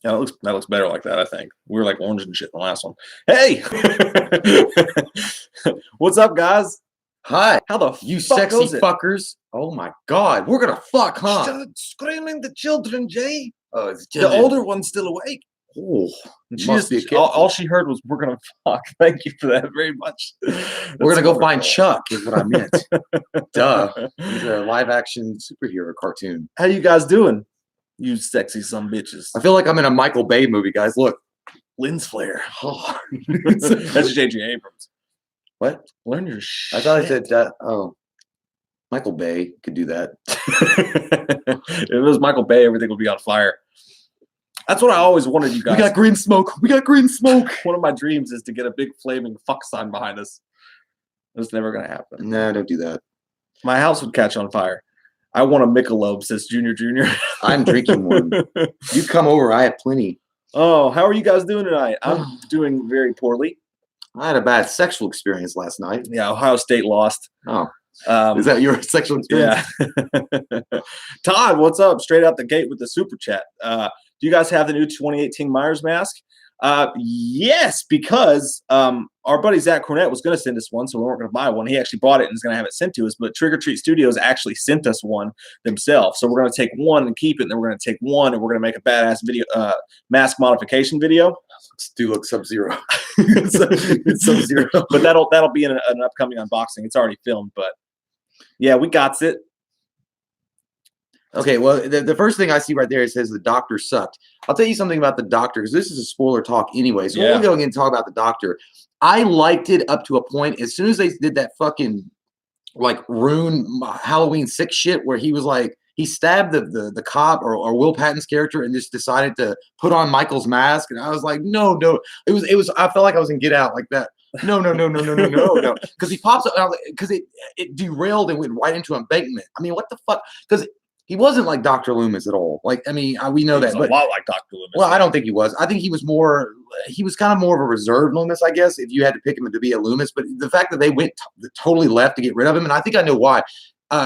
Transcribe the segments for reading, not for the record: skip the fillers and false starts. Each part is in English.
Yeah, that looks better like that, I think. We were like orange and shit in the last one. Hey! What's up, guys? Hi, How the you fuck sexy goes it? fuckers. Oh my God, we're gonna fuck, huh? Stop screaming the children, Jay. Oh, it's The older one's still awake. Oh, And must be a kid. all she heard was, "We're gonna fuck." Thank you for that very much. We're gonna That's go find wonderful. Chuck, is what I meant. Duh. He's a live action superhero cartoon. How you guys doing? You sexy some bitches. I feel like I'm in a Michael Bay movie, guys. Look. Lens flare. Oh. That's J.J. Abrams. What? Learn your shit. I thought I said that. Oh, Michael Bay could do that. If it was Michael Bay, everything would be on fire. That's what I always wanted you guys. We got green smoke. We got green smoke. One of my dreams is to get a big flaming fuck sign behind us. It's never gonna happen. No, don't do that. My house would catch on fire. I want a Michelob, says Junior. I'm drinking one. You come over. I have plenty. Oh, how are you guys doing tonight? I'm doing very poorly. I had a bad sexual experience last night. Yeah, Ohio State lost. Oh. Is that your sexual experience? Yeah. Todd, what's up? Straight out the gate with the super chat. Do you guys have the new 2018 Myers mask? Yes, because our buddy Zach Cornett was going to send us one, so we weren't going to buy one. He actually bought it and is going to have it sent to us, but Trick or Treat Studios actually sent us one themselves. So we're going to take one and keep it, and then we're going to take one, and we're going to make a badass video, mask modification video. Do look Sub-Zero. It's Sub-Zero. But that'll be in an upcoming unboxing. It's already filmed, but yeah, we got it. Okay, well, the first thing I see right there, it says the doctor sucked. I'll tell you something about the doctor, because this is a spoiler talk anyway. So we'll go and talk about the doctor. I liked it up to a point. As soon as they did that fucking like ruin Halloween 6 shit where he was like, he stabbed the cop or Will Patton's character and just decided to put on Michael's mask. And I was like, no. It was I felt like I was in Get Out like that. No. Because he pops up, because it derailed and went right into embankment. I mean, what the fuck? Because he wasn't like Dr. Loomis at all. Like, I mean, we know that. But a lot like Dr. Loomis. Well, I don't think he was. I think he was kind of more of a reserved Loomis, I guess, if you had to pick him to be a Loomis. But the fact that they went totally left to get rid of him, and I think I know why.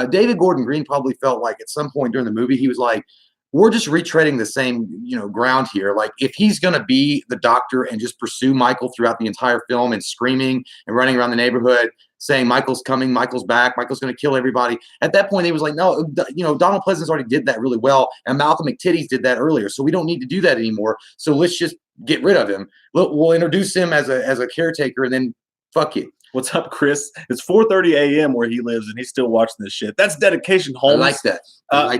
David Gordon Green probably felt like at some point during the movie, he was like, we're just retreading the same, ground here. Like, if he's going to be the doctor and just pursue Michael throughout the entire film and screaming and running around the neighborhood saying Michael's coming, Michael's back, Michael's going to kill everybody. At that point, he was like, no, Donald Pleasance already did that really well, and Malcolm McTitties did that earlier, so we don't need to do that anymore. So let's just get rid of him. We'll introduce him as a caretaker, and then fuck you. What's up, Chris? It's 4:30 a.m. where he lives, and he's still watching this shit. That's dedication, Holmes. I like that.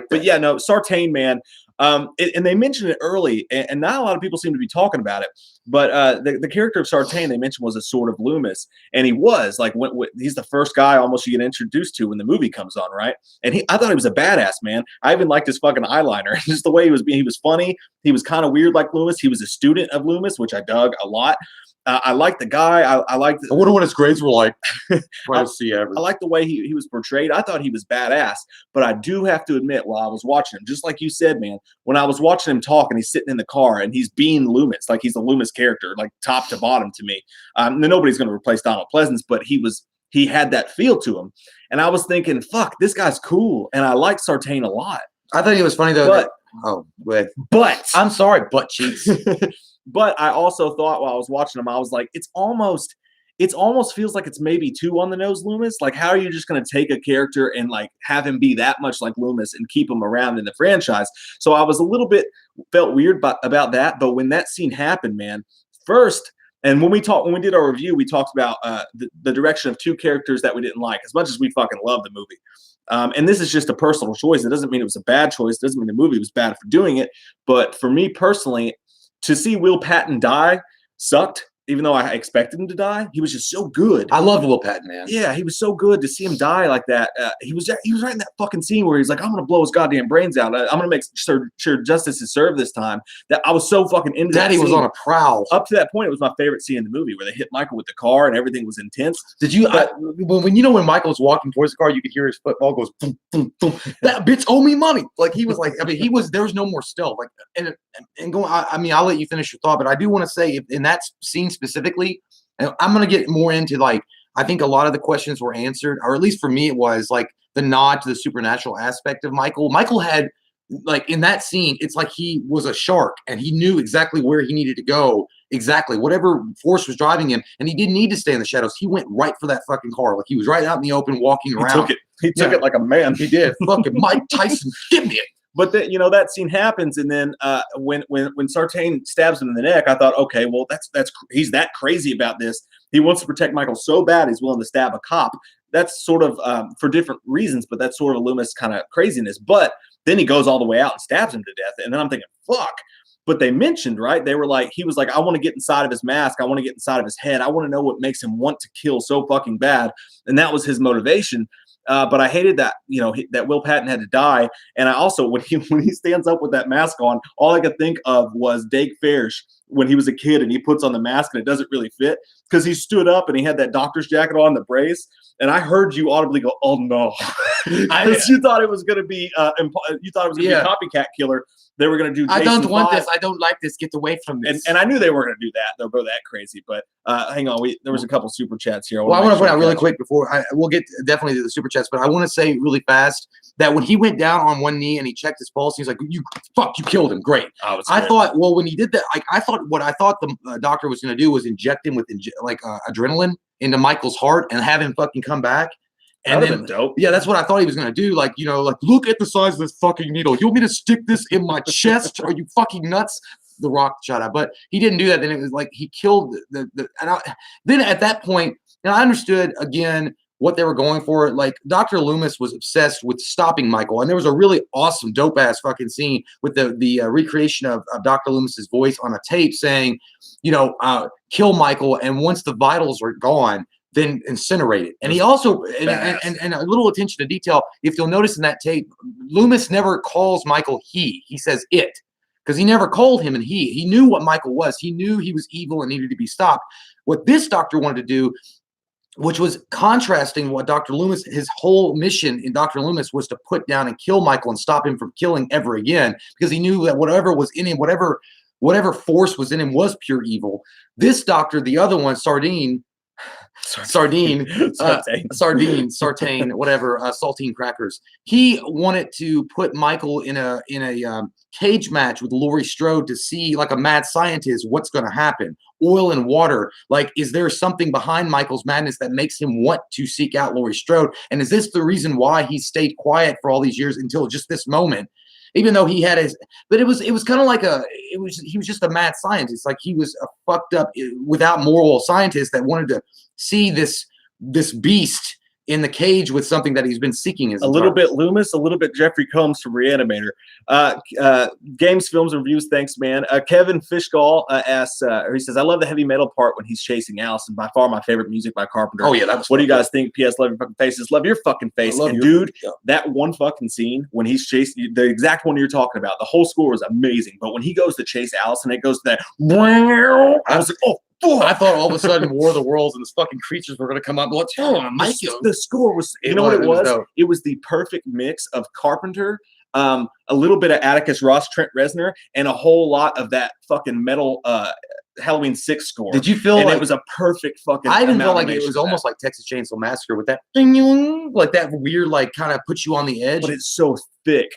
But yeah, no, Sartain, man. And they mentioned it early, and not a lot of people seem to be talking about it. But the character of Sartain they mentioned was a sort of Loomis, and he was like he's the first guy almost you get introduced to when the movie comes on, right? And I thought he was a badass, man. I even liked his fucking eyeliner, just the way he was being. He was funny. He was kind of weird like Loomis. He was a student of Loomis, which I dug a lot. I like the guy. I like. I wonder what his grades were like. I like the way he was portrayed. I thought he was badass. But I do have to admit, while I was watching him, just like you said, man, when I was watching him talk and he's sitting in the car and he's being Loomis, like he's a Loomis character, like top to bottom to me. Nobody's going to replace Donald Pleasance, but he had that feel to him. And I was thinking, fuck, this guy's cool. And I like Sartain a lot. I thought he was funny, though. But I'm sorry, butt cheeks. But I also thought while I was watching him, I was like, it almost feels like it's maybe too on the nose Loomis. Like, how are you just going to take a character and like have him be that much like Loomis and keep him around in the franchise? So I was a little bit felt weird about that. But when that scene happened, man, first, and when we did our review, we talked about the direction of two characters that we didn't like as much as we fucking love the movie. And this is just a personal choice. It doesn't mean it was a bad choice. It doesn't mean the movie was bad for doing it. But for me personally, to see Will Patton die sucked. Even though I expected him to die, he was just so good. I loved Will Patton, man. Yeah, he was so good to see him die like that. He was right in that fucking scene where he's like, I'm going to blow his goddamn brains out. I'm going to make sure justice is served this time. That I was so fucking into that Daddy was on a prowl. Up to that point, it was my favorite scene in the movie where they hit Michael with the car and everything was intense. Did you, when Michael was walking towards the car, you could hear his football goes, boom, boom, boom. That bitch owe me money. Like, he was like, there was no more stealth. Like, and going, I'll let you finish your thought, but I do want to say, in that scene specifically, and I'm going to get more into, like, I think a lot of the questions were answered, or at least for me, it was like the nod to the supernatural aspect of Michael. Michael had like in that scene, it's like he was a shark and he knew exactly where he needed to go, exactly whatever force was driving him, and he didn't need to stay in the shadows. He went right for that fucking car, like he was right out in the open, walking around. He took it. He took it like a man. He did. Fucking Mike Tyson, give me it. But that scene happens, and then when Sartain stabs him in the neck, I thought, okay, well, that's he's that crazy about this. He wants to protect Michael so bad he's willing to stab a cop. That's sort of for different reasons, but that's sort of Loomis kind of craziness. But then he goes all the way out and stabs him to death, and then I'm thinking, fuck. But they mentioned, right? They were like, he was like, I want to get inside of his mask. I want to get inside of his head. I want to know what makes him want to kill so fucking bad, and that was his motivation. But I hated that, that Will Patton had to die. And I also, when he stands up with that mask on, all I could think of was Dake Fairs when he was a kid and he puts on the mask and it doesn't really fit because he stood up and he had that doctor's jacket on, the brace. And I heard you audibly go, "Oh no!" You thought it was going to be, be a copycat killer. They were going to do. I don't want this. I don't like this. Get away from this. And I knew they were going to do that. They'll go that crazy. But hang on, there was a couple super chats here. I want to point out really quick before we'll get definitely to the super chats, but I want to say really fast that when he went down on one knee and he checked his pulse, he's like, "You killed him, great." I thought, well, when he did that, I thought the doctor was going to do was inject him with adrenaline into Michael's heart and have him fucking come back. And then, dope. Yeah, that's what I thought he was going to do. Like, look at the size of this fucking needle. You want me to stick this in my chest? Are you fucking nuts? The Rock shot out, but he didn't do that. Then it was like he killed then at that point, and I understood again what they were going for. Like Dr. Loomis was obsessed with stopping Michael, and there was a really awesome, dope ass fucking scene with the recreation of Dr. Loomis's voice on a tape saying, kill Michael, and once the vitals are gone, then incinerate it. And he also and a little attention to detail. If you'll notice in that tape, Loomis never calls Michael he says it. Because he never called him he knew what Michael was. He knew he was evil and needed to be stopped. What this doctor wanted to do, which was contrasting what Dr. Loomis, his whole mission in Dr. Loomis was to put down and kill Michael and stop him from killing ever again, because he knew that whatever was in him, whatever force was in him was pure evil. This doctor, the other one, Sartain, whatever, saltine crackers. He wanted to put Michael in a cage match with Laurie Strode to see, like a mad scientist, what's going to happen. Oil and water. Like, is there something behind Michael's madness that makes him want to seek out Laurie Strode? And is this the reason why he stayed quiet for all these years until just this moment? Even though he had but it was kind of like he was just a mad scientist. Like he was a fucked up, without moral scientist that wanted to see this beast in the cage with something that he's been seeking. A little bit Loomis, a little bit Jeffrey Combs from Reanimator. Games, films, and reviews. Thanks, man. Kevin Fishgall asks, he says, I love the heavy metal part when he's chasing Allison. By far my favorite music by Carpenter. Oh, yeah. That was what do you guys think? P.S. Love your fucking faces. Love your fucking face. And dude, that one fucking scene when he's chasing, the exact one you're talking about, the whole score was amazing. But when he goes to chase Allison, it goes to that. I was like, oh, I thought all of a sudden War of the Worlds and this fucking creatures were going to come up. The score was, you know what it was? It was the perfect mix of Carpenter, a little bit of Atticus Ross, Trent Reznor, and a whole lot of that fucking metal Halloween 6 score. Did you feel like it was a perfect fucking? I even felt like it was almost like Texas Chainsaw Massacre with that ding, like that weird, like kind of puts you on the edge. But it's so thick.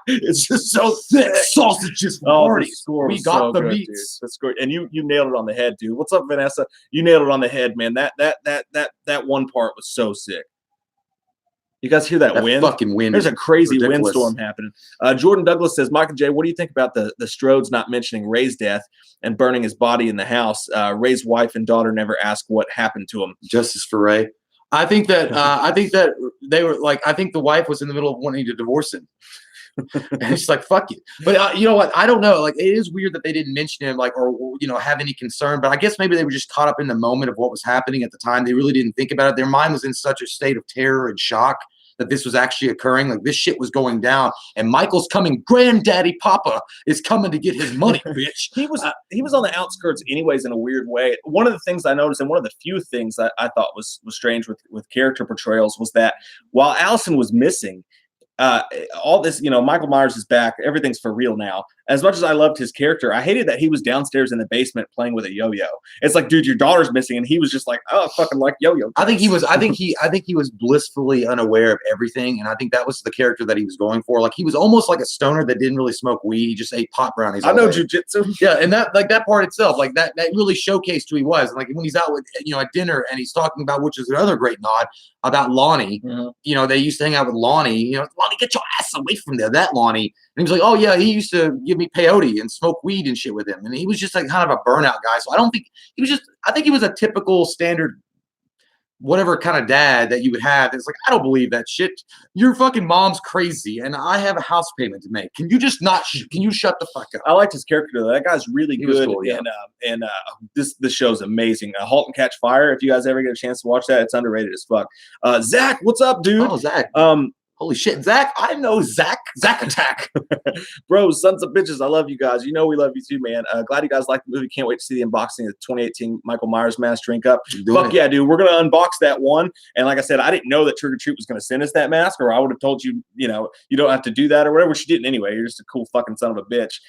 It's just so thick. Sausages parties. We got the meats. That's great. And you nailed it on the head, dude. What's up, Vanessa? You nailed it on the head, man. That one part was so sick. You guys hear that wind? Fucking wind. There's a crazy windstorm happening. Jordan Douglas says, Michael J., what do you think about the Strodes not mentioning Ray's death and burning his body in the house? Ray's wife and daughter never asked what happened to him. Justice for Ray. I think that they were like, I think the wife was in the middle of wanting to divorce him. And it's like, fuck you. But you know what? I don't know. Like, it is weird that they didn't mention him, like, or have any concern. But I guess maybe they were just caught up in the moment of what was happening at the time. They really didn't think about it. Their mind was in such a state of terror and shock that this was actually occurring. Like, this shit was going down, and Michael's coming. Granddaddy Papa is coming to get his money, bitch. He was on the outskirts anyways in a weird way. One of the things I noticed, and one of the few things that I thought was strange with character portrayals, was that while Allison was missing, all this, Michael Myers is back. Everything's for real now. as much as I loved his character, I hated that he was downstairs in the basement playing with a yo-yo. It's like, dude, your daughter's missing, and he was just like, oh, I fucking like yo-yo. I think he was blissfully unaware of everything, and I think that was the character that he was going for. Like he was almost like a stoner that didn't really smoke weed. He just ate pot brownies. I know jujitsu. Yeah, and that part itself, like that really showcased who he was. And like when he's out with at dinner and he's talking about, which is another great nod about Lonnie. Mm-hmm. They used to hang out with Lonnie. Lonnie, get your ass away from there. That Lonnie. And he was like, oh yeah, he used to give me peyote and smoke weed and shit with him. And he was just like kind of a burnout guy. So I don't think he was I think he was a typical standard whatever kind of dad that you would have. It's like, I don't believe that shit. Your fucking mom's crazy and I have a house payment to make. Can you just not can you shut the fuck up? I liked his character though. That guy's really good. Cool, yeah. And this show's amazing. Halt and Catch Fire. If you guys ever get a chance to watch that, it's underrated as fuck. Zach, what's up, dude? Oh, Zach. Holy shit, Zach! I know Zach. Zach Attack, bro. Sons of bitches, I love you guys. We love you too, man. Glad you guys like the movie. Can't wait to see the unboxing of the 2018 Michael Myers mask. Drink up. Fuck yeah, dude. We're gonna unbox that one. And like I said, I didn't know that Trick or Treat was gonna send us that mask, or I would have told you, you don't have to do that or whatever. She didn't anyway. You're just a cool fucking son of a bitch.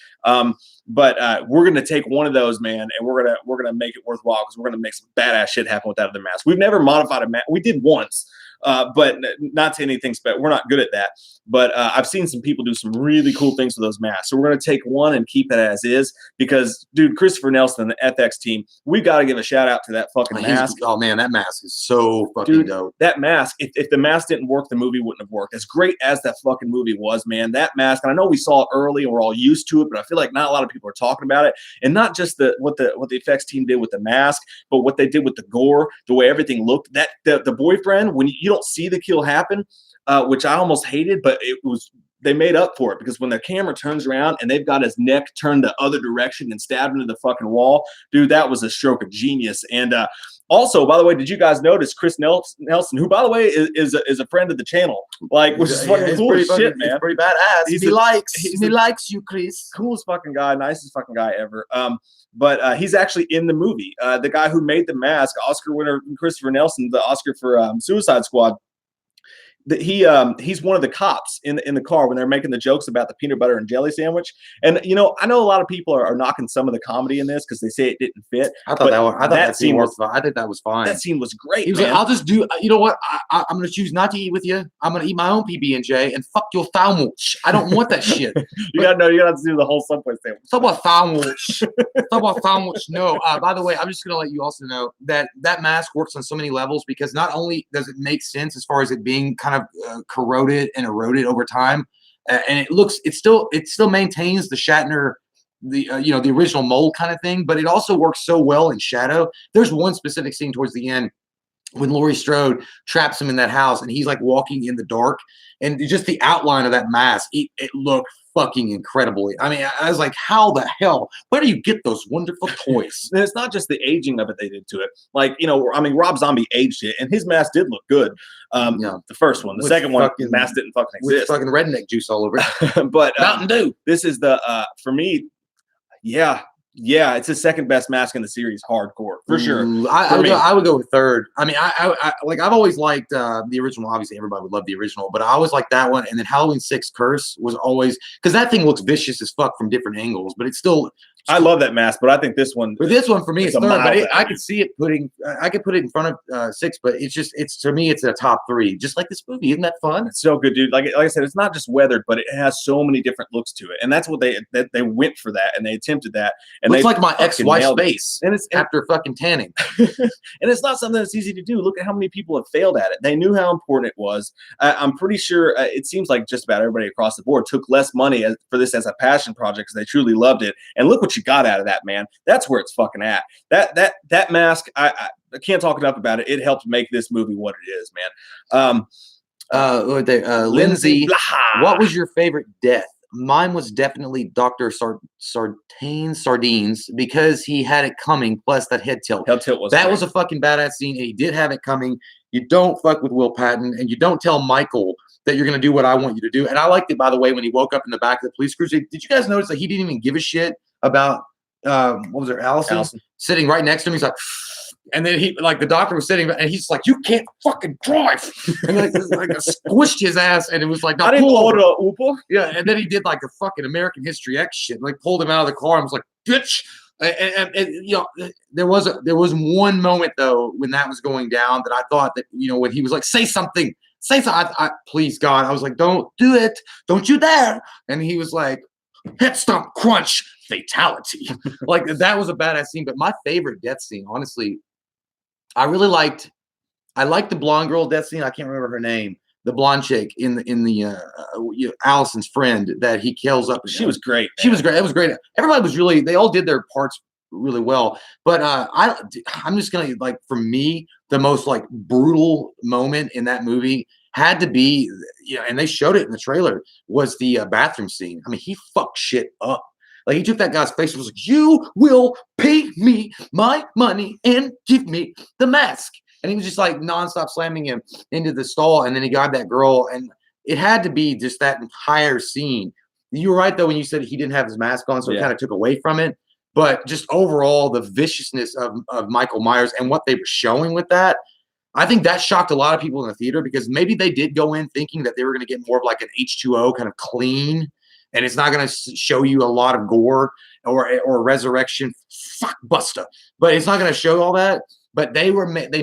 But we're gonna take one of those, man, and we're gonna make it worthwhile because we're gonna make some badass shit happen with that other mask. We've never modified a mask. We did once. But not to anything special. We're not good at that. But I've seen some people do some really cool things with those masks. So we're going to take one and keep it as is because, dude, Christopher Nelson and the FX team, we got to give a shout out to that fucking mask. Oh, man, that mask is so fucking dope. That mask, if the mask didn't work, the movie wouldn't have worked. As great as that fucking movie was, man, that mask, and I know we saw it early and we're all used to it, but I feel like not a lot of people are talking about it. And not just what the effects team did with the mask, but what they did with the gore, the way everything looked. That the boyfriend, when you don't see the kill happen, which I almost hated, but they made up for it because when the camera turns around and they've got his neck turned the other direction and stabbed into the fucking wall, dude, that was a stroke of genius. And also, by the way, did you guys notice Chris Nelson, who, by the way, is a friend of the channel, like, which is fucking cool as shit, man. He's pretty badass. He likes you, Chris. Coolest fucking guy, nicest fucking guy ever. But he's actually in the movie. The guy who made the mask, Oscar winner Christopher Nelson, the Oscar for Suicide Squad. He's one of the cops in the car when they're making the jokes about the peanut butter and jelly sandwich. And I know a lot of people are knocking some of the comedy in this because they say it didn't fit. I thought that scene was fine. I think that was fine. That scene was great. He was like, "I'll just do. You know what? I'm gonna choose not to eat with you. I'm gonna eat my own PB&J and fuck your sandwich. I don't want that shit." You gotta have to do the whole Subway sandwich. Subway sandwich. Subway sandwich. No. By the way, I'm just gonna let you also know that mask works on so many levels because not only does it make sense as far as it being kind of corroded and eroded over time, and it still maintains the Shatner, the original mold kind of thing, but it also works so well in shadow. There's one specific scene towards the end when Laurie Strode traps him in that house and he's like walking in the dark, and just the outline of that mask, it looked fucking incredibly. I mean, I was like, how the hell? Where do you get those wonderful toys? And it's not just the aging of it they did to it. Like, Rob Zombie aged it, and his mask did look good. The first one, the second one, mask didn't fucking exist. With fucking redneck juice all over it. But Mountain Dew. This is the for me, yeah, it's the second best mask in the series, hardcore for sure. I would go with third. I mean, I've always liked the original. Obviously, everybody would love the original, but I always liked that one. And then Halloween 6 Curse was always, because that thing looks vicious as fuck from different angles, but it's still. I love that mask, but I think this one. But this one for me is third. But I could see it I could put it in front of 6, but it's to me it's a top 3. Just like this movie, isn't that fun? It's so good, dude. Like I said, it's not just weathered, but it has so many different looks to it, and that's what they went for that, and they attempted that. And looks like my ex-wife's face, and it's after fucking tanning. And it's not something that's easy to do. Look at how many people have failed at it. They knew how important it was. I'm pretty sure it seems like just about everybody across the board took less money for this as a passion project because they truly loved it. And look what you got out of that, man. That's where it's fucking at. That mask, I can't talk enough about it. It helped make this movie what it is, man. Lindsay, what was your favorite death? Mine was definitely Dr. Sardines because he had it coming, plus that head tilt. That was a fucking badass scene, and he did have it coming. You don't fuck with Will Patton, and you don't tell Michael that you're going to do what I want you to do. And I liked it, by the way, when he woke up in the back of the police cruiser. Did you guys notice that he didn't even give a shit about, what was there, Allison? Sitting right next to him? He's like, And then he, like, the doctor was sitting, and he's like, "You can't fucking drive," and like squished his ass, and it was like, "Now I didn't pull over." order Uber. Yeah, and then he did like a fucking American History X shit, like pulled him out of the car and was like, "Bitch." And you know, there was one moment though when that was going down that I thought that, you know, when he was like, "Say something, say something," please God, I was like, "Don't do it, don't you dare!" And he was like, "Head stomp, crunch, fatality." Like that was a badass scene. But my favorite death scene, honestly, I liked the blonde girl death scene. I can't remember her name. The blonde chick in the Allison's friend that he kills up. She was great. She was great. It was great. Everybody was really. They all did their parts really well. But I'm just gonna, like, for me, the most like brutal moment in that movie had to be, you know, and they showed it in the trailer, was the bathroom scene. I mean, he fucked shit up. Like, he took that guy's face and was like, "You will pay me my money and give me the mask." And he was just like nonstop slamming him into the stall. And then he got that girl. And it had to be just that entire scene. You were right, though, when you said he didn't have his mask on, so it kind of took away from it. But just overall, the viciousness of Michael Myers and what they were showing with that, I think that shocked a lot of people in the theater, because maybe they did go in thinking that they were going to get more of like an H2O kind of clean, and it's not going to show you a lot of gore or resurrection. Fuck Busta. But it's not going to show all that. But they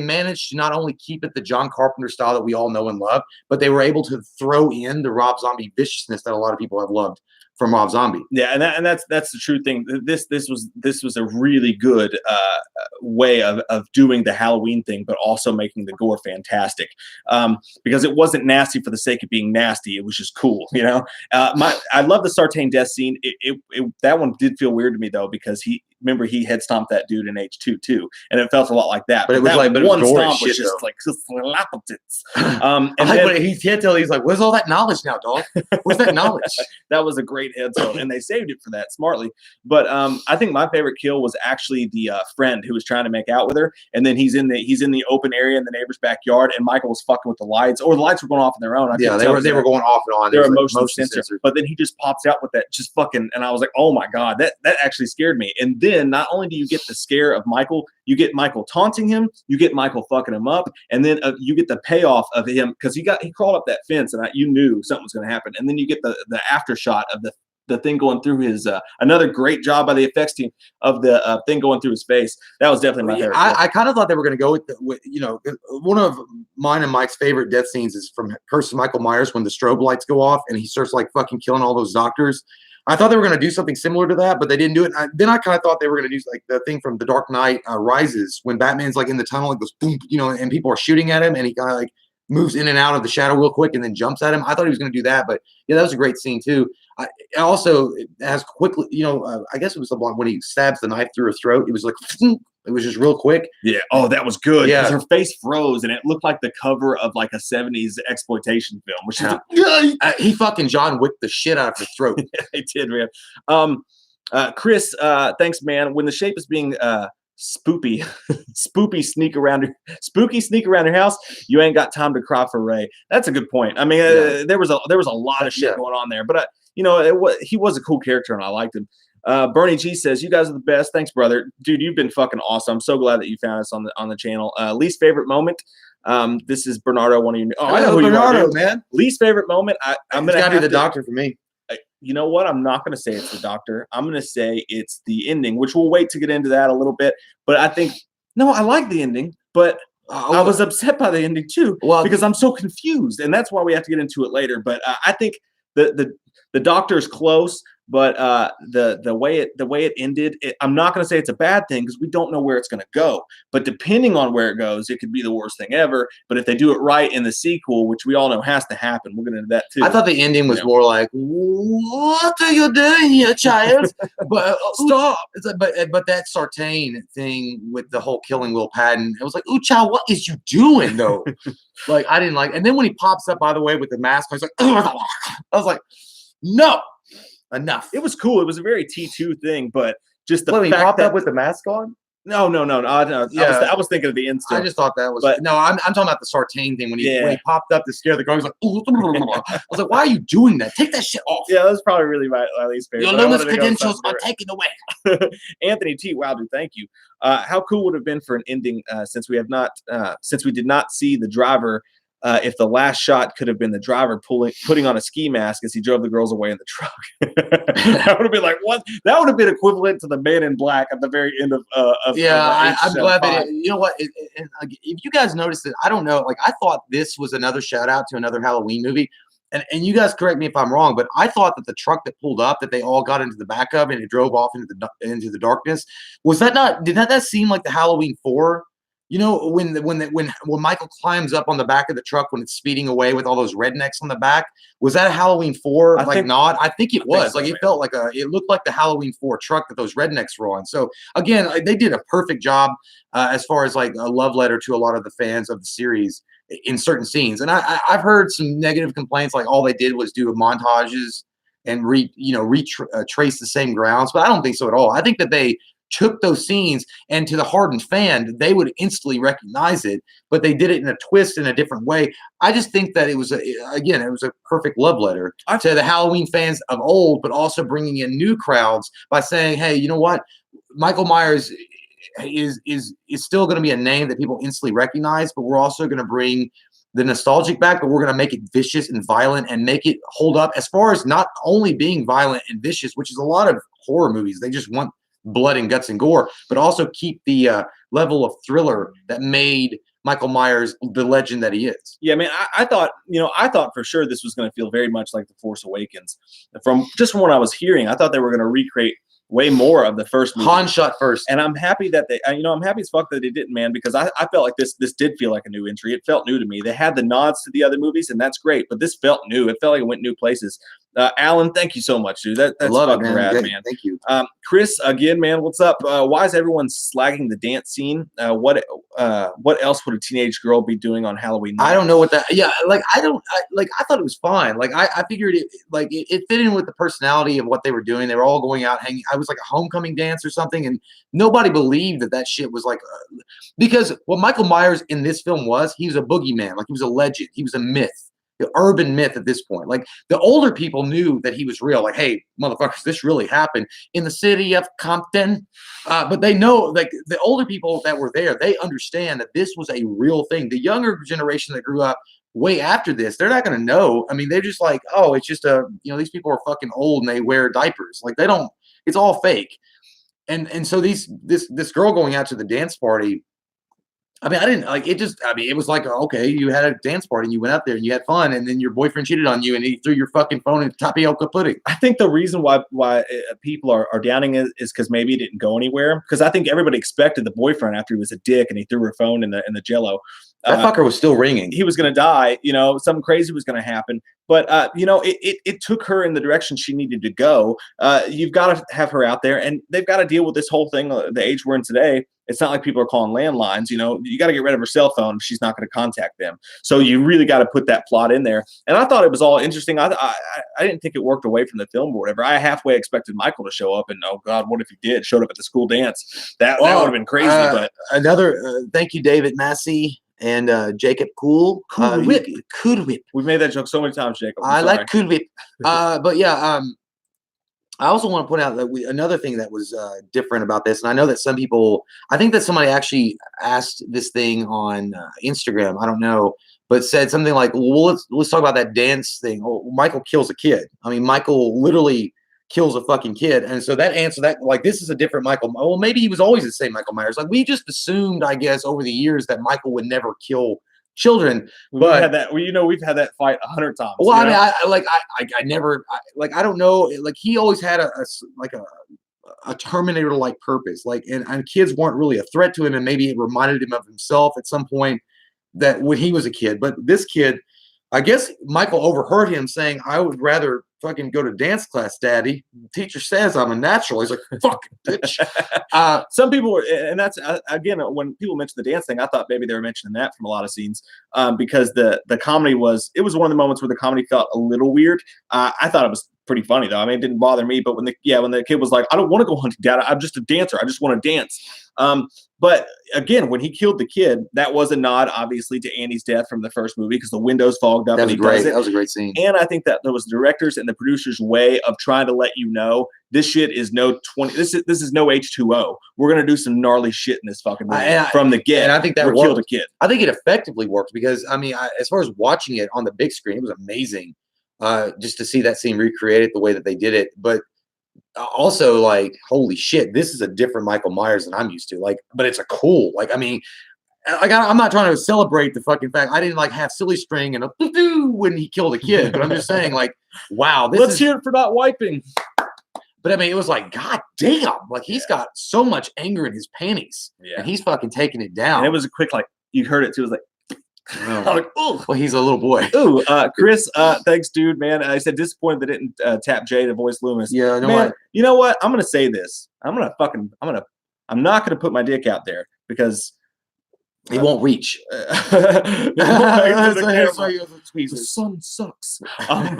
managed to not only keep it the John Carpenter style that we all know and love, but they were able to throw in the Rob Zombie viciousness that a lot of people have loved from Rob Zombie. Yeah, and that's the true thing. This was a really good way of doing the Halloween thing, but also making the gore fantastic, because it wasn't nasty for the sake of being nasty. It was just cool, you know. I love the Sartain death scene. That one did feel weird to me though, because remember he head stomped that dude in H2 too, and it felt a lot like that. But it was like one stomp shit, was just though. like slap-a-tits. And then, he can't tell. He's like, "Where's all that knowledge now, dog? Where's that knowledge?" That was a great head tilt, and they saved it for that smartly. But I think my favorite kill was actually the friend who was trying to make out with her, and then he's in the open area in the neighbor's backyard, and Michael was fucking with the lights, or the lights were going off on their own. They were going off and on. They were motion sensor. But then he just pops out with that just fucking, and I was like, oh my God, that actually scared me. And then not only do you get the scare of Michael, you get Michael taunting him, you get Michael fucking him up, and then you get the payoff of him, because he crawled up that fence, and you knew something was going to happen. And then you get the after shot of the thing going through his another great job by the effects team of the thing going through his face. That was definitely my favorite. I kind of thought they were going to go with you know, one of mine and Mike's favorite death scenes is from Curse of Michael Myers, when the strobe lights go off and he starts like fucking killing all those doctors. I thought they were going to do something similar to that, but they didn't do it. Then I kind of thought they were going to do like the thing from The Dark Knight Rises, when Batman's like in the tunnel, it goes boom, you know, and people are shooting at him, and he kind of like moves in and out of the shadow real quick and then jumps at him. I thought he was going to do that, but yeah, that was a great scene too. It also has quickly, you know, I guess it was the one when he stabs the knife through her throat. It was like, it was just real quick. Yeah. Oh, that was good. Yeah. Her face froze, and it looked like the cover of like a 70s exploitation film, which is he fucking John Wick the shit out of her throat. He did, man. Chris, thanks, man. When the shape is being spooky sneak around your house, you ain't got time to cry for Ray. That's a good point. I mean, there was a lot of shit going on there, but you know, he was a cool character, and I liked him. Bernie G says, "You guys are the best." Thanks, brother. Dude, you've been fucking awesome. I'm so glad that you found us on the channel. Least favorite moment. This is Bernardo, one of you. Oh, I know who Bernardo, you are, man. Least favorite moment. I'm gonna be the doctor for me. You know what? I'm not going to say it's the doctor. I'm going to say it's the ending, which we'll wait to get into that a little bit. But I think, no, I like the ending, but I was upset by the ending too, because I'm so confused. And that's why we have to get into it later. But I think the doctor is close, but the way it ended, I'm not going to say it's a bad thing, because we don't know where it's going to go. But depending on where it goes, it could be the worst thing ever. But if they do it right in the sequel, which we all know has to happen, we'll get into that too. I thought the ending was more like, "What are you doing here, child?" But stop. But that Sartain thing with the whole killing Will Patton, it was like, "Ooh, child, what is you doing though?" Like, I didn't like. And then when he pops up, by the way, with the mask, I was like, I was like, no. Enough. It was cool. It was a very T2 thing, but just the fact fact he popped that up with the mask on. No. Yeah. I was thinking of the I instant, just thought that was but no. I'm talking about the Sartain thing when he yeah. popped up to scare the girl. He's like, "Ooh," I was like, why are you doing that? Take that shit off. Yeah, that's probably really my least favorite. Your But I Loomis wanted to go with credentials something are different. taken away. Anthony T. Wow, dude, thank you. How cool would it have been for an ending since we did not see the driver? If the last shot could have been the driver putting on a ski mask as he drove the girls away in the truck, that would have been like what? That would have been equivalent to the Man in Black at the very end of Yeah, I'm glad that H5. you know what. If you guys noticed it, I don't know. Like I thought this was another shout out to another Halloween movie, and you guys correct me if I'm wrong, but I thought that the truck that pulled up that they all got into the back of and it drove off into the darkness was that not? Did that seem like the Halloween 4? You know, when Michael climbs up on the back of the truck when it's speeding away with all those rednecks on the back, was that a Halloween 4? I Like think not? I think it was. so, Like it man. felt like it looked like the Halloween 4 truck that those rednecks were on. So again, they did a perfect job as far as like a love letter to a lot of the fans of the series in certain scenes. And I've heard some negative complaints, like all they did was do montages and trace the same grounds, but I don't think so at all. I think that they took those scenes and to the hardened fan, they would instantly recognize it, but they did it in a twist in a different way. I just think that it was a perfect love letter to the Halloween fans of old, but also bringing in new crowds by saying, hey, you know what? Michael Myers is still going to be a name that people instantly recognize, but we're also going to bring the nostalgic back, but we're going to make it vicious and violent and make it hold up as far as not only being violent and vicious, which is a lot of horror movies. They just want blood and guts and gore, but also keep the level of thriller that made Michael Myers the legend that he is. Yeah, man, I thought for sure this was going to feel very much like The Force Awakens. From what I was hearing, I thought they were going to recreate way more of the first movie. Han shot first. And I'm happy that I'm happy as fuck that they didn't, man, because I felt like this did feel like a new entry. It felt new to me. They had the nods to the other movies, and that's great, but this felt new. It felt like it went new places. Alan, thank you so much, dude. That's fucking rad, man. Thank you. Chris, again, man, what's up? Why is everyone slagging the dance scene? What else would a teenage girl be doing on Halloween night? I don't know what that. Yeah, like I thought it was fine. Like I figured it fit in with the personality of what they were doing. They were all going out hanging. I was like a homecoming dance or something, and nobody believed that shit was like because what Michael Myers in this film was, he was a boogeyman. Like he was a legend. He was a myth. The urban myth at this point. Like the older people knew that he was real. Like, hey, motherfuckers, this really happened in the city of Compton. But they know, like the older people that were there, they understand that this was a real thing. The younger generation that grew up way after this, they're not going to know. I mean, they're just like, oh, it's just these people are fucking old and they wear diapers. Like they don't. It's all fake. And so this girl going out to the dance party. I mean, I didn't like it. It was like, okay, you had a dance party and you went out there and you had fun, and then your boyfriend cheated on you and he threw your fucking phone in tapioca pudding. I think the reason why people are downing it is because maybe it didn't go anywhere. Because I think everybody expected the boyfriend after he was a dick and he threw her phone in the Jello. That fucker was still ringing. He was going to die. Something crazy was going to happen. But it took her in the direction she needed to go. You've got to have her out there, and they've got to deal with this whole thing. The age we're in today, it's not like people are calling landlines. You got to get rid of her cell phone if she's not going to contact them. So you really got to put that plot in there. And I thought it was all interesting. I didn't think it worked away from the film or whatever. I halfway expected Michael to show up, and oh God, what if he did? Showed up at the school dance. That would have been crazy. But another thank you, David Massey. And Jacob Cool Whip. We've made that joke so many times, Jacob. I like Cool Whip. But yeah, I also want to point out that another thing that was different about this, and I know that some people, I think that somebody actually asked this thing on Instagram. I don't know, but said something like, "Well, let's talk about that dance thing." Oh, Michael kills a kid. I mean, Michael literally kills a fucking kid, and so that answer that like this is a different Michael. Well, maybe he was always the same Michael Myers. Like we just assumed, I guess, over the years that Michael would never kill children. We've had that. We've had that fight 100 times. Well, I mean, I never I don't know. Like he always had a Terminator-like purpose. Like and kids weren't really a threat to him, and maybe it reminded him of himself at some point that when he was a kid. But this kid, I guess Michael overheard him saying, "I would rather fucking go to dance class, Daddy. The teacher says I'm a natural." He's like, "Fucking bitch." Some people were, and that's again when people mention the dance thing, I thought maybe they were mentioning that from a lot of scenes because the comedy was one of the moments where the comedy felt a little weird. I thought it was pretty funny though. I mean, it didn't bother me, but when the kid was like, I don't want to go hunting, Dad. I'm just a dancer. I just want to dance. But again, when he killed the kid, that was a nod, obviously, to Annie's death from the first movie because the windows fogged up. That was great. That was a great scene. And I think that there was the directors and the producers' way of trying to let you know this shit is no 20. This is no H2O. We're gonna do some gnarly shit in this fucking movie from the get. And I think that we killed a kid. I think it effectively worked because I mean, as far as watching it on the big screen, it was amazing. Just to see that scene recreated the way that they did it, but also like, holy shit, this is a different Michael Myers than I'm used to. Like, but it's a cool. Like, I mean, like I'm not trying to celebrate the fucking fact I didn't like have silly string and a when he killed a kid, but I'm just saying, like, wow, let's hear it for not wiping. But I mean, it was like, god damn, like he's got so much anger in his panties, and he's fucking taking it down. And it was a quick, like, you heard it too. It was like. Like, oh, well, he's a little boy. Ooh, Chris, thanks, dude, man. I said disappointed they didn't tap Jay to voice Loomis. Yeah, no, man. You know what? I'm gonna say this. I'm not gonna put my dick out there because he won't reach. The sun sucks. I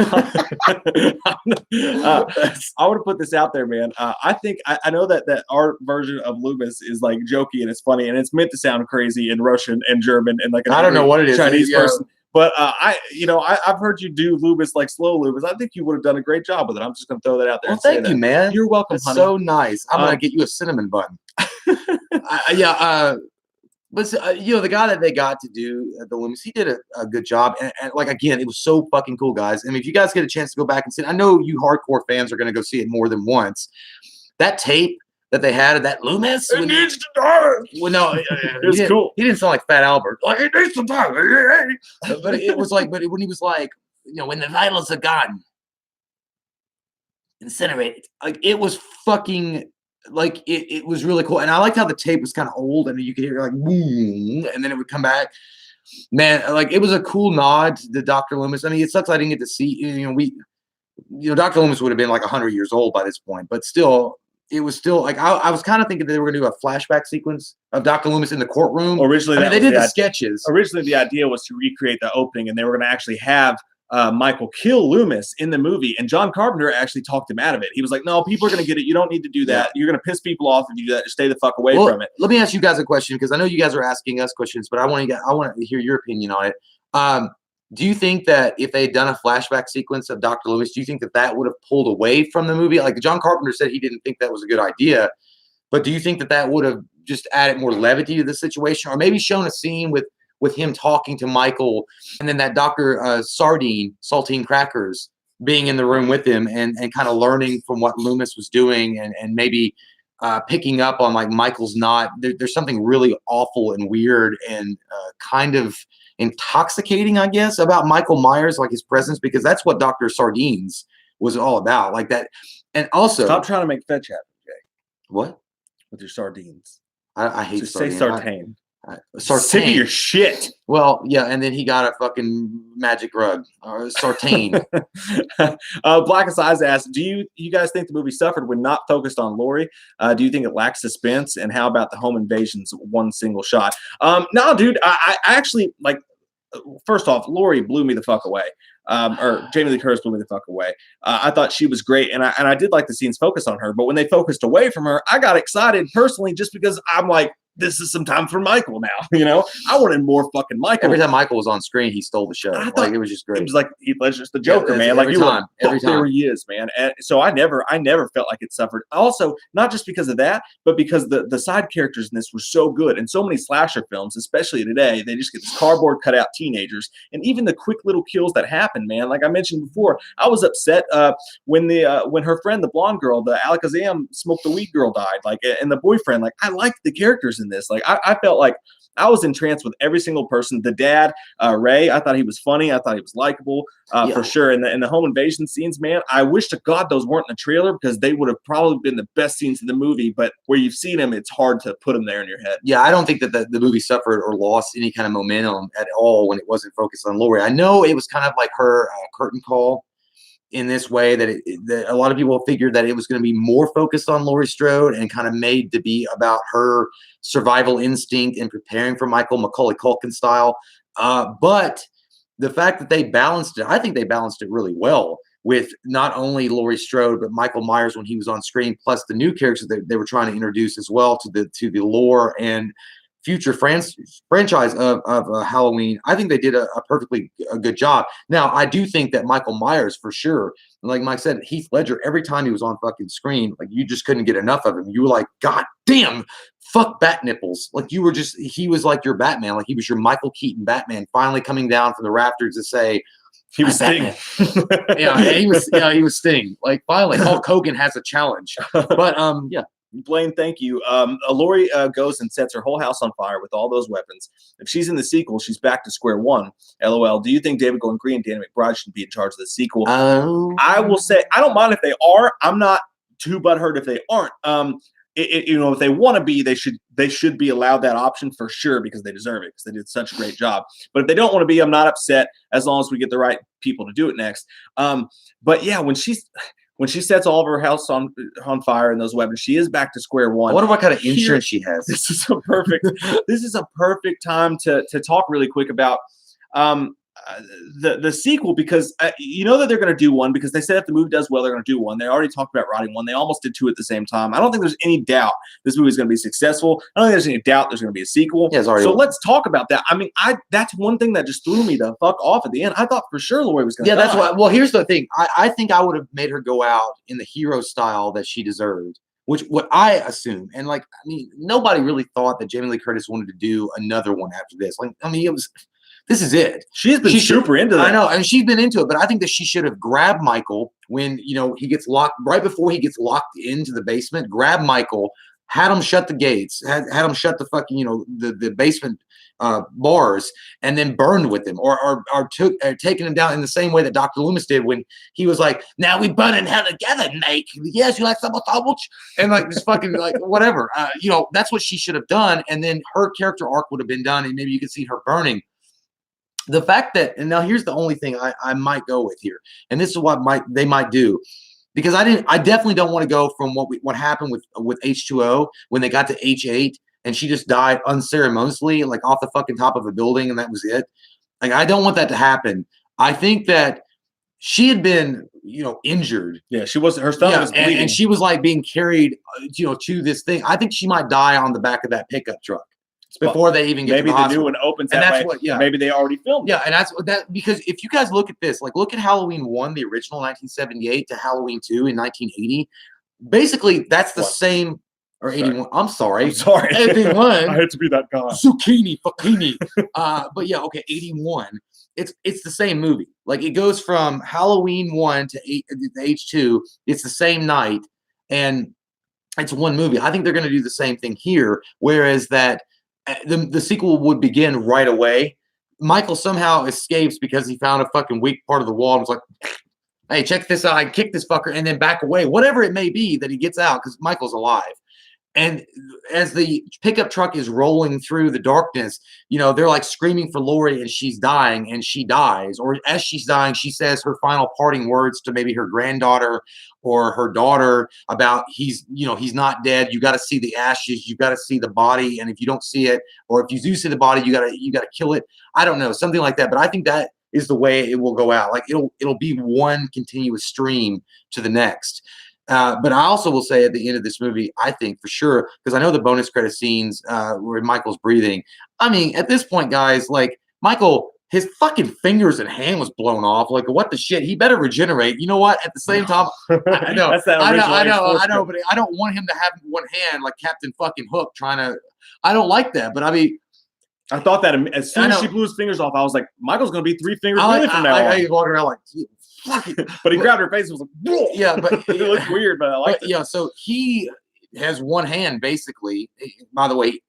want to put this out there, man. I think I know that our version of Loomis is like jokey and it's funny and it's meant to sound crazy in Russian and German and like I don't know what it is, Chinese person. But I've heard you do Loomis like slow Loomis. I think you would have done a great job with it. I'm just gonna throw that out there. Well, thank you, man. You're welcome. That's so nice. I'm gonna get you a cinnamon bun. But the guy that they got to do the Loomis, he did a good job. And like, again, it was so fucking cool, guys. I mean, if you guys get a chance to go back and see it, I know you hardcore fans are going to go see it more than once. That tape that they had of that Loomis. It needs to die. Well, no, it's cool. He didn't sound like Fat Albert. Like, it needs to die. But it was like, when he was like, when the vitals are gone, incinerated. Like, it was fucking... Like it was really cool, and I liked how the tape was kind of old, and you could hear like boom, and then it would come back. Man, like it was a cool nod to Dr. Loomis. I mean, it sucks I didn't get to see. Dr. Loomis would have been like 100 years old by this point, but still, it was still like I was kind of thinking that they were going to do a flashback sequence of Dr. Loomis in the courtroom. Originally, they did the sketches. Originally, the idea was to recreate the opening, and they were going to actually have Michael kill Loomis in the movie, and John Carpenter actually talked him out of it. He was like, "No, people are going to get it. You don't need to do that. You're going to piss people off if you do that. Just stay the fuck away from it." Let me ask you guys a question because I know you guys are asking us questions, but I want to hear your opinion on it. Do you think that if they had done a flashback sequence of Dr. Loomis, do you think that would have pulled away from the movie? Like John Carpenter said, he didn't think that was a good idea, but do you think that would have just added more levity to the situation, or maybe shown a scene with him talking to Michael, and then that Dr. Saltine Crackers, being in the room with him and kind of learning from what Loomis was doing and maybe picking up on like Michael's there's something really awful and weird and kind of intoxicating, I guess, about Michael Myers, like his presence, because that's what Dr. Sardines was all about. Like that. And also, stop trying to make fetch happen, Jay. What? With your sardines. I hate sardines. Say sartain. Sick of your shit. Well, yeah, and then he got a fucking magic rug or sartain. Blackest Eyes asked, do you guys think the movie suffered when not focused on Laurie? Do you think it lacks suspense? And how about the home invasions one single shot? No, dude, I actually like. First off, Laurie blew me the fuck away. Or Jamie Lee Curtis blew me the fuck away. I thought she was great, and I did like the scenes focused on her. But when they focused away from her, I got excited personally, just because I'm like, this is some time for Michael now. I wanted more fucking Michael. Every time Michael was on screen, he stole the show. Like, it was just great. It was like Heath Ledger's the Joker, man. Like, every time there he is, man. And so I never felt like it suffered. Also, not just because of that, but because the side characters in this were so good. And so many slasher films, especially today, they just get this cardboard cutout teenagers. And even the quick little kills that happen, man. Like I mentioned before, I was upset when her friend, the blonde girl, the Alakazam smoked the weed girl, died. Like, and the boyfriend. Like, I liked the characters in this. Like, I felt like I was entranced with every single person. The dad, Ray, I thought he was funny. I thought he was likable, for sure. And the home invasion scenes, man, I wish to God those weren't in the trailer, because they would have probably been the best scenes in the movie. But where you've seen them, it's hard to put them there in your head. Yeah, I don't think that the movie suffered or lost any kind of momentum at all when it wasn't focused on Laurie. I know it was kind of like her curtain call in this way, that a lot of people figured that it was going to be more focused on Laurie Strode and kind of made to be about her survival instinct and preparing for Michael, Macaulay Culkin style. But the fact that they balanced it, I think they balanced it really well. with not only Laurie Strode but Michael Myers when he was on screen, plus the new characters that they were trying to introduce as well to the lore and future franchise of Halloween. I think they did a perfectly good job. Now, I do think that Michael Myers, for sure, like Mike said, Heath Ledger, every time he was on fucking screen, like you just couldn't get enough of him. You were like, God damn, fuck bat nipples. Like he was like your Batman. Like he was your Michael Keaton Batman finally coming down from the rafters to say, he was Sting. He was Sting. Like finally, Hulk Hogan has a challenge. But yeah. Blaine, thank you. Laurie goes and sets her whole house on fire with all those weapons. If she's in the sequel, she's back to square one. LOL. Do you think David Gordon Green and Danny McBride should be in charge of the sequel? I will say I don't mind if they are. I'm not too butthurt if they aren't. If they want to be, they should be allowed that option for sure because they deserve it because they did such a great job. But if they don't want to be, I'm not upset as long as we get the right people to do it next. But yeah, when she sets all of her house on fire and those weapons, she is back to square one. I wonder what kind of insurance she has. This is a perfect time to talk really quick about the sequel because you know that they're going to do one because they said if the movie does well, they're going to do one. They already talked about writing one. They almost did two at the same time. I don't think there's any doubt this movie is going to be successful. I don't think there's any doubt there's going to be a sequel. Yeah, so let's talk about that. I mean, that's one thing that just threw me the fuck off at the end. I thought for sure Laurie was going to die. That's why. Well, here's the thing. I think I would have made her go out in the hero style that she deserved, which what I assume. And like, I mean, nobody really thought that Jamie Lee Curtis wanted to do another one after this. Like, I mean, this is it. She's been super into that. I know, and she's been into it, but I think that she should have grabbed Michael when, he gets locked, right before he gets locked into the basement, grab Michael, had him shut the gates, had him shut the fucking, the basement bars, and then burned with him, or taking him down in the same way that Dr. Loomis did when he was like, now we burn in hell together, Nate. Yes, you like some sausage? And like this fucking like whatever. That's what she should have done, and then her character arc would have been done, and maybe you could see her burning. The fact that, and now here's the only thing I might go with here, and this is what they might do, because I definitely don't want to go from what happened with H2O when they got to H8 and she just died unceremoniously, like off the fucking top of a building, and that was it. Like I don't want that to happen. I think that she had been, injured. Yeah, she wasn't. Her stomach was bleeding, and she was like being carried, to this thing. I think she might die on the back of that pickup truck before they even get to the hospital. Maybe the new one opens that way. Maybe they already filmed it. Yeah, and that's that, because if you guys look at this, like look at Halloween 1, the original 1978, to Halloween 2 in 1980. Basically, that's the same, or 81. I'm sorry. 81. I had to be that guy. Zucchini, fucchini. But yeah, okay, 81. It's the same movie. Like it goes from Halloween 1 to H2. It's the same night, and it's one movie. I think they're going to do the same thing here, whereas that the sequel would begin right away. Michael somehow escapes because he found a fucking weak part of the wall and was like, hey, check this out. I kick this fucker and then back away. Whatever it may be that he gets out because Michael's alive. And as the pickup truck is rolling through the darkness, they're like screaming for Laurie and she's dying and she dies. Or as she's dying, she says her final parting words to maybe her granddaughter or her daughter about he's not dead. You got to see the ashes. You got to see the body. And if you don't see it, or if you do see the body, you got to kill it. I don't know, something like that. But I think that is the way it will go out. Like it'll be one continuous stream to the next. But I also will say at the end of this movie, I think for sure, because I know the bonus credit scenes where Michael's breathing. I mean, at this point, guys, like Michael, his fucking fingers and hand was blown off. Like, what the shit? He better regenerate. You know what? At the same time, I know, That's that I know, but I don't want him to have one hand like Captain fucking Hook trying to. I don't like that, but I mean. I thought that as soon as she blew his fingers off, I was like, Michael's going to be 3 fingers really from now on. He's walking around like, fuck it. But he grabbed her face and was like, whoa. Yeah, but it looked weird, but I like it. Yeah, so he has one hand basically. By the way,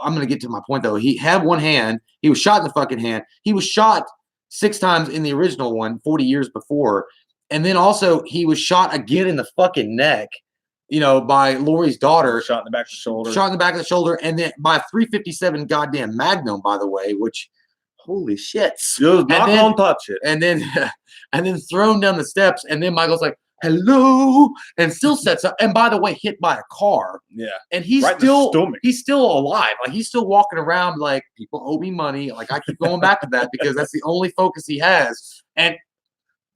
I'm going to get to my point though. He had one hand. He was shot in the fucking hand. He was shot 6 times in the original one, 40 years before. And then also he was shot again in the fucking neck. By Laurie's daughter. Shot in the back of the shoulder. Shot in the back of the shoulder. And then by a 357 goddamn Magnum, by the way, which, holy shit. Just not gonna touch it. And then thrown down the steps. And then Michael's like, hello. And still sets up. And by the way, hit by a car. Yeah. And he's still alive. Like he's still walking around like, people owe me money. Like I keep going back to that because that's the only focus he has. And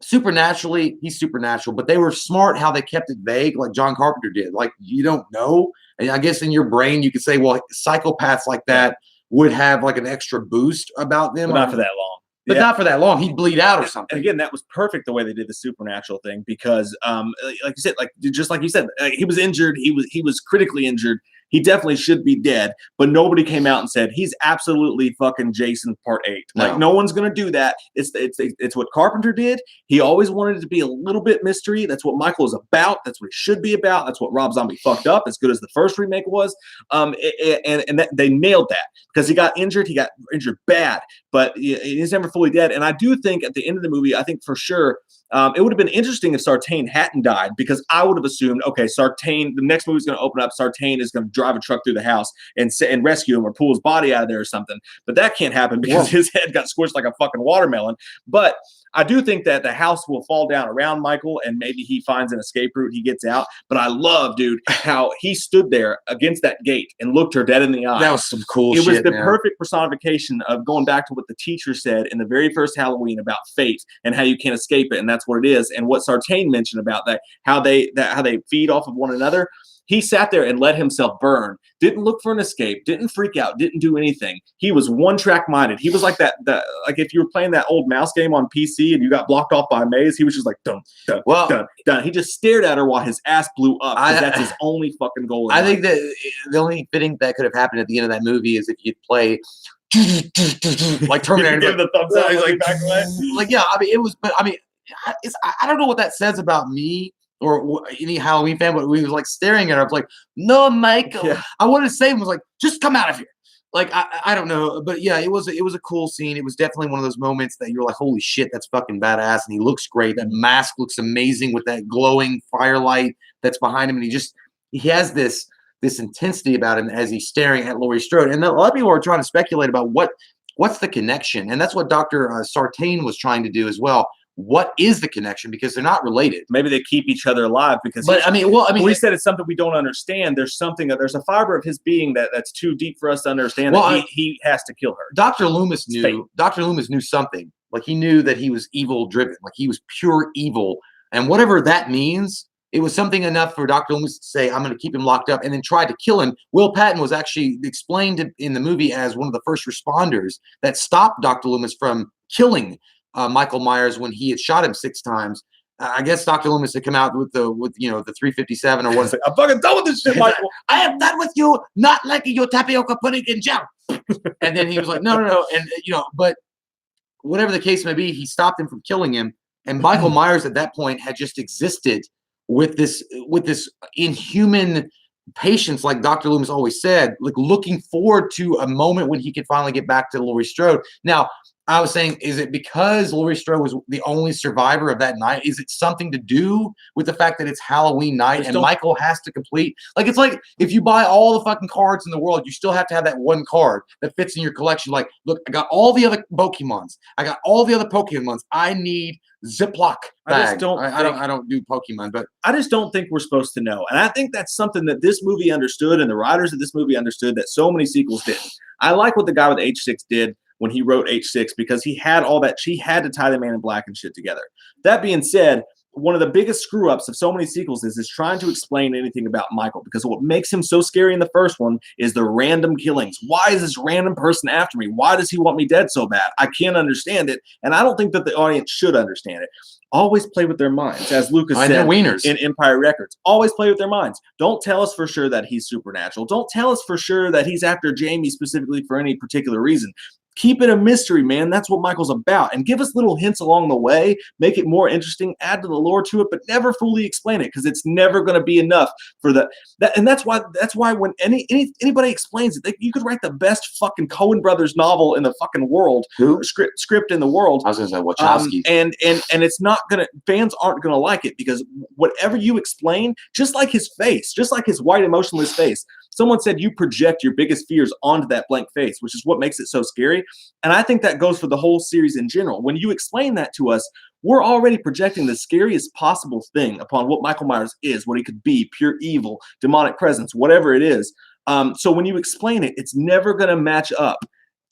supernaturally, he's supernatural, but they were smart how they kept it vague, like John Carpenter did. Like, you don't know. And I guess in your brain, you could say, well, psychopaths like that would have like an extra boost about them. But not for that long. But not for that long. He'd bleed out or something. And again, that was perfect the way they did the supernatural thing because, like you said, just like you said, he was injured. He was critically injured. He definitely should be dead, but nobody came out and said he's absolutely fucking Jason Part 8. Like, no one's gonna do that. It's what Carpenter did. He always wanted it to be a little bit mystery. That's what Michael is about. That's what it should be about. That's what Rob Zombie fucked up, as good as the first remake was. They nailed that because he got injured. He got injured bad, but he's never fully dead. And I do think at the end of the movie, I think for sure. It would have been interesting if Sartain hadn't died because I would have assumed, okay, Sartain, the next movie's going to open up, Sartain is going to drive a truck through the house and rescue him or pull his body out of there or something. But that can't happen because his head got squished like a fucking watermelon. But I do think that the house will fall down around Michael and maybe he finds an escape route. He gets out. But I love, dude, how he stood there against that gate and looked her dead in the eye. That was some cool shit. It was the perfect personification of going back to what the teacher said in the very first Halloween about fate and how you can't escape it. And that's what it is. And what Sartain mentioned about that, how they feed off of one another. He sat there and let himself burn, didn't look for an escape, didn't freak out, didn't do anything. He was one-track minded. He was like that like if you were playing that old mouse game on PC and you got blocked off by a maze, he was just like, dun, dun, dun, dun. He just stared at her while his ass blew up because that's his only fucking goal. I think that the only fitting that could have happened at the end of that movie is if you'd play like Terminator. Give the thumbs up, like back away. Like, yeah, I mean, it was, but I mean, I don't know what that says about me or any Halloween fan, but we was like staring at her. I was like, no, Michael. Yeah. I wanted to say was like, just come out of here. Like, I don't know. But yeah, it was a cool scene. It was definitely one of those moments that you're like, holy shit, that's fucking badass. And he looks great. That mask looks amazing with that glowing firelight that's behind him. And he has this intensity about him as he's staring at Laurie Strode. And a lot of people are trying to speculate about what's the connection. And that's what Dr. Sartain was trying to do as well. What is the connection? Because they're not related. Maybe they keep each other alive because. But we said it's something we don't understand. There's a fiber of his being that's too deep for us to understand. Well, he has to kill her. Dr. Loomis knew. Dr. Loomis knew something. Like, he knew that he was evil driven. Like, he was pure evil, and whatever that means, it was something enough for Dr. Loomis to say, "I'm going to keep him locked up," and then try to kill him. Will Patton was actually explained in the movie as one of the first responders that stopped Dr. Loomis from killing Michael Myers when he had shot him 6 times. I guess Dr. Loomis had come out with the 357 or what? I'm fucking done with this shit, Michael. I am done with you, not liking your tapioca pudding in jam. And then he was like, no, and but whatever the case may be, he stopped him from killing him. And Michael Myers at that point had just existed with this inhuman patience, like Dr. Loomis always said, like looking forward to a moment when he could finally get back to Laurie Strode. Now, I was saying, is it because Laurie Strode was the only survivor of that night? Is it something to do with the fact that it's Halloween night and Michael has to complete? Like, it's like if you buy all the fucking cards in the world, you still have to have that one card that fits in your collection. Like, look, I got all the other Pokemons. I got all the other Pokemons. I need Ziploc bag. I don't do Pokemon, but I just don't think we're supposed to know. And I think that's something that this movie understood and the writers of this movie understood that so many sequels didn't. I like what the guy with H6 did when he wrote H6 because he had all that. She had to tie the Man in Black and shit together. That being said, one of the biggest screw ups of so many sequels is trying to explain anything about Michael, because what makes him so scary in the first one is the random killings. Why is this random person after me? Why does he want me dead so bad? I can't understand it. And I don't think that the audience should understand it. Always play with their minds, as Lucas said in Empire Records. Always play with their minds. Don't tell us for sure that he's supernatural. Don't tell us for sure that he's after Jamie specifically for any particular reason. Keep it a mystery, man. That's what Michael's about. And give us little hints along the way. Make it more interesting. Add to the lore to it, but never fully explain it, because it's never going to be enough for that. And that's why when anybody explains it, you could write the best fucking Coen Brothers novel in the fucking world, script in the world. I was going to say Wachowski. And it's not gonna. Fans aren't gonna like it, because whatever you explain, just like his face, just like his white emotionless face. Someone said you project your biggest fears onto that blank face, which is what makes it so scary. And I think that goes for the whole series in general. When you explain that to us, we're already projecting the scariest possible thing upon what Michael Myers is, what he could be, pure evil, demonic presence, whatever it is. So when you explain it, it's never going to match up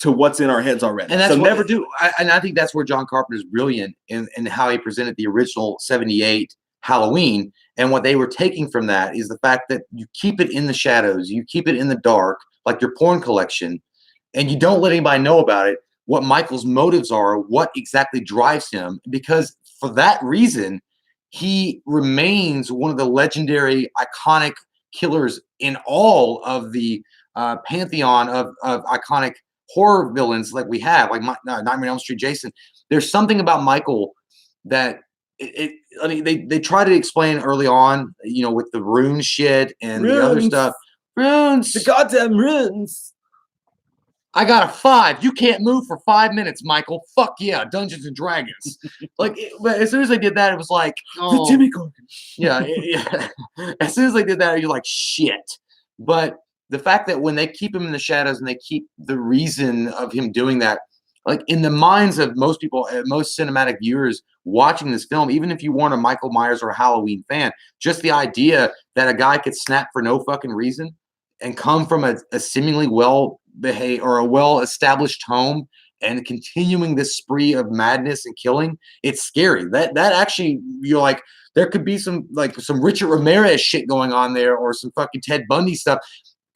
to what's in our heads already. And that's so what, never do. And I think that's where John Carpenter's brilliant in how he presented the original 78 Halloween. And what they were taking from that is the fact that you keep it in the shadows, you keep it in the dark, like your porn collection, and you don't let anybody know about it, what Michael's motives are, what exactly drives him, because for that reason, he remains one of the legendary, iconic killers in all of the pantheon of iconic horror villains like we have, like Nightmare on Elm Street, Jason. There's something about Michael that I mean, they try to explain early on, with the rune shit and the other stuff. Runes, the goddamn runes. I got a 5. You can't move for 5 minutes, Michael. Fuck yeah, Dungeons and Dragons. But as soon as they did that, it was like, oh, the Jimmy Corgan. Yeah. As soon as they did that, you're like, shit. But the fact that when they keep him in the shadows and they keep the reason of him doing that, like in the minds of most people, most cinematic viewers watching this film, even if you weren't a Michael Myers or a Halloween fan, just the idea that a guy could snap for no fucking reason and come from a seemingly well-behaved or a well-established home and continuing this spree of madness and killing, it's scary. That actually, you're like, there could be some Richard Ramirez shit going on there, or some fucking Ted Bundy stuff.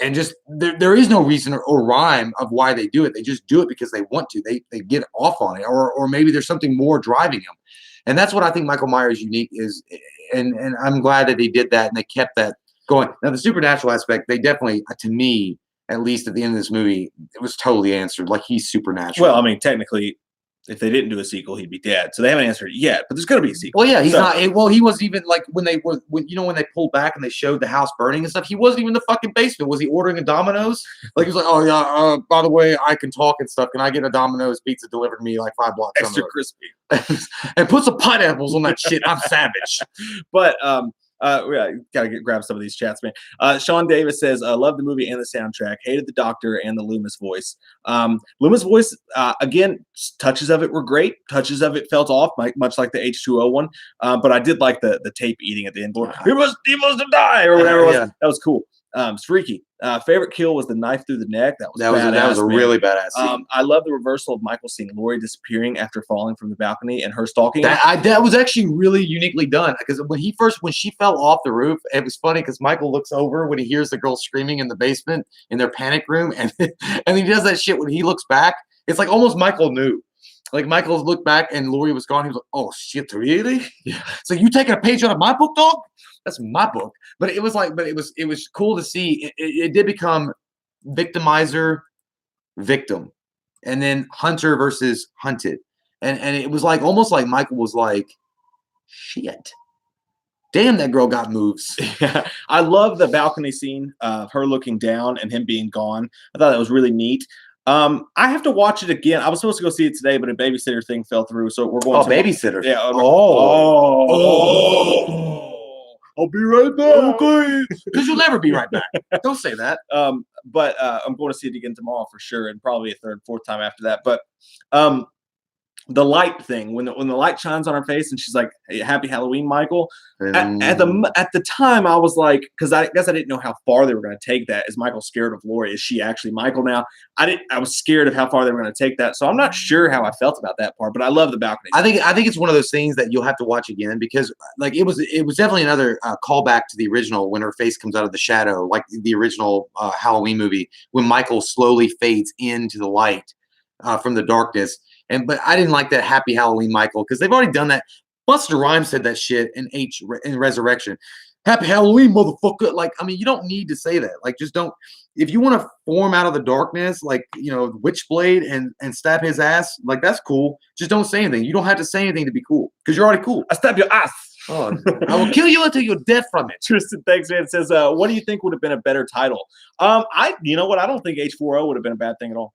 And just there is no reason or rhyme of why they do it. They just do it because they want to. They get off on it, or maybe there's something more driving them. And that's what I think Michael Myers unique is. And I'm glad that they did that and they kept that going. Now the supernatural aspect, they definitely, to me, at least at the end of this movie, it was totally answered. Like, he's supernatural. Well, I mean, technically, if they didn't do a sequel, he'd be dead. So they haven't answered it yet, but there's going to be a sequel. Well, yeah, he's not. Well, he wasn't even like when they pulled back and they showed the house burning and stuff. He wasn't even in the fucking basement. Was he ordering a Domino's? Like, he was like, oh yeah, by the way, I can talk and stuff. Can I get a Domino's pizza delivered to me like 5 blocks? Extra crispy. And put some pineapples on that shit. I'm savage. But yeah, gotta grab some of these chats, man. Sean Davis says, love the movie and the soundtrack. Hated the Doctor and the Loomis voice. Loomis voice, again, touches of it were great. Touches of it felt off, much like the H2O one. But I did like the tape eating at the end. He must have died, or whatever it was. Yeah. That was cool. It's freaky. Favorite kill was the knife through the neck. That was a really badass scene. I love the reversal of Michael seeing Laurie disappearing after falling from the balcony and her stalking. That was actually really uniquely done, because when she fell off the roof, it was funny because Michael looks over when he hears the girl screaming in the basement in their panic room, and he does that shit when he looks back. It's like almost Michael knew. Like, Michael looked back and Laurie was gone. He was like, "Oh shit, really? Yeah. So you taking a page out of my book, dog? That's my book." But it was cool to see. It did become victimizer, victim, and then hunter versus hunted, and it was like almost like Michael was like, "Shit, damn, that girl got moves." Yeah. I love the balcony scene of her looking down and him being gone. I thought that was really neat. I have to watch it again. I was supposed to go see it today, but a babysitter thing fell through, so we're going. Babysitter. Yeah. I'll be right back. Okay. Because you'll never be right back. Don't say that. But I'm going to see it again tomorrow for sure, and probably a third, fourth time after that. But the light thing, when the light shines on her face and she's like, "Hey, happy Halloween, Michael." At the time, I was like, because I guess I didn't know how far they were going to take that. Is Michael scared of Laurie? Is she actually Michael now? I was scared of how far they were going to take that. So I'm not sure how I felt about that part, but I love the balcony. I think it's one of those things that you'll have to watch again, because like it was definitely another callback to the original, when her face comes out of the shadow, like the original Halloween movie, when Michael slowly fades into the light from the darkness. But I didn't like that happy Halloween Michael, because they've already done that. Busta Rhymes said that shit in Resurrection. Happy Halloween, motherfucker. Like, I mean, you don't need to say that. Like, just don't. If you want to form out of the darkness, like, Witchblade and stab his ass, like, that's cool. Just don't say anything. You don't have to say anything to be cool, because you're already cool. I stab your ass. Oh, I will kill you until you're dead from it. Tristan, thanks, man. It says, what do you think would have been a better title? You know what? I don't think H4O would have been a bad thing at all.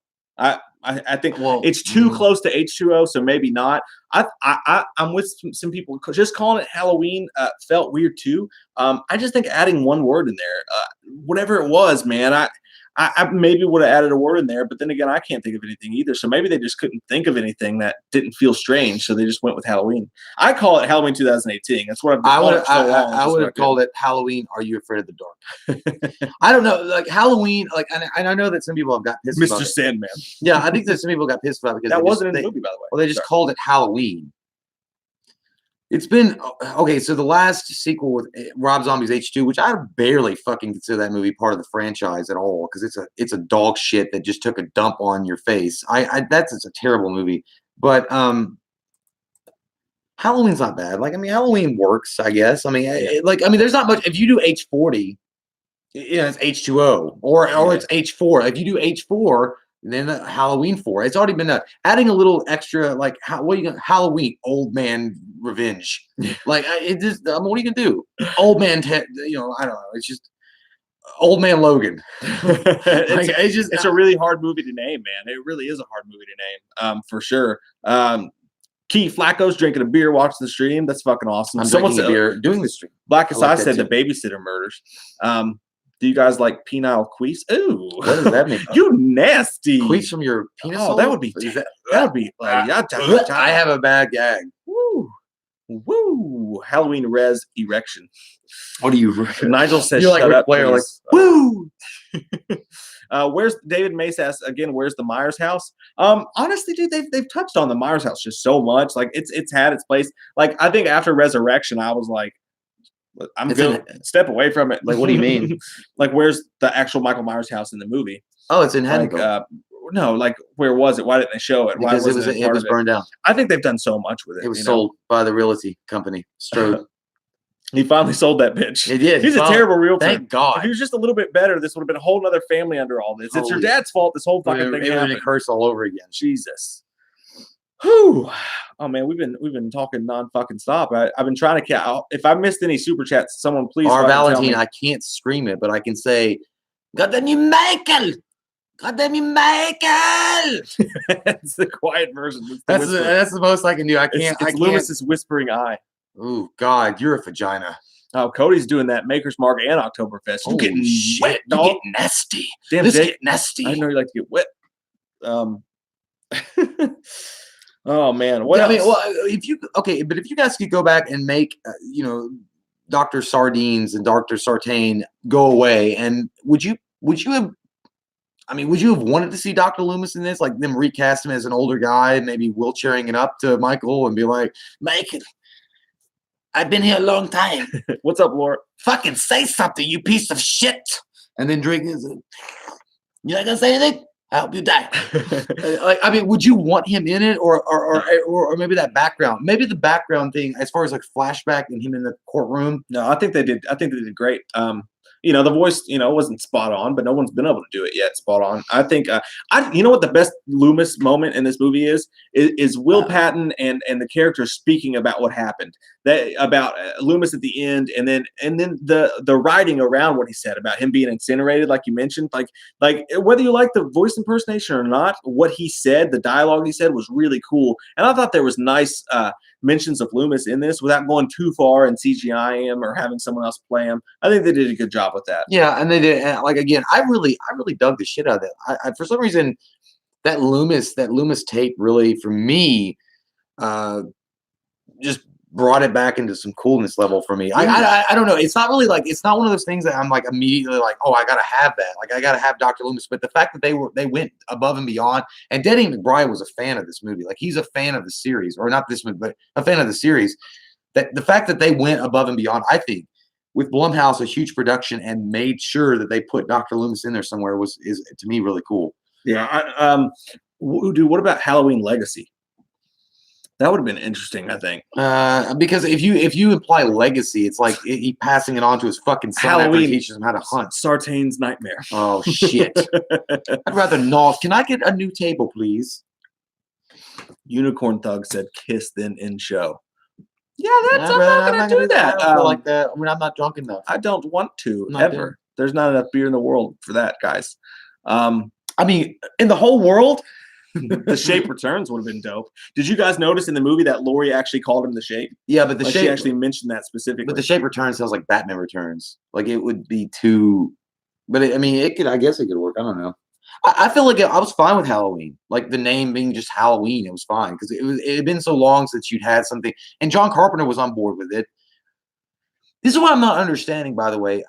I think it's too close to H2O, so maybe not. I'm with some people. Just calling it Halloween felt weird too. I just think adding one word in there, whatever it was, man. I maybe would have added a word in there, but then again, I can't think of anything either. So maybe they just couldn't think of anything that didn't feel strange, so they just went with Halloween. I call it Halloween 2018. That's what I've been calling it so long. I would have called it Halloween. Are You Afraid of the Dark? I don't know, like Halloween, like, and I know that some people have got pissed about Mr. it. Sandman. Yeah, I think that some people got pissed about it because That wasn't in the movie, by the way. Well, they just called it Halloween. It's been okay. So the last sequel with Rob Zombie's H2, which I barely fucking consider that movie part of the franchise at all, because it's a dog shit that just took a dump on your face. That's a terrible movie. But Halloween's not bad. Like, I mean, Halloween works, I guess. I mean, there's not much. If you do H40, it's H2O or it's H4. If you do H4. Then Halloween 4. It's already been adding a little extra, like, what are you gonna Halloween old man revenge? Like, it just what are you gonna do? Old man, I don't know. It's just old man Logan. It's a really hard movie to name, man. It really is a hard movie to name, for sure. Keith Flacco's drinking a beer, watching the stream. That's fucking awesome. I'm drinking a beer, doing the stream. Black Asai said the babysitter murders. Do you guys like penile queefs? Ooh, what does that mean? You nasty queefs from your penis? Oh, that would be. I have a bad gag. Woo! Halloween res erection. What do you? Nigel says, "You're like Ric Flair, like woo." Where's David Mace asks again? Where's the Myers house? Honestly, dude, they've touched on the Myers house just so much. Like, it's had its place. Like, I think after Resurrection, I was like, I'm going to step away from it. Like, what do you mean? Like, where's the actual Michael Myers house in the movie? Oh, it's in Haddonfield. Like, no, like, where was it? Why didn't they show it? Because it was burned down. I think they've done so much with it. It was sold by the realty company, Strode. He finally sold that bitch. He did. He's a terrible realtor. Thank God. If he was just a little bit better, this would have been a whole other family under all this. It's your dad's fault. This whole fucking thing happened. A curse all over again. Jesus. Whew. Oh man, we've been talking non-fucking stop. I've been trying to count. If I missed any super chats, someone please. Our Valentine, I can't scream it, but I can say, "God damn you, Michael! God damn you, Michael!" It's the quiet version. That's the most I can do. I can't. It's Lewis's whispering eye. Oh God, you're a vagina. Oh, Cody's doing that Maker's Mark and Oktoberfest. You getting wet, dog? You get nasty. Damn, Let's get nasty. I didn't know you like to get wet. Oh man, what else? I mean, well, if you guys could go back and make, Dr. Sardines and Dr. Sartain go away, and would you have wanted to see Dr. Loomis in this? Like, them recast him as an older guy, maybe wheelchairing it up to Michael and be like, Michael, I've been here a long time. What's up, Laura? Fucking say something, you piece of shit. And then drink his. You're not gonna say anything? I hope you die. Would you want him in it, or maybe that background? Maybe the background thing, as far as like flashback and him in the courtroom. No, I think they did. I think they did great. The voice, wasn't spot on, but no one's been able to do it yet spot on. I think, what the best Loomis moment in this movie is Will Patton and the character speaking about what happened, about Loomis at the end, and then the writing around what he said about him being incinerated, like you mentioned, like whether you like the voice impersonation or not, what he said, the dialogue he said was really cool, and I thought there was nice mentions of Loomis in this without going too far and CGI him or having someone else play him. I think they did a good job with that. Yeah, and they did. And again, I really dug the shit out of that. I for some reason, that Loomis tape really, for me, just brought it back into some coolness level for me. I don't know. It's not really it's not one of those things that I'm like immediately like, oh, I gotta have that. Like, I gotta have Dr. Loomis. But the fact that they went above and beyond, and Denny McBride was a fan of this movie. Like, he's a fan of the series, or not this movie, but a fan of the series. That the fact that they went above and beyond, I think, with Blumhouse, a huge production, and made sure that they put Dr. Loomis in there somewhere is to me really cool. Yeah. Dude, what about Halloween Legacy? That would have been interesting, I think. Because if you imply legacy, it's like he passing it on to his fucking son. Halloween teaches him how to hunt. Sartain's nightmare. Oh shit! I'd rather not. Can I get a new table, please? Unicorn Thug said, "Kiss then in show." Yeah, I'm not gonna do that. I feel like that. I mean, I'm not drunk enough. I don't want to ever. There's not enough beer in the world for that, guys. I mean, in the whole world. The Shape Returns would have been dope. Did you guys notice in the movie that Laurie actually called him the Shape? Yeah, but she actually mentioned that specifically. But the Shape Returns sounds like Batman Returns. Like, it would be too But I mean, it could. I guess it could work. I don't know. I feel like I was fine with Halloween, like the name being just Halloween. It was fine because it had been so long since you'd had something, and John Carpenter was on board with it. This is what I'm not understanding, by the way.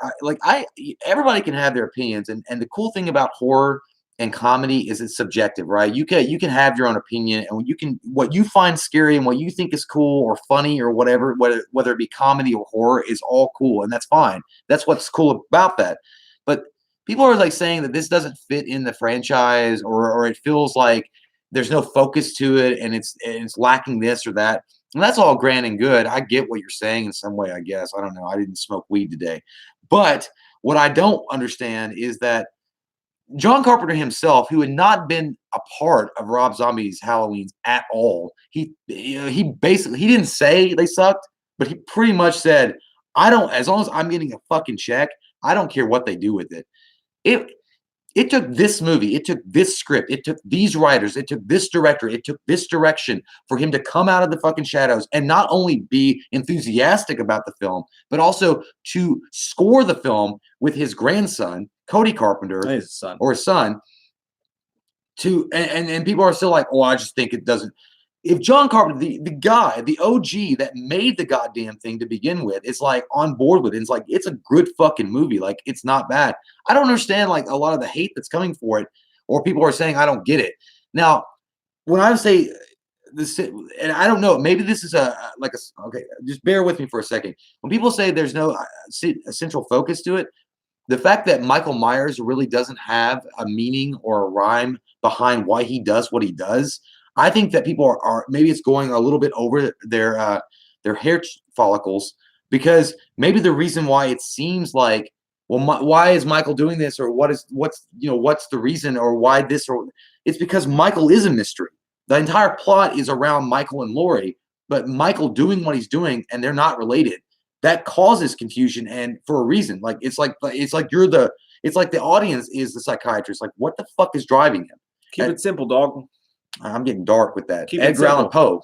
Everybody can have their opinions, and the cool thing about horror and comedy is it's subjective, right? You can have your own opinion, and what you find scary and what you think is cool or funny or whatever, whether it be comedy or horror, is all cool, and that's fine. That's what's cool about that. But people are like saying that this doesn't fit in the franchise, or it feels like there's no focus to it, and it's lacking this or that. And that's all grand and good. I get what you're saying in some way, I guess. I don't know. I didn't smoke weed today. But what I don't understand is that John Carpenter himself, who had not been a part of Rob Zombie's Halloweens at all, he basically he didn't say they sucked, but he pretty much said, "I don't. As long as I'm getting a fucking check, I don't care what they do with it." It it took this movie, it took this script, it took these writers, it took this director, it took this direction for him to come out of the fucking shadows and not only be enthusiastic about the film, but also to score the film with his grandson, Cody Carpenter, His son. or his son, and people are still like, oh, I just think it doesn't. If John Carpenter, the guy, the OG that made the goddamn thing to begin with, is like on board with it, it's like it's a good fucking movie. Like it's not bad. I don't understand like a lot of the hate that's coming for it, or people are saying I don't get it. Now, when I say this, and I don't know, maybe this is okay. Just bear with me for a second. When people say there's no central focus to it, the fact that Michael Myers really doesn't have a meaning or a rhyme behind why he does what he does, I think that people are maybe it's going a little bit over their hair follicles, because maybe the reason why it seems like, well, why is Michael doing this, or what's the reason, or why this, or it's because Michael is a mystery. The entire plot is around Michael and Laurie, but Michael doing what he's doing and they're not related. That causes confusion, and for a reason. Like it's like the audience is the psychiatrist. Like, what the fuck is driving him? Keep it simple, dog. I'm getting dark with that. Keep Edgar Allan Poe.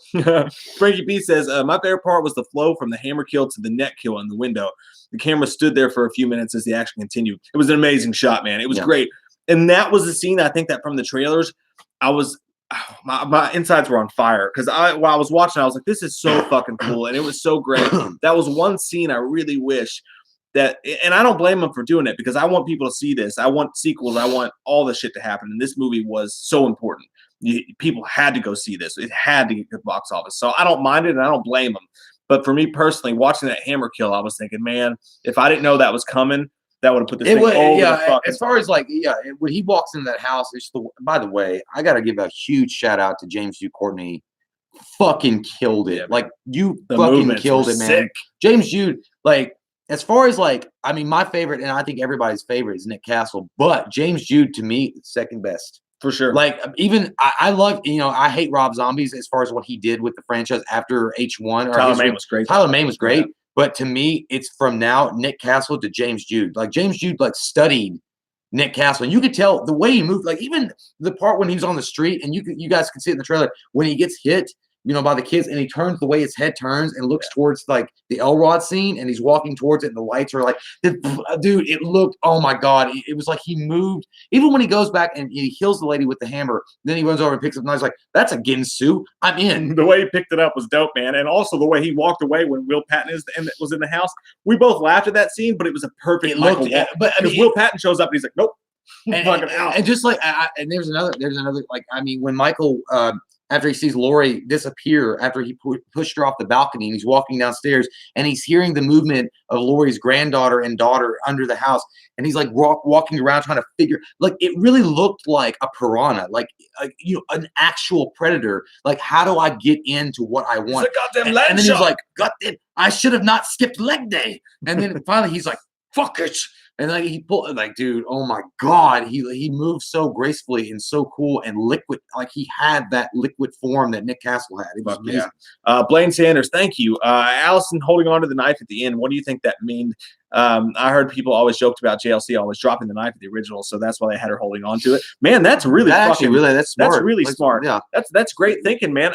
Frankie B says, my favorite part was the flow from the hammer kill to the net kill in the window. The camera stood there for a few minutes as the action continued. It was an amazing shot, man. It was great. And that was the scene, I think, that from the trailers, my insides were on fire, because while I was watching, I was like, this is so fucking cool. And it was so great. That was one scene I really wish that, and I don't blame them for doing it, because I want people to see this. I want sequels. I want all this shit to happen. And this movie was so important. People had to go see this. It had to get to the box office. So I don't mind it, and I don't blame them. But for me personally, watching that hammer kill, I was thinking, man, if I didn't know that was coming, that would have put this thing over the fucking. As far as when he walks into that house, by the way, I got to give a huge shout out to James Jude Courtney. Fucking killed it. Yeah, like you fucking killed it, man. Sick. James Jude, like, as far as I mean, my favorite, and I think everybody's favorite, is Nick Castle, but James Jude to me is second best. For sure. Like, even I love, I hate Rob Zombies as far as what he did with the franchise after H1. Tyler Mane was great. Tyler Mane was great. Yeah. But to me, it's from now Nick Castle to James Jude. Like, James Jude studied Nick Castle, and you could tell the way he moved. Like, even the part when he was on the street, and you guys can see it in the trailer, when he gets hit, by the kids, and he turns the way his head turns and looks towards the Elrod scene, and he's walking towards it, and the lights are dude, it looked, oh my God, it was like he moved. Even when he goes back and he kills the lady with the hammer, then he runs over and picks up the knife, like, that's a Ginsu. I'm in. The way he picked it up was dope, man. And also the way he walked away when Will Patton was in the house. We both laughed at that scene, but it was a perfect Michael walk. But I mean, Will Patton shows up and he's like, nope. And just and there's another when Michael after he sees Laurie disappear after he pushed her off the balcony, and he's walking downstairs, and he's hearing the movement of Laurie's granddaughter and daughter under the house, and he's walking around trying to figure, it really looked like a piranha, an actual predator. Like, how do I get into what I want? And then he's like, goddamn, I should have not skipped leg day. And then finally he's like, fuck it. And he pulled, dude, oh my God, he moved so gracefully and so cool and liquid. Like, he had that liquid form that Nick Castle had. It was amazing. Yeah. Blaine Sanders, thank you. Allison holding on to the knife at the end. What do you think that means? I heard people always joked about JLC always dropping the knife at the original, so that's why they had her holding on to it. Man, that's really that's smart. That's really smart. Yeah, that's great thinking, man.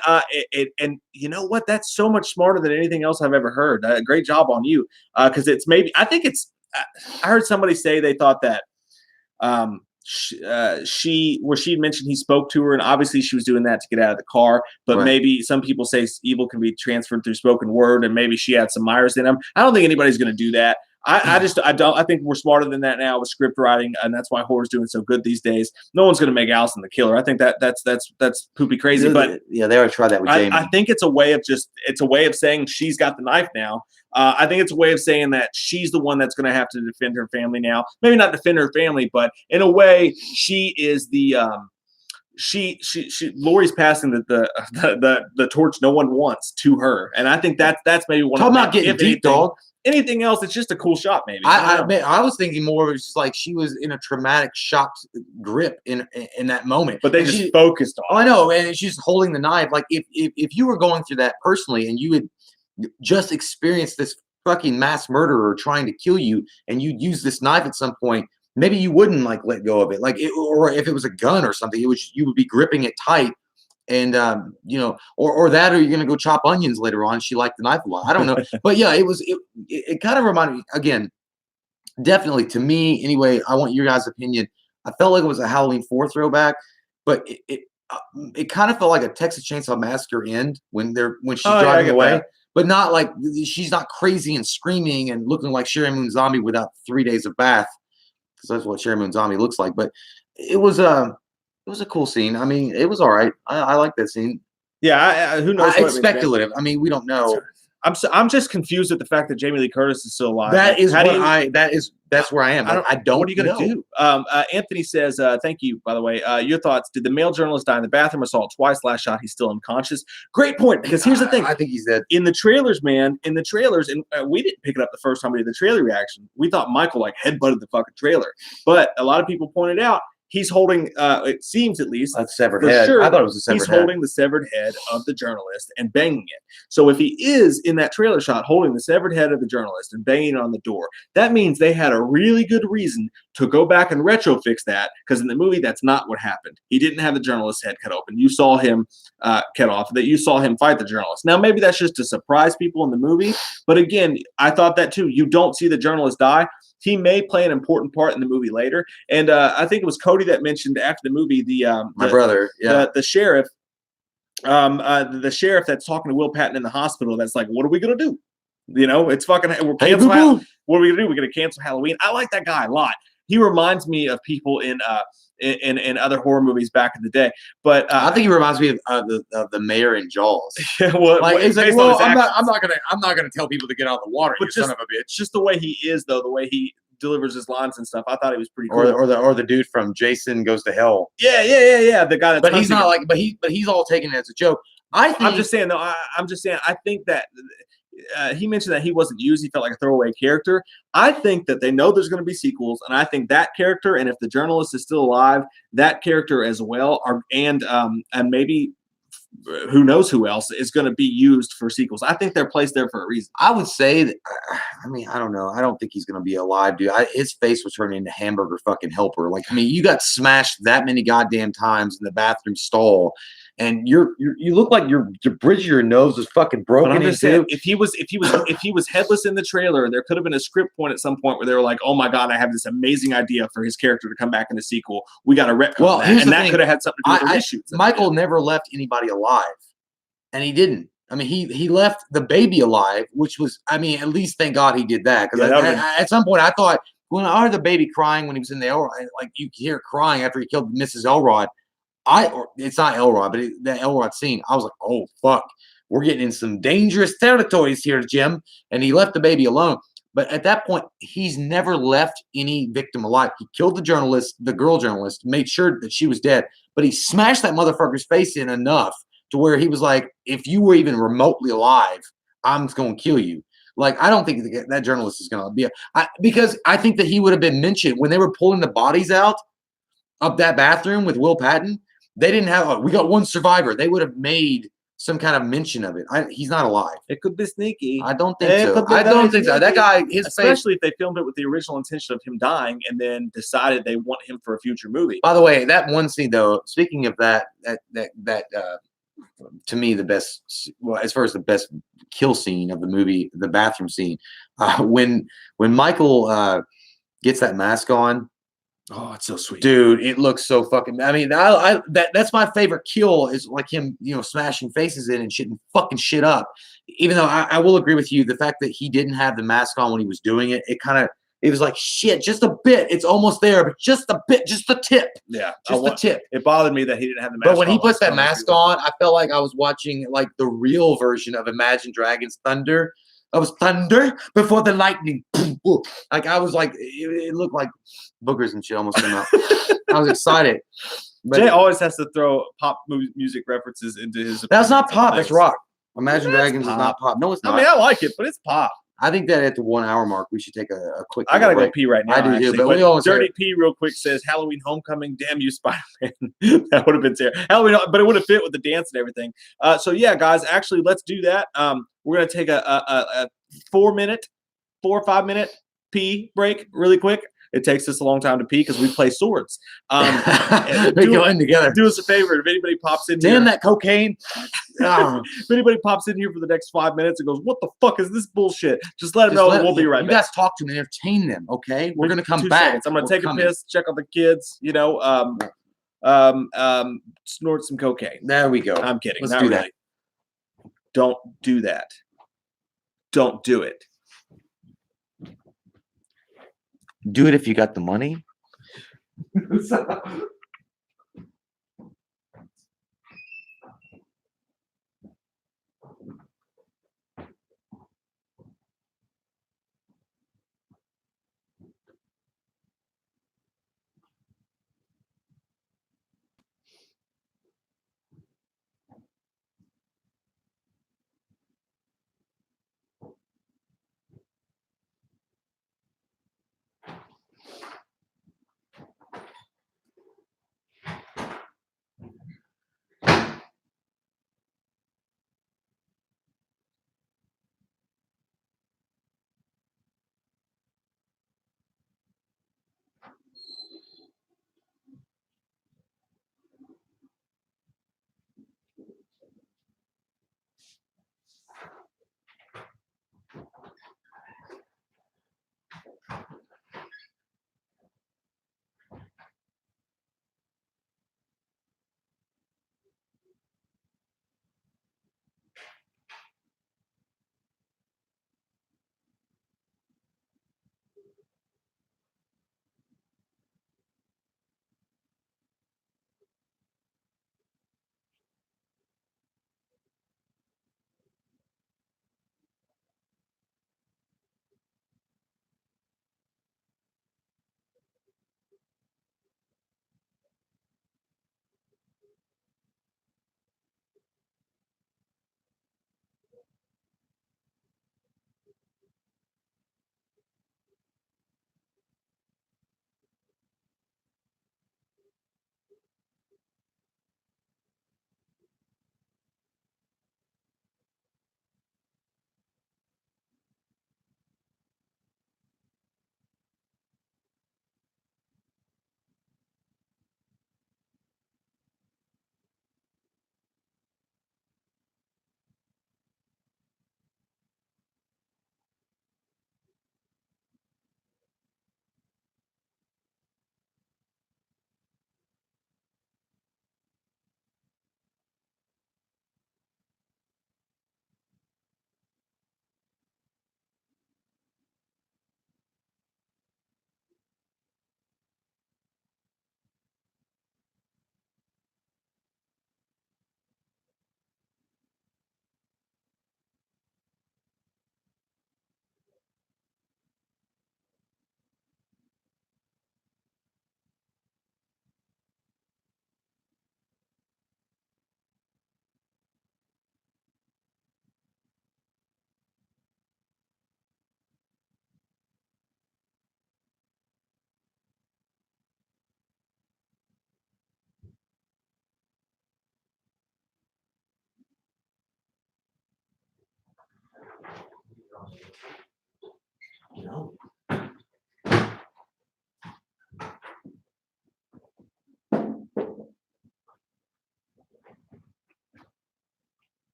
And you know what? That's so much smarter than anything else I've ever heard. Great job on you. Because I heard somebody say they thought that where she mentioned he spoke to her, and obviously she was doing that to get out of the car. But maybe some people say evil can be transferred through spoken word, and maybe she had some Myers in him. I don't think anybody's going to do that. I think we're smarter than that now with script writing, and that's why horror's doing so good these days. No one's going to make Allison the killer. I think that's poopy crazy. But yeah, they already tried that with Jamie. I think it's a way of saying she's got the knife now. I think it's a way of saying that she's the one that's going to have to defend her family now. Maybe not defend her family, but in a way, she is the Laurie's passing the torch no one wants to her, and I think that's maybe one. Talking about getting deep, dog. Anything else? It's just a cool shot, maybe. I was thinking more of just like she was in a traumatic shock grip in that moment, but they just focused on. I know, and she's holding the knife. Like if you were going through that personally, and you had just experienced this fucking mass murderer trying to kill you, and you'd use this knife at some point, maybe you wouldn't like let go of it. Like, or if it was a gun or something, you would be gripping it tight. And or that, or you're gonna go chop onions later on. She liked the knife a lot. I don't know, but yeah, it kind of reminded me again. Definitely to me, anyway. I want your guys' opinion. I felt like it was a Halloween 4 throwback, but it kind of felt like a Texas Chainsaw Massacre end when she's driving away, that. But not like she's not crazy and screaming and looking like Sherry Moon Zombie without 3 days of bath, because that's what Sherry Moon Zombie looks like. But it was a cool scene. I mean, it was all right. I like that scene. Yeah, who knows? It's speculative. I mean, we don't know. I'm just confused at the fact that Jamie Lee Curtis is still alive. That's where I am. I don't. What are you going to do? Anthony says, "Thank you, by the way. Your thoughts? Did the male journalist die in the bathroom? Assault twice. Last shot, he's still unconscious. Great point. Because here's the thing. I think he's dead. In the trailers, man. In the trailers, and we didn't pick it up the first time we did the trailer reaction. We thought Michael like headbutted the fucking trailer, but a lot of people pointed out." He's holding, it seems at least, a severed head. Sure, I thought it was a severed head. He's holding the severed head of the journalist and banging it. So if he is in that trailer shot holding the severed head of the journalist and banging on the door, that means they had a really good reason to go back and retrofix that, because in the movie, that's not what happened. He didn't have the journalist's head cut open. You saw him cut off, that you saw him fight the journalist. Now, maybe that's just to surprise people in the movie. But again, I thought that too. You don't see the journalist die. He may play an important part in the movie later. And I think it was Cody that mentioned after the movie my brother, the sheriff, the sheriff that's talking to Will Patton in the hospital. That's like, what are we gonna do? You know, it's fucking. We're canceling. What are we gonna do? We're gonna cancel Halloween. I like that guy a lot. He reminds me of people in other horror movies back in the day. But I think he reminds me of the mayor in Jaws. Well, like, it's like, well, I'm not gonna tell people to get out of the water. But you son of a bitch. Just the way he is, though, the way he delivers his lines and stuff. I thought he was pretty cool. Or the dude from Jason Goes to Hell. Yeah. The guy that's. But he's not like. But he's all taken it as a joke. I'm just saying though. I'm just saying. I think that. He mentioned that he wasn't used. He felt like a throwaway character. I think that they know there's going to be sequels, and I think that character, and if the journalist is still alive, that character as well, and maybe who knows who else is going to be used for sequels. I think they're placed there for a reason. I would say that. I mean, I don't know. I don't think he's going to be alive, dude. His face was turning into Hamburger fucking Helper. Like, I mean, you got smashed that many goddamn times in the bathroom stall. And you look like the bridge of your nose is fucking broken. But I'm just saying, if he was headless in the trailer, there could have been a script point at some point where they were like, "Oh my god, I have this amazing idea for his character to come back in the sequel. We got to retcon that," and that could have had something to do with the reshoots. Michael never left anybody alive, and he didn't. I mean, he left the baby alive, which was, I mean, at least thank God he did that, because at some point I thought when I heard the baby crying when he was in the Elrod, like you hear crying after he killed Mrs. Elrod. It's not Elrod, but that Elrod scene, I was like, oh, fuck. We're getting in some dangerous territories here, Jim. And he left the baby alone. But at that point, he's never left any victim alive. He killed the journalist, the girl journalist, made sure that she was dead. But he smashed that motherfucker's face in enough to where he was like, if you were even remotely alive, I'm going to kill you. Like, I don't think that journalist is going to be because I think that he would have been mentioned when they were pulling the bodies out of that bathroom with Will Patton. They didn't have we got one survivor. They would have made some kind of mention of it. He's not alive. It could be sneaky. I don't think so. I don't think so. That guy, especially if they filmed it with the original intention of him dying and then decided they want him for a future movie. By the way, that one scene though, speaking of that to me, the best, well, as far as the best kill scene of the movie, the bathroom scene, when Michael gets that mask on Oh, it's so sweet. Dude, it looks so fucking. I mean, that's my favorite kill is like him, smashing faces in and shit and fucking shit up. Even though I will agree with you, the fact that he didn't have the mask on when he was doing it, it was like shit, just a bit. It's almost there, but just a bit, just the tip, Yeah, just the tip. It bothered me that he didn't have the mask. But when he on put that mask on, I felt like I was watching like the real version of Imagine Dragons Thunder. I was thunder before the lightning. Like I was like, it looked like boogers and shit almost came out. I was excited. But Jay always has to throw pop music references into his. That's not pop. That's rock. Imagine That's Dragons is not pop. No, it's not. I mean, I like it, but it's pop. I think that at the 1 hour mark, we should take a quick. I gotta go pee right now. I do actually, too. But we almost Dirty P real quick says Halloween Homecoming. Damn you, Spider-Man. That would have been terrible. Halloween, but it would have fit with the dance and everything. So yeah, guys, actually, let's do that. We're gonna take a 4 or 5 minute pee break really quick. It takes us a long time to pee because we play swords. We go in together. Do us a favor. If anybody pops in Damn that cocaine. If anybody pops in here for the next 5 minutes and goes, what the fuck is this bullshit? Just let them know and we'll be right back. You guys talk to them and entertain them, okay? We're going to come back. Seconds. I'm going to take a piss, check on the kids, snort some cocaine. There we go. I'm kidding. Let's Not do really. that. Don't do that. Don't do it. Do it if you got the money.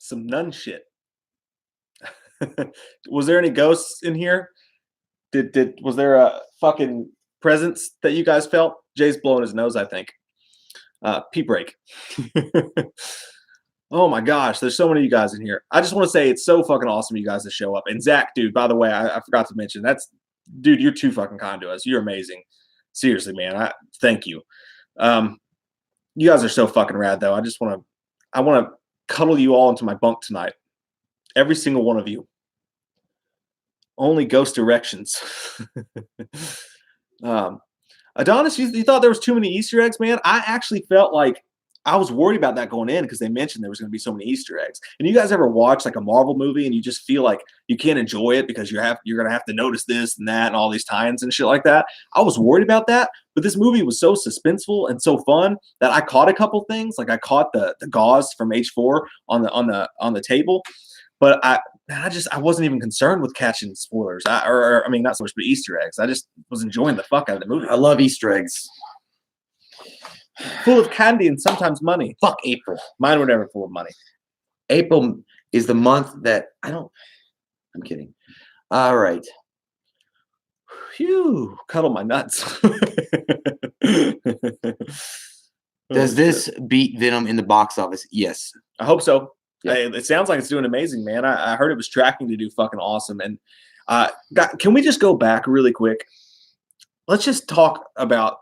Some nun shit. Was there any ghosts in here? Was there a fucking presence that you guys felt? Jay's blowing his nose, I think. Pee break. Oh my gosh, there's so many of you guys in here. I just want to say it's so fucking awesome you guys to show up. And Zach, dude, by the way, I forgot to mention dude, you're too fucking kind to us. You're amazing. Seriously, man. Thank you. You guys are so fucking rad, though. I want to cuddle you all into my bunk tonight. Every single one of you. Only ghost erections. Adonis, you thought there was too many Easter eggs, man? I actually felt like I was worried about that going in because they mentioned there was going to be so many Easter eggs. And you guys ever watch like a Marvel movie and you just feel like you can't enjoy it because you're going to have to notice this and that and all these tie-ins and shit like that? I was worried about that, but this movie was so suspenseful and so fun that I caught a couple things. Like I caught the gauze from H4 on the table, but I wasn't even concerned with catching spoilers. I mean, not so much, but Easter eggs. I just was enjoying the fuck out of the movie. I love Easter eggs. Full of candy and sometimes money. Fuck April. Mine were never full of money. April is the month that I'm kidding. All right. Phew. Cuddle my nuts. Does this beat Venom in the box office? Yes. I hope so. Yeah. It sounds like it's doing amazing, man. I heard it was tracking to do fucking awesome. And can we just go back really quick? Let's just talk about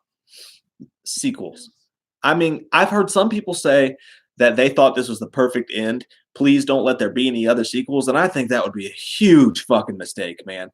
sequels. I mean, I've heard some people say that they thought this was the perfect end. Please don't let there be any other sequels. And I think that would be a huge fucking mistake, man.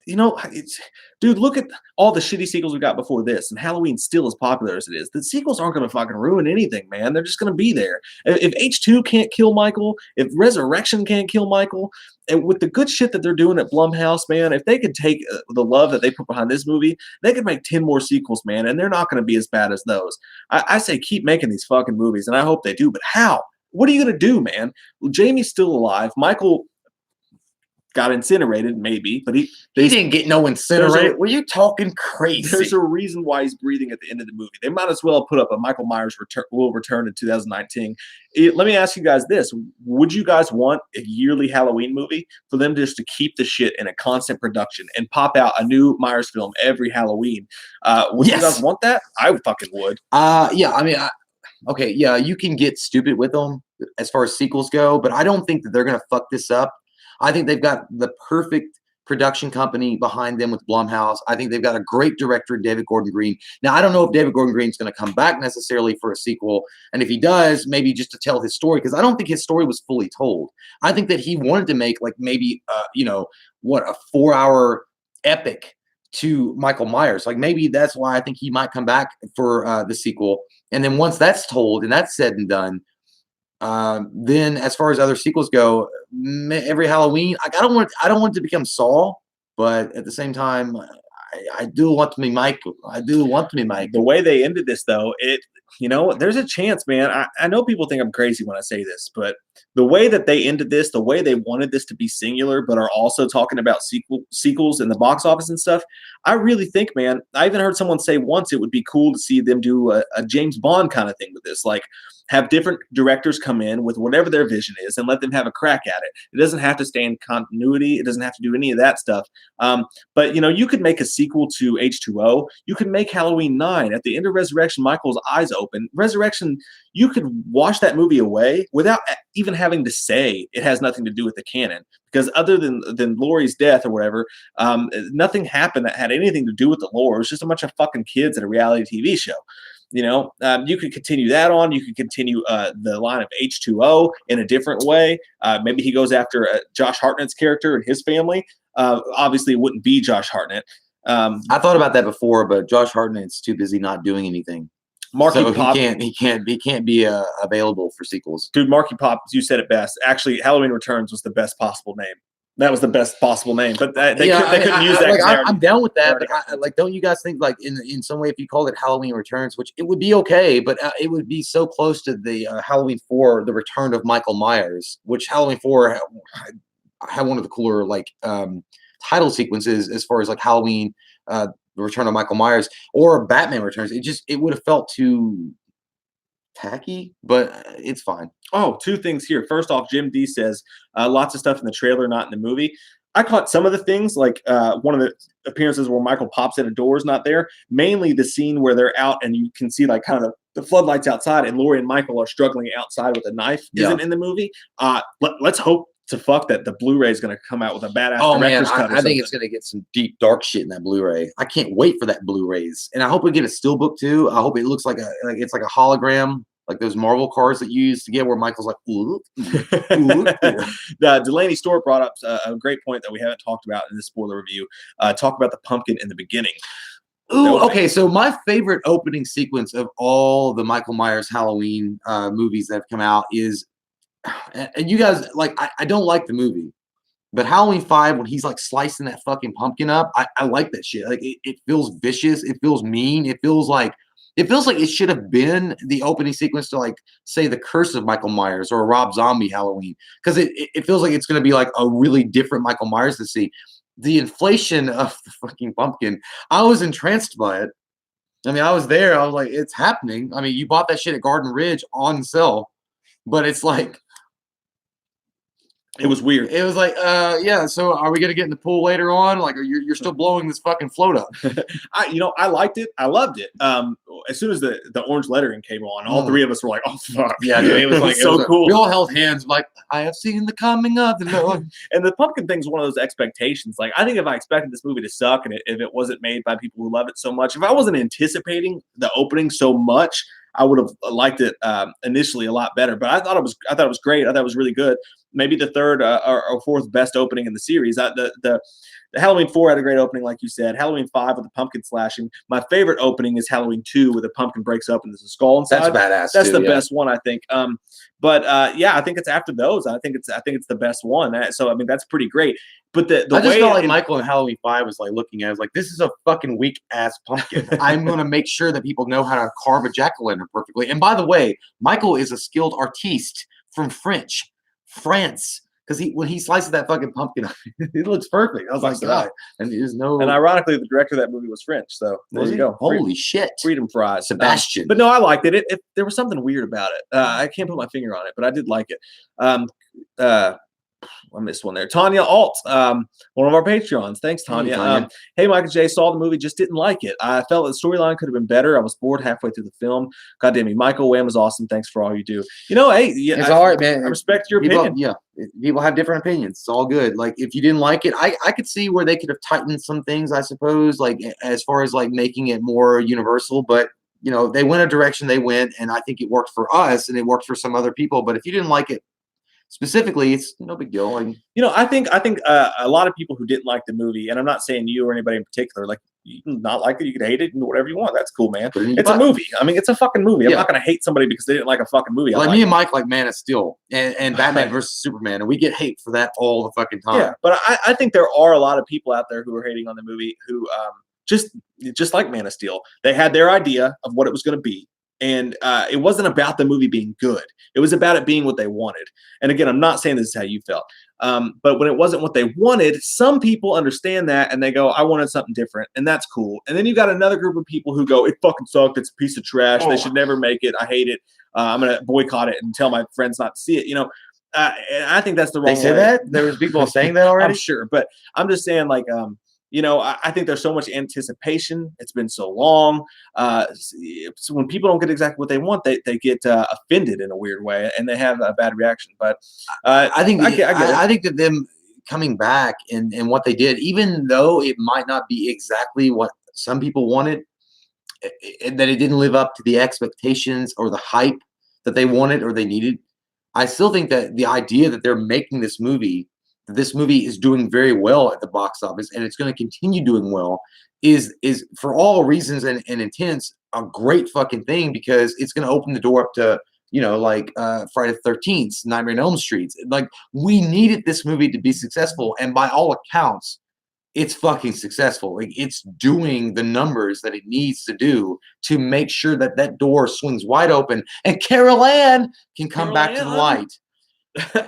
Dude, look at all the shitty sequels we got before this, and Halloween's still as popular as it is. The sequels aren't going to fucking ruin anything, man. They're just going to be there. If H2 can't kill Michael, if Resurrection can't kill Michael, and with the good shit that they're doing at Blumhouse, man, if they could take the love that they put behind this movie, they could make 10 more sequels, man, and they're not going to be as bad as those. I say keep making these fucking movies, and I hope they do, but how? What are you going to do, man? Well, Jamie's still alive. Michael got incinerated, maybe, but he didn't get no incinerated. Were you talking crazy? There's a reason why he's breathing at the end of the movie. They might as well put up a Michael Myers will return in 2019. Let me ask you guys this. Would you guys want a yearly Halloween movie for them just to keep the shit in a constant production and pop out a new Myers film every Halloween? Would you guys want that? I fucking would. Yeah, I mean, okay, yeah, you can get stupid with them as far as sequels go, but I don't think that they're going to fuck this up. I think they've got the perfect production company behind them with Blumhouse. I think they've got a great director, David Gordon Green. Now, I don't know if David Gordon Green is going to come back necessarily for a sequel. And if he does, maybe just to tell his story, because I don't think his story was fully told. I think that he wanted to make like maybe, a 4-hour epic to Michael Myers. Like maybe that's why I think he might come back for the sequel. And then once that's told and that's said and done, then as far as other sequels go, every Halloween, I don't want it to become Saw, but at the same time, I do want to be Michael. I do want to be Michael. The way they ended this, though, there's a chance, man. I know people think I'm crazy when I say this, but the way that they ended this, the way they wanted this to be singular, but are also talking about sequels in the box office and stuff, I really think, man, I even heard someone say once it would be cool to see them do a James Bond kind of thing with this, like have different directors come in with whatever their vision is and let them have a crack at it. It doesn't have to stay in continuity. It doesn't have to do any of that stuff. But, you could make a sequel to H2O. You could make Halloween 9. At the end of Resurrection, Michael's eyes open. Resurrection, you could wash that movie away without even having to say it has nothing to do with the canon. Because other than Laurie's death or whatever, nothing happened that had anything to do with the lore. It was just a bunch of fucking kids at a reality TV show. You could continue that on. You could continue the line of H2O in a different way. Maybe he goes after Josh Hartnett's character and his family. Obviously, it wouldn't be Josh Hartnett. I thought about that before, but Josh Hartnett's too busy not doing anything. Marky Pop, he can't be available for sequels. Dude, Marky Pop, you said it best. Actually, Halloween Returns was the best possible name. That was the best possible name, but they couldn't use that. I'm down with that, but don't you guys think like in some way if you called it Halloween Returns, which it would be okay, but it would be so close to the Halloween 4, the Return of Michael Myers, which Halloween 4 had one of the cooler title sequences as far as like Halloween, the Return of Michael Myers or Batman Returns. It would have felt too tacky, but it's fine. Oh, two things here. First off, Jim D says lots of stuff in the trailer, not in the movie. I caught some of the things, like one of the appearances where Michael pops in a door is not there. Mainly the scene where they're out and you can see like kind of the floodlights outside, and Laurie and Michael are struggling outside with a knife. Yeah. Isn't in the movie. Let's hope to fuck that the Blu-ray is going to come out with a badass Oh man, director's cut. I think it's gonna get some deep dark shit in that Blu-ray. I can't wait for that Blu-rays, and I hope we get a steelbook too. I hope it looks like it's like a hologram, like those Marvel cards that you used to get, where Michael's like, ooh, ooh. Delaney Stewart brought up a great point that we haven't talked about in this spoiler review. Talk about the pumpkin in the beginning. Ooh, okay. So my favorite opening sequence of all the Michael Myers Halloween movies that have come out is, and you guys like, I don't like the movie, but Halloween 5 when he's like slicing that fucking pumpkin up, I like that shit. Like it feels vicious, it feels mean, it feels like it should have been the opening sequence to like say the Curse of Michael Myers or a Rob Zombie Halloween, because it feels like it's going to be like a really different Michael Myers to see. The inflation of the fucking pumpkin, I was entranced by it. I mean, I was there. I was like, it's happening. I mean, you bought that shit at Garden Ridge on sale, but it's like, it was weird. It was like, yeah. So, are we gonna get in the pool later on? Like, you're still blowing this fucking float up? I liked it. I loved it. As soon as the orange lettering came on, all three of us were like, "Oh fuck!" Yeah, dude, it was like so cool. We all held hands, like, I have seen the coming of the Lord. And the pumpkin thing's one of those expectations. Like, I think if I expected this movie to suck, and if it wasn't made by people who love it so much, if I wasn't anticipating the opening so much, I would have liked it initially a lot better. But I thought it was great. I thought it was really good. Maybe the third or fourth best opening in the series. The Halloween 4 had a great opening, like you said. Halloween 5 with the pumpkin slashing. My favorite opening is Halloween 2, where the pumpkin breaks up and there's a skull inside. That's badass. That's the best one, I think. But yeah, I think it's after those. I think it's the best one. So I mean, that's pretty great. But I just felt like Michael in Halloween 5 was like looking at it, was like, this is a fucking weak ass pumpkin. I'm gonna make sure that people know how to carve a jack-o'-lantern perfectly. And by the way, Michael is a skilled artiste from France. Because when he slices that fucking pumpkin, it looks perfect. I was like, God. And there's no. And ironically, the director of that movie was French. So there you go. Holy shit. Freedom fries. Sebastian. But no, I liked it. There was something weird about it. I can't put my finger on it, but I did like it. I missed one there. Tanya Alt, one of our Patreons. Thanks, Tanya. Hey, Michael J. Saw the movie, just didn't like it. I felt the storyline could have been better. I was bored halfway through the film. God damn me, Michael, Wham was awesome. Thanks for all you do. Hey, it's all right, man. I respect your opinion. Yeah, people have different opinions. It's all good. Like, if you didn't like it, I could see where they could have tightened some things, I suppose, like as far as like making it more universal. But they went a direction they went, and I think it worked for us, and it worked for some other people. But if you didn't like it specifically, it's no big deal. Like, I think a lot of people who didn't like the movie, and I'm not saying you or anybody in particular, like, you can not like it, you can hate it, and do whatever you want. That's cool, man. It's a movie. I mean, it's a fucking movie. I'm not going to hate somebody because they didn't like a fucking movie. Like me and Mike like Man of Steel and Batman versus Superman, and we get hate for that all the fucking time. Yeah, but I think there are a lot of people out there who are hating on the movie who just like Man of Steel. They had their idea of what it was going to be. And it wasn't about the movie being good. It was about it being what they wanted. And again, I'm not saying this is how you felt. But when it wasn't what they wanted, some people understand that and they go, I wanted something different. And that's cool. And then you got another group of people who go, it fucking sucked. It's a piece of trash. They should never make it. I hate it. I'm going to boycott it and tell my friends not to see it. And I think that's the wrong way. They say that? There was people saying that already? I'm sure. But I'm just saying, like, I think there's so much anticipation. It's been so long. So when people don't get exactly what they want, they get offended in a weird way, and they have a bad reaction. But I think I think that them coming back and what they did, even though it might not be exactly what some people wanted, that it didn't live up to the expectations or the hype that they wanted or they needed. I still think that the idea that they're making this movie is doing very well at the box office, and it's going to continue doing well, is for all reasons and intents a great fucking thing, because it's going to open the door up to Friday the 13th, Nightmare on Elm Street. Like, we needed this movie to be successful, and by all accounts, it's fucking successful. Like, it's doing the numbers that it needs to do to make sure that that door swings wide open and Carol Ann can come back to the light.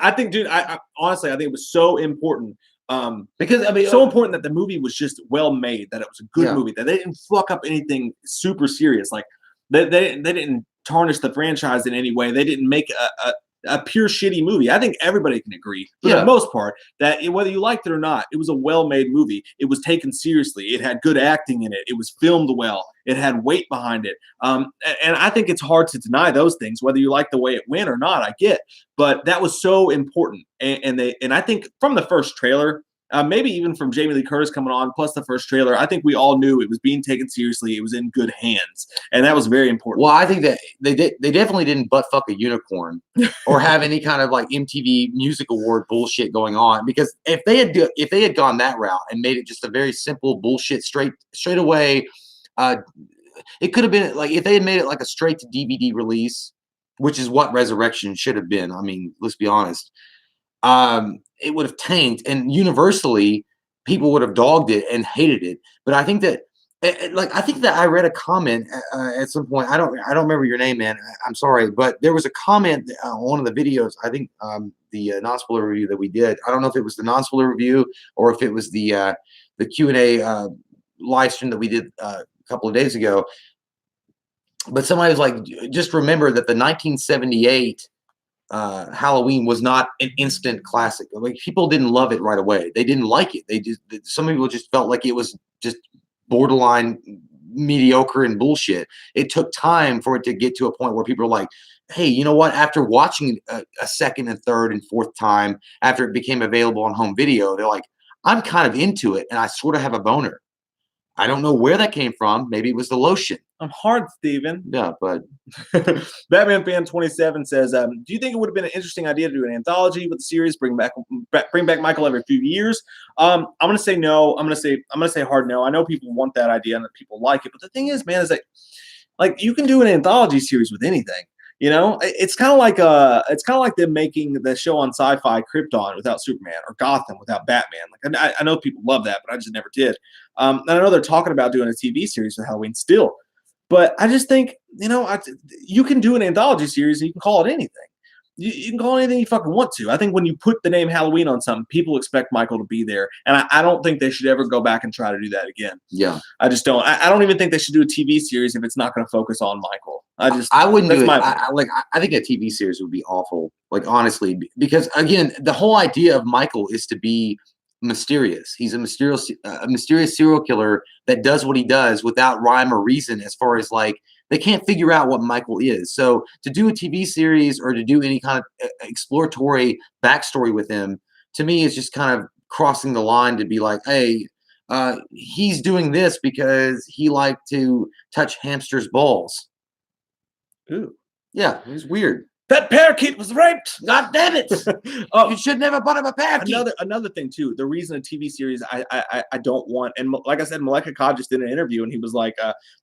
I think, dude, I honestly, I think it was so important. Because I mean, so important that the movie was just well made, that it was a good movie, that they didn't fuck up anything super serious. Like they didn't tarnish the franchise in any way. They didn't make a pure shitty movie. I think everybody can agree, for the most part, that whether you liked it or not, it was a well-made movie. It was taken seriously. It had good acting in it. It was filmed well. It had weight behind it. And I think it's hard to deny those things, whether you like the way it went or not. I get, but that was so important. And I think from the first trailer, maybe even from Jamie Lee Curtis coming on, plus the first trailer, I think we all knew it was being taken seriously. It was in good hands, and that was very important. Well, I think that they definitely didn't butt fuck a unicorn or have any kind of like MTV Music Award bullshit going on. Because if they had gone that route and made it just a very simple bullshit straight away, it could have been like if they had made it like a straight to DVD release, which is what Resurrection should have been. I mean, let's be honest. It would have tanked, and universally people would have dogged it and hated it. But I think that I read a comment at some point. I don't remember your name, man. I'm sorry, but there was a comment on one of the videos. I think the non-spoiler review that we did. I don't know if it was the non-spoiler review or if it was the Q&A live stream that we did a couple of days ago. But somebody was like, just remember that the 1978 Halloween was not an instant classic. Like people didn't love it right away. They didn't like it. Some people just felt like it was just borderline mediocre and bullshit. It took time for it to get to a point where people are like, hey, you know what? After watching a second and third and fourth time, after it became available on home video, they're like, I'm kind of into it and I sort of have a boner. I don't know where that came from. Maybe it was the lotion. I'm hard, Steven. Yeah, but Batman Fan 27 says, do you think it would have been an interesting idea to do an anthology with the series, bring back Michael every few years? I'm gonna say no. I'm gonna say hard no. I know people want that idea and that people like it, but the thing is, man, is that like you can do an anthology series with anything. You know, it's kind of like them making the show on Sci-Fi Krypton without Superman or Gotham without Batman. Like I know people love that, but I just never did. And I know they're talking about doing a TV series for Halloween still, but I just think you can do an anthology series and you can call it anything. You can call it anything you fucking want to. I think when you put the name Halloween on something, people expect Michael to be there, and I don't think they should ever go back and try to do that again. Yeah, I just don't. I don't even think they should do a TV series if it's not going to focus on Michael. I wouldn't do it. I think a TV series would be awful. Like honestly, because again, the whole idea of Michael is to be mysterious. He's a mysterious serial killer that does what he does without rhyme or reason. As far as like they can't figure out what Michael is. So to do a TV series or to do any kind of exploratory backstory with him, to me, is just kind of crossing the line to be like, hey, he's doing this because he liked to touch hamsters' balls. Ooh. Yeah, it was weird. That parakeet was raped. God damn it! You should never bought him a parakeet. Another thing too. The reason a TV series I don't want, and like I said, Malek Akkad just did an interview and he was like,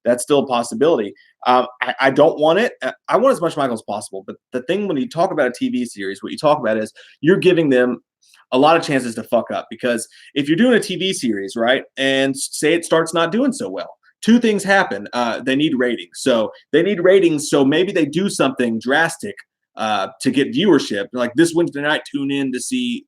"That's still a possibility." I don't want it. I want as much Michael as possible. But the thing when you talk about a TV series, what you talk about is you're giving them a lot of chances to fuck up, because if you're doing a TV series, right, and say it starts not doing so well, two things happen. They need ratings. So maybe they do something drastic to get viewership. Like this Wednesday night, tune in to see,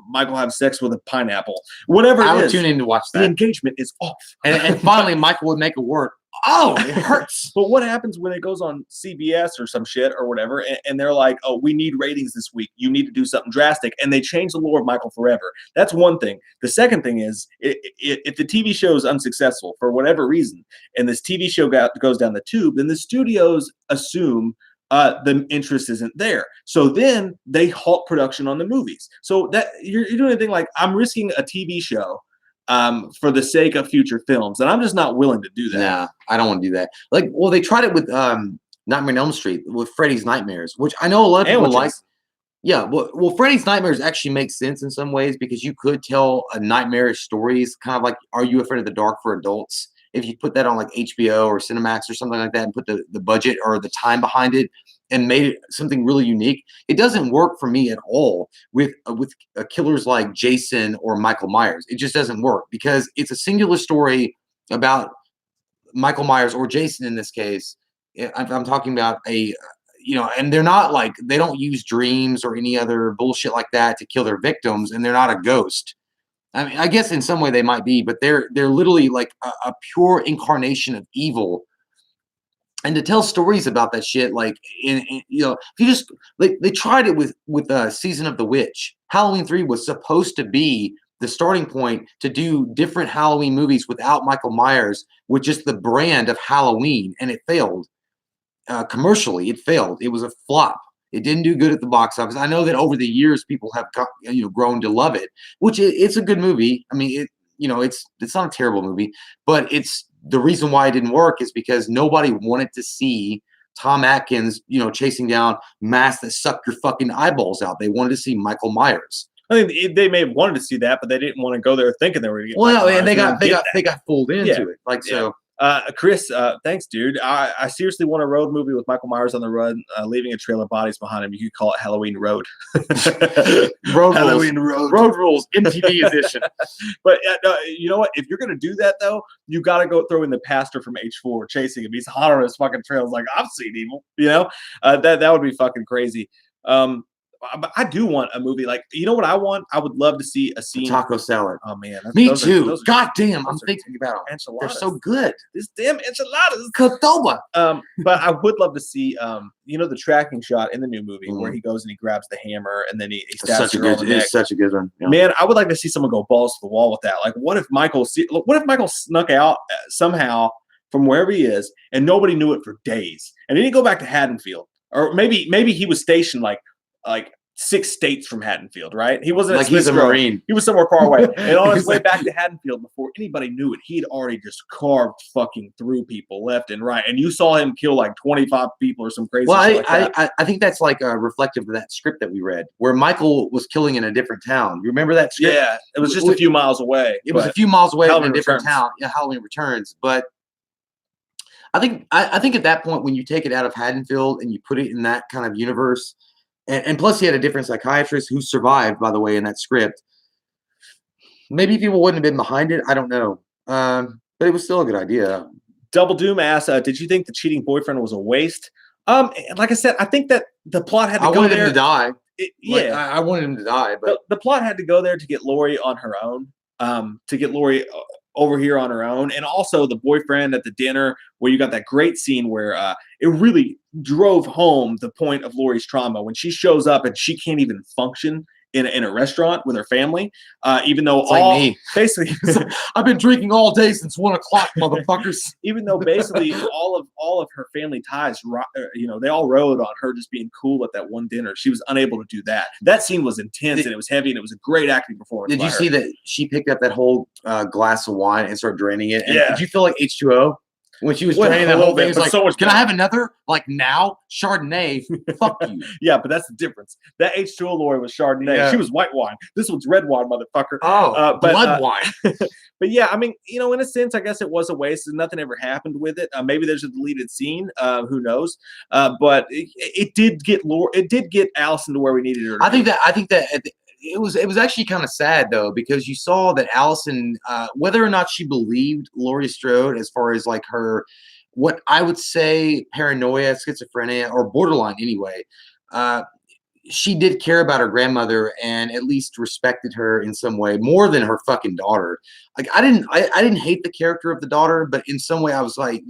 Michael have sex with a pineapple. Whatever it is. I would tune in to watch that. The engagement is off. And finally, Michael would make it work. Oh, it hurts. But what happens when it goes on CBS or some shit or whatever, and they're like, oh, we need ratings this week. You need to do something drastic. And they change the lore of Michael forever. That's one thing. The second thing is, if the TV show is unsuccessful for whatever reason, and this TV show goes down the tube, then the studios assume the interest isn't there. So then they halt production on the movies. So that you're doing a thing like, I'm risking a TV show for the sake of future films, and I'm just not willing to do that. Nah, I don't want to do that. Like, well, they tried it with Nightmare on Elm Street with Freddy's Nightmares, which I know a lot of people like. Yeah, well, Freddy's Nightmares actually makes sense in some ways because you could tell a nightmarish stories, kind of like Are You Afraid of the Dark for adults. If you put that on like HBO or Cinemax or something like that and put the budget or the time behind it and made it something really unique, it doesn't work for me at all with killers like Jason or Michael Myers. It just doesn't work because it's a singular story about Michael Myers or Jason in this case. I'm talking about and they're not like, they don't use dreams or any other bullshit like that to kill their victims, and they're not a ghost. I mean, I guess in some way they might be, but they're literally like a pure incarnation of evil and to tell stories about that shit, like if you just they tried it with Season of the Witch. Halloween 3 was supposed to be the starting point to do different Halloween movies without Michael Myers, with just the brand of Halloween, and it failed commercially. It failed. It was a flop. It didn't do good at the box office. I know that over the years people have grown to love it, which it's a good movie. I mean, it's not a terrible movie, but it's the reason why it didn't work is because nobody wanted to see Tom Atkins, chasing down masks that suck your fucking eyeballs out. They wanted to see Michael Myers. I think they may have wanted to see that, but they didn't want to go there thinking they were going to get. Well, and they got fooled into it. Like so. Chris, thanks, dude. I seriously want a road movie with Michael Myers on the run, leaving a trail of bodies behind him. You could call it Halloween Road. Halloween Road. Road Rules, MTV edition. But you know what? If you're going to do that, though, you got to go throw in the pastor from H4 chasing him. He's hot on his fucking trails like, I've seen evil. That would be fucking crazy. But I do want a movie like, you know what I want? I would love to see a scene. Taco salad. Oh man, me too. God damn, I'm thinking about them. Enchiladas. They're so good. This damn enchiladas. Cadoba. But I would love to see, the tracking shot in the new movie where he goes and he grabs the hammer and then he stabs her on the neck. It's such a good one. Yeah. Man, I would like to see someone go balls to the wall with that. Like, what if Michael snuck out somehow from wherever he is and nobody knew it for days, and then he go back to Haddonfield, or maybe he was stationed like 6 states from Haddonfield, right? He wasn't like he's a Marine. He was somewhere far away. And on his way back to Haddonfield, before anybody knew it, he'd already just carved fucking through people left and right. And you saw him kill like 25 people or some crazy shit like that. I think that's like reflective of that script that we read, where Michael was killing in a different town. You remember that script? Yeah, it was just a few miles away. It was a few miles away in a different Returns. town. Yeah, Halloween Returns. But I think at that point, when you take it out of Haddonfield and you put it in that kind of universe, and plus he had a different psychiatrist who survived, by the way, in that script, maybe people wouldn't have been behind it. I don't know. But it was still a good idea. Double Doom asks, did you think the cheating boyfriend was a waste? Like I said, I think that the plot had to go there. I wanted him to die. I wanted him to die. But the plot had to go there to get Lori on her own, to get Lori over here on her own. And also the boyfriend at the dinner, where you got that great scene where it really drove home the point of Lori's trauma when she shows up and she can't even function in a restaurant with her family, even though basically I've been drinking all day since 1 o'clock, motherfuckers. Even though basically all of her family ties, they all rode on her just being cool at that one dinner. She was unable to do that. That scene was intense and it was heavy and it was a great acting performance. Did you see that she picked up that whole glass of wine and started draining it? And yeah. Did you feel like H2O? When she was draining that whole thing, it was like, so much can I have another? Like now? Chardonnay. Fuck you. Yeah, but that's the difference. That H2O Lori was Chardonnay. Yeah. She was white wine. This one's red wine, motherfucker. Oh, blood wine. But yeah, I mean, in a sense, I guess it was a waste. Nothing ever happened with it. Maybe there's a deleted scene. Who knows? But it did get Lori. It did get Allison to where we needed her. I think that it was actually kind of sad though, because you saw that Allison, whether or not she believed Laurie Strode as far as like her, what I would say paranoia, schizophrenia, or borderline anyway, she did care about her grandmother and at least respected her in some way more than her fucking daughter. Like I didn't hate the character of the daughter, but in some way I was like,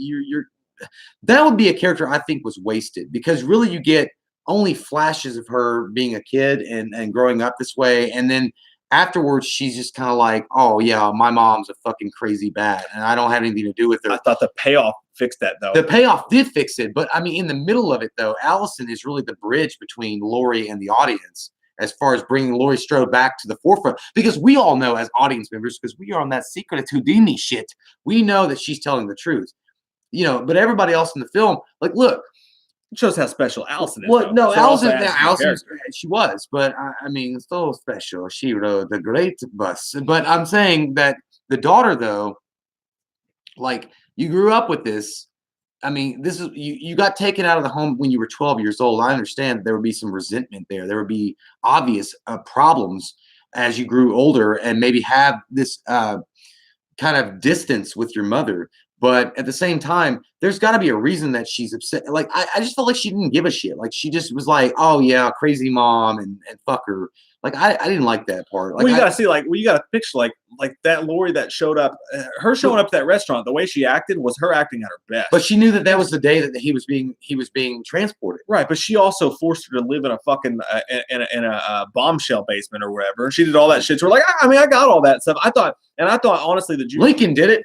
that would be a character I think was wasted, because really you get only flashes of her being a kid and growing up this way, and then afterwards she's just kind of like, oh yeah, my mom's a fucking crazy bat and I don't have anything to do with her. I thought the payoff fixed that though. The payoff did fix it, but I mean in the middle of it though, Allison is really the bridge between Laurie and the audience as far as bringing Laurie Strode back to the forefront, because we all know as audience members, because we are on that secret Houdini shit, we know that she's telling the truth, but everybody else in the film, like, look, it shows how special Allison is. Well, no, Allison, she was, but I mean, so special. She rode the great bus. But I'm saying that the daughter, though, like, you grew up with this. I mean, this is you got taken out of the home when you were 12 years old. I understand there would be some resentment there. There would be obvious problems as you grew older and maybe have this kind of distance with your mother. But at the same time, there's got to be a reason that she's upset. Like, I just felt like she didn't give a shit. Like, she just was like, oh, yeah, crazy mom and fuck her. Like I didn't like that part. Like Well, you gotta see, like, well, you gotta picture, like that Lori that showed up, her showing up to that restaurant. The way she acted was her acting at her best. but she knew that that was the day that he was being transported. Right, but she also forced her to live in a fucking in a bombshell basement or whatever. She did all that shit. So we're like, I mean, I got all that stuff. I thought honestly, Lincoln did it.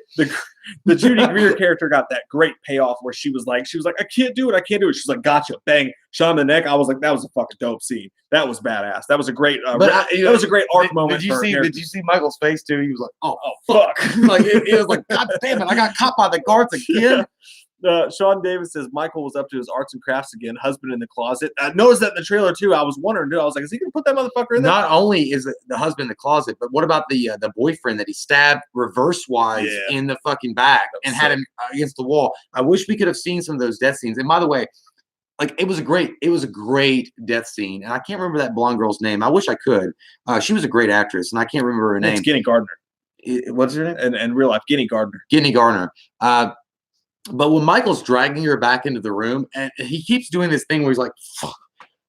The Judy Greer character got that great payoff where she was like, I can't do it. She's like, gotcha, bang, shot in the neck. I was like, that was a fucking dope scene. That was badass. That was a great, that was a great arc moment. Did you see Michael's face too? He was like, oh fuck. Like it was like, God damn it, I got caught by the guards again. Sean Davis says Michael was up to his arts and crafts again. Husband in the closet. I noticed that in the trailer too. I was wondering, dude. I was like, is he gonna put that motherfucker in there? Not only is it the husband in the closet, but what about the boyfriend that he stabbed reverse wise in the fucking back and had him against the wall? I wish we could have seen some of those death scenes. And by the way, like it was a great death scene. And I can't remember that blonde girl's name. I wish I could. She was a great actress, and I can't remember her name. It's Guinea Gardner. What's her name? In real life, Guinea Gardner. Guinea Gardner. But when Michael's dragging her back into the room, and he keeps doing this thing where he's like, fuck,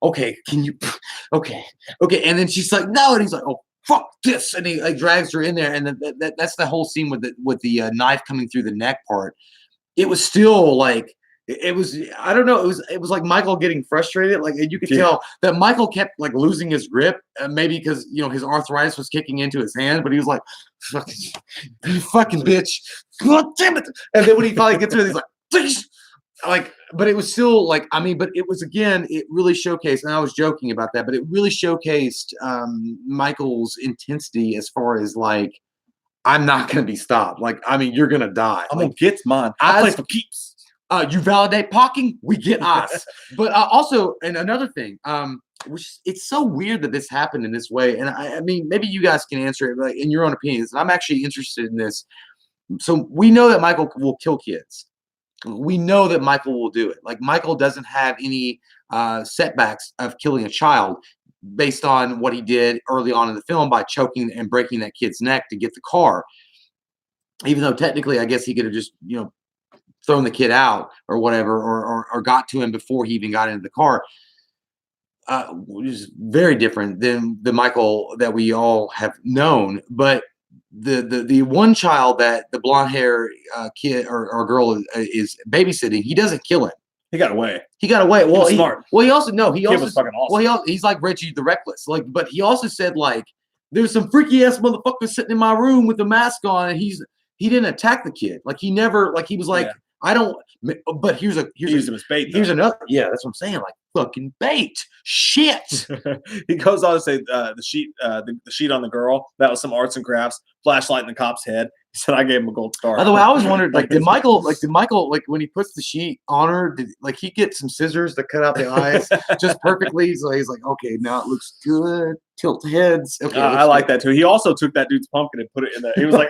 okay, can you, okay. And then she's like, no. And he's like, oh, fuck this. And he like drags her in there. And then that's the whole scene with the knife coming through the neck part. It was still like, it was, I don't know. It was like Michael getting frustrated. Like, and you could tell that Michael kept like losing his grip, maybe because, his arthritis was kicking into his hand, but he was like, you fucking bitch. God damn it. And then when he finally gets to it, he's like, please. Like, but it was still like, I mean, but it was, again, it really showcased, and I was joking about that, but it really showcased Michael's intensity as far as like, I'm not going to be stopped. Like, I mean, you're going to die. I'm going to get mine. I play for keeps. You validate parking, we get us. But also, and another thing, which it's so weird that this happened in this way. And I mean, maybe you guys can answer it like in your own opinions. And I'm actually interested in this. So we know that Michael will kill kids. We know that Michael will do it. Like Michael doesn't have any setbacks of killing a child based on what he did early on in the film by choking and breaking that kid's neck to get the car. Even though technically, I guess he could have just, thrown the kid out or whatever, or got to him before he even got into the car, which is very different than the Michael that we all have known. But the one child that the blonde hair kid or girl is babysitting, he doesn't kill him. He got away. Well, he smart. Well, he also no. He kid also was fucking awesome. Well, he's like Reggie the Reckless. Like, but he also said like there's some freaky ass motherfucker sitting in my room with a mask on, and he didn't attack the kid. Like he never like he was like. Yeah. I don't, but here's him as bait. Here's another. Yeah, that's what I'm saying. Like fucking bait. Shit. He goes on to say the sheet on the girl. That was some arts and crafts. Flashlight in the cop's head. He said I gave him a gold star. By the way, I always wondered like did Michael like when he puts the sheet on her, did like he get some scissors to cut out the eyes just perfectly? So he's like, okay, now it looks good. Tilt heads. Okay, I like that too. He also took that dude's pumpkin and put it in the. He was like,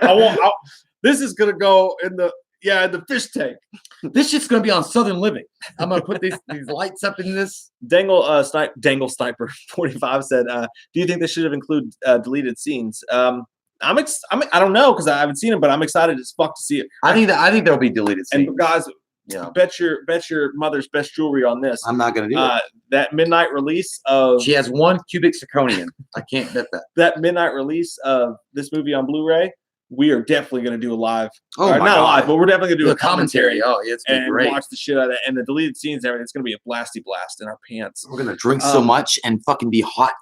this is gonna go in the. Yeah, the fish tank. This shit's gonna be on Southern Living. I'm gonna put these lights up in this. Dangle Sniper 45 said, "Do you think they should have included deleted scenes?" I don't know because I haven't seen it, but I'm excited as fuck to see it. I think there'll be deleted scenes. And guys, bet your mother's best jewelry on this. I'm not gonna do it. That midnight release of she has 1 cubic zirconium. I can't bet that. That midnight release of this movie on Blu-ray. We are definitely going to do a live. Not live, but we're definitely going to do a commentary. Oh, yeah, it's going to be great. Watch the shit out of that. And the deleted scenes and everything. It's going to be a blasty blast in our pants. We're going to drink so much and fucking be hot.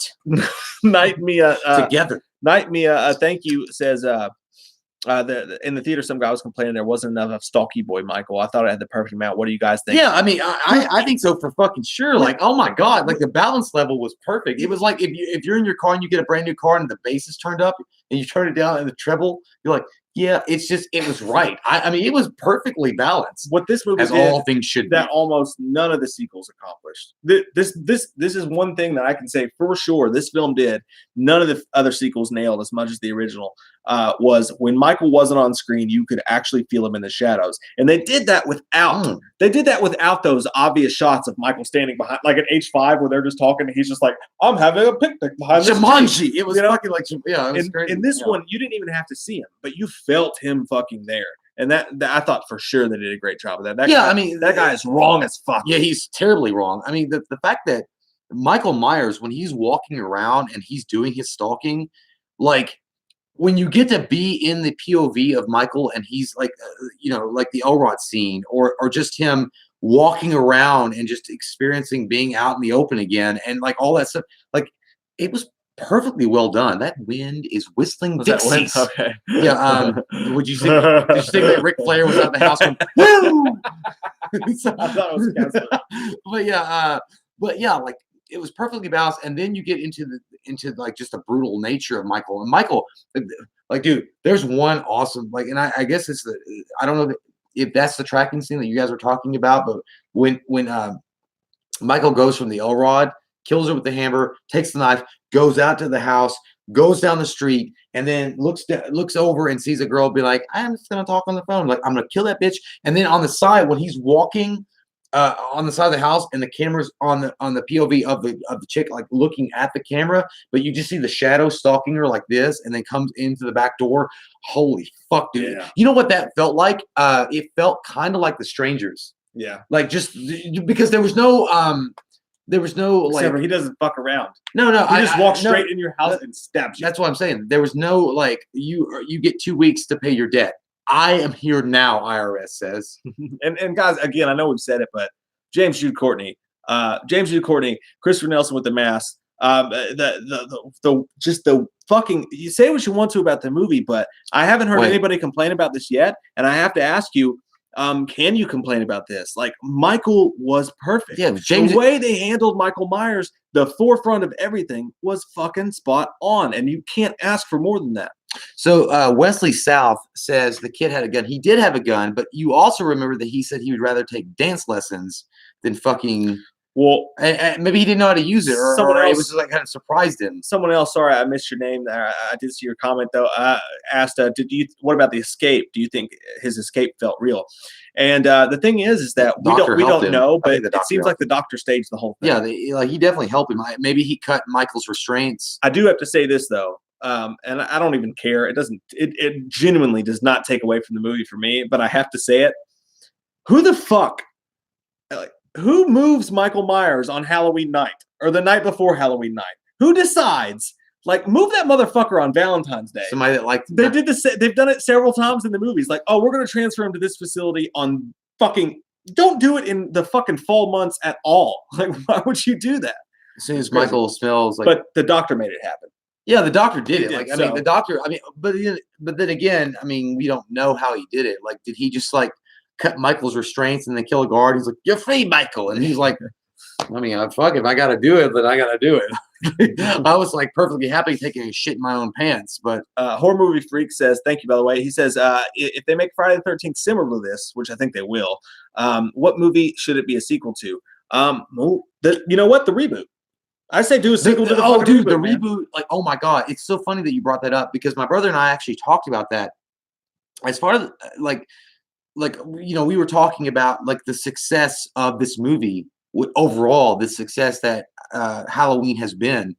Night Mia. Together. Night Mia, thank you, says, in the theater, some guy was complaining there wasn't enough of Stalky Boy Michael. I thought it had the perfect amount. What do you guys think? Yeah, I mean, I think so for fucking sure. Like, oh my God, like the balance level was perfect. It was like if you're in your car and you get a brand new car and the bass is turned up and you turn it down and the treble, you're like, yeah, it was right. I mean, it was perfectly balanced. What this movie as did, all things should that be. Almost none of the sequels accomplished. This is one thing that I can say for sure. This film did. None of the other sequels nailed as much as the original. Was when Michael wasn't on screen, you could actually feel him in the shadows, and they did that without. They did that without those obvious shots of Michael standing behind, like at H5, where they're just talking, and he's just like, "I'm having a picnic behind this Jumanji." tree. It was fucking like, yeah. It was crazy. In this one, you didn't even have to see him, but you felt him fucking there, and that I thought for sure they did a great job of that. That guy is wrong as fuck. Yeah, he's terribly wrong. I mean, the fact that Michael Myers, when he's walking around and he's doing his stalking, like when you get to be in the POV of Michael and he's like, like the Elrod scene, or just him walking around and just experiencing being out in the open again, and like all that stuff, like it was perfectly well done. That wind is whistling Was that wind? Dixies. Okay. Yeah. Did you think that Ric Flair was out of the house going, woo? I thought it was Casper. But yeah, like it was perfectly balanced. And then you get into like just the brutal nature of Michael. And Michael, like, dude, there's one awesome, like, and I guess it's I don't know if that's the tracking scene that you guys are talking about, but when Michael goes from the Elrod, kills her with the hammer, takes the knife, goes out to the house, goes down the street, and then looks over and sees a girl, be like, I'm just gonna talk on the phone, like I'm gonna kill that bitch. And then on the side, when he's walking on the side of the house, and the camera's on the POV of the chick, like looking at the camera, but you just see the shadow stalking her like this, and then comes into the back door. Holy fuck, dude! Yeah. You know what that felt like? It felt kind of like The Strangers. Yeah. Like just because there was no like. Except for he doesn't fuck around. No, He just walks straight in your house and stabs you. That's what I'm saying. There was no like you get 2 weeks to pay your debt. I am here now, IRS says. and guys, again, I know we've said it, but James Jude Courtney, Christopher Nelson with the mask, just the fucking. You say what you want to about the movie, but I haven't heard anybody complain about this yet, and I have to ask you. Can you complain about this? Like, Michael was perfect. Yeah, James, the way they handled Michael Myers, the forefront of everything was fucking spot on, and you can't ask for more than that. So Wesley South says the kid had a gun. He did have a gun, but you also remember that he said he would rather take dance lessons than fucking. Well, and maybe he didn't know how to use it, or it was like kind of surprised him. Someone else, sorry, I missed your name there. I did see your comment though. Asked, what about the escape? Do you think his escape felt real? And the thing is that we don't know, but it seems like the doctor staged the whole thing. Yeah, like he definitely helped him. Maybe he cut Michael's restraints. I do have to say this though, and I don't even care. It genuinely does not take away from the movie for me, but I have to say it. Who the fuck? Who moves Michael Myers on Halloween night or the night before Halloween night? Who decides? Like, move that motherfucker on Valentine's Day. Somebody that like they did this. They've done it several times in the movies. Like, oh, we're gonna transfer him to this facility on fucking. Don't do it in the fucking fall months at all. Like, why would you do that? As soon as Michael smells like. But the doctor made it happen. Yeah, the doctor did it. Like, I mean, the doctor. I mean, but then again, I mean, we don't know how he did it. Like, did he just like cut Michael's restraints and then kill a guard? He's like, "You're free, Michael," and he's like, "I mean, fuck, if I got to do it, then I got to do it." I was like perfectly happy taking a shit in my own pants. But Horror Movie Freak says, "Thank you, by the way." He says, "If they make Friday the 13th similar to this, which I think they will, what movie should it be a sequel to?" Well, you know what? The reboot. I say do a sequel to the reboot. The man. reboot, like, oh my god, it's so funny that you brought that up because my brother and I actually talked about that. As far as like we were talking about like the success of this movie overall, the success that Halloween has been,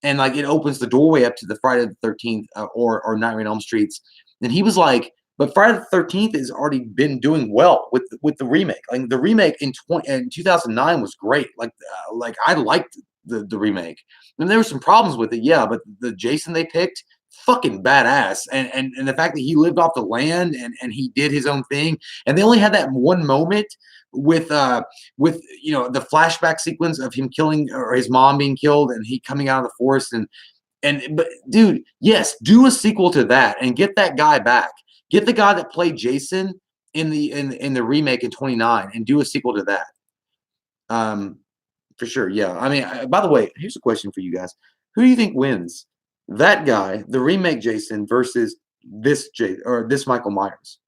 and like it opens the doorway up to the Friday the 13th or Nightmare on Elm Streets. And he was like, but Friday the 13th has already been doing well with the remake. Like the remake in 2009 was great. Like I liked the remake. And there were some problems with it, yeah, but the Jason they picked, fucking badass. And the fact that he lived off the land and he did his own thing. And they only had that one moment with the flashback sequence of him killing or his mom being killed and he coming out of the forest but dude, yes, do a sequel to that and get that guy back. Get the guy that played Jason in the remake in 29 and do a sequel to that. For sure, yeah. I mean, by the way, here's a question for you guys. Who do you think wins? That guy, the remake Jason, versus this Michael Myers?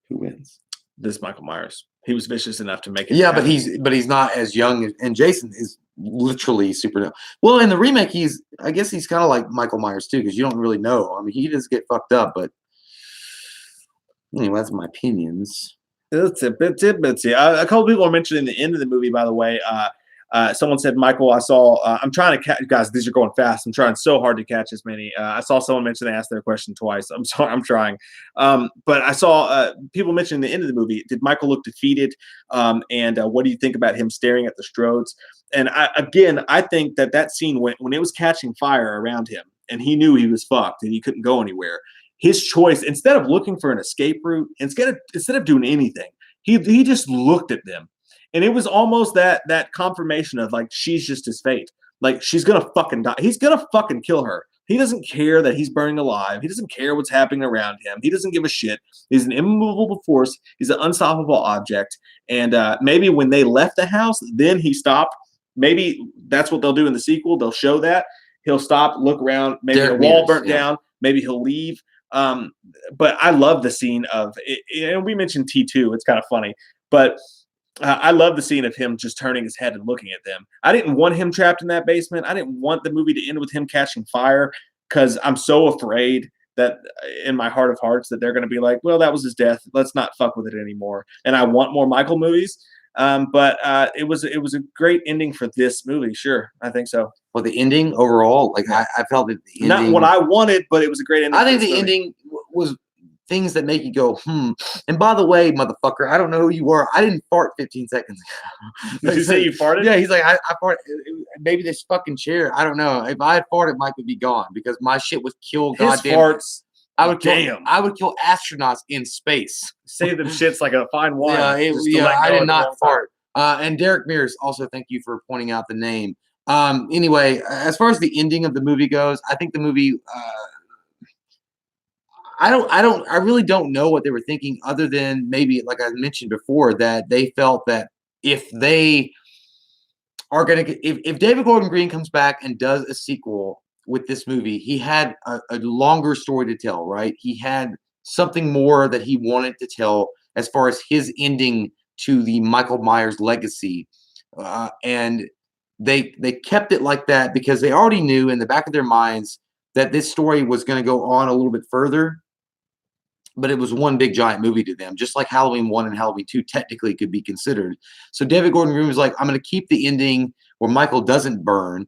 Who wins? This Michael Myers. He was vicious enough to make it. Yeah, happen. but he's not as young, and Jason is literally super young. Well, in the remake, I guess he's kind of like Michael Myers too, because you don't really know. I mean, he does get fucked up, but anyway, that's my opinions. It's a bit bitsy. A couple people are mentioning the end of the movie, by the way. Someone said, Michael, I saw, I'm trying to catch, guys, these are going fast. I'm trying so hard to catch as many. I saw someone mention they asked their question twice. I'm sorry, I'm trying. But I saw people mentioning the end of the movie. Did Michael look defeated? And what do you think about him staring at the Strodes? And I think that scene when it was catching fire around him and he knew he was fucked and he couldn't go anywhere, his choice, instead of looking for an escape route, instead of doing anything, he just looked at them. And it was almost that confirmation of like, she's just his fate. Like, she's gonna fucking die. He's gonna fucking kill her. He doesn't care that he's burning alive. He doesn't care what's happening around him. He doesn't give a shit. He's an immovable force. He's an unstoppable object. And maybe when they left the house, then he stopped. Maybe that's what they'll do in the sequel. They'll show that. He'll stop, look around. Maybe the wall burnt down. Maybe he'll leave. But I love the scene of it. And we mentioned T2. It's kind of funny. But I love the scene of him just turning his head and looking at them. I didn't want him trapped in that basement. I didn't want the movie to end with him catching fire because I'm so afraid that in my heart of hearts that they're going to be like, well, that was his death. Let's not fuck with it anymore. And I want more Michael movies. But it was a great ending for this movie. Sure, I think so. Well, the ending overall, like I felt that the ending, not what I wanted, but it was a great ending. I think the ending was things that make you go, And by the way, motherfucker, I don't know who you were. I didn't fart 15 seconds ago. Did you say you farted? Yeah, he's like, I farted. Maybe this fucking chair. I don't know. If I had farted, Mike would be gone because my shit would kill goddamn farts. I would kill astronauts in space. Say them shit's like a fine wine. I did not fart. And Derek Mears, also thank you for pointing out the name. Anyway, as far as the ending of the movie goes, I think the movie I really don't know what they were thinking other than maybe, like I mentioned before, that they felt that if they are going to, if David Gordon Green comes back and does a sequel with this movie, he had a longer story to tell, right? He had something more that he wanted to tell as far as his ending to the Michael Myers legacy. And they kept it like that because they already knew in the back of their minds that this story was going to go on a little bit further. But it was one big giant movie to them, just like Halloween 1 and Halloween 2 technically could be considered. So David Gordon Green was like, I'm going to keep the ending where Michael doesn't burn,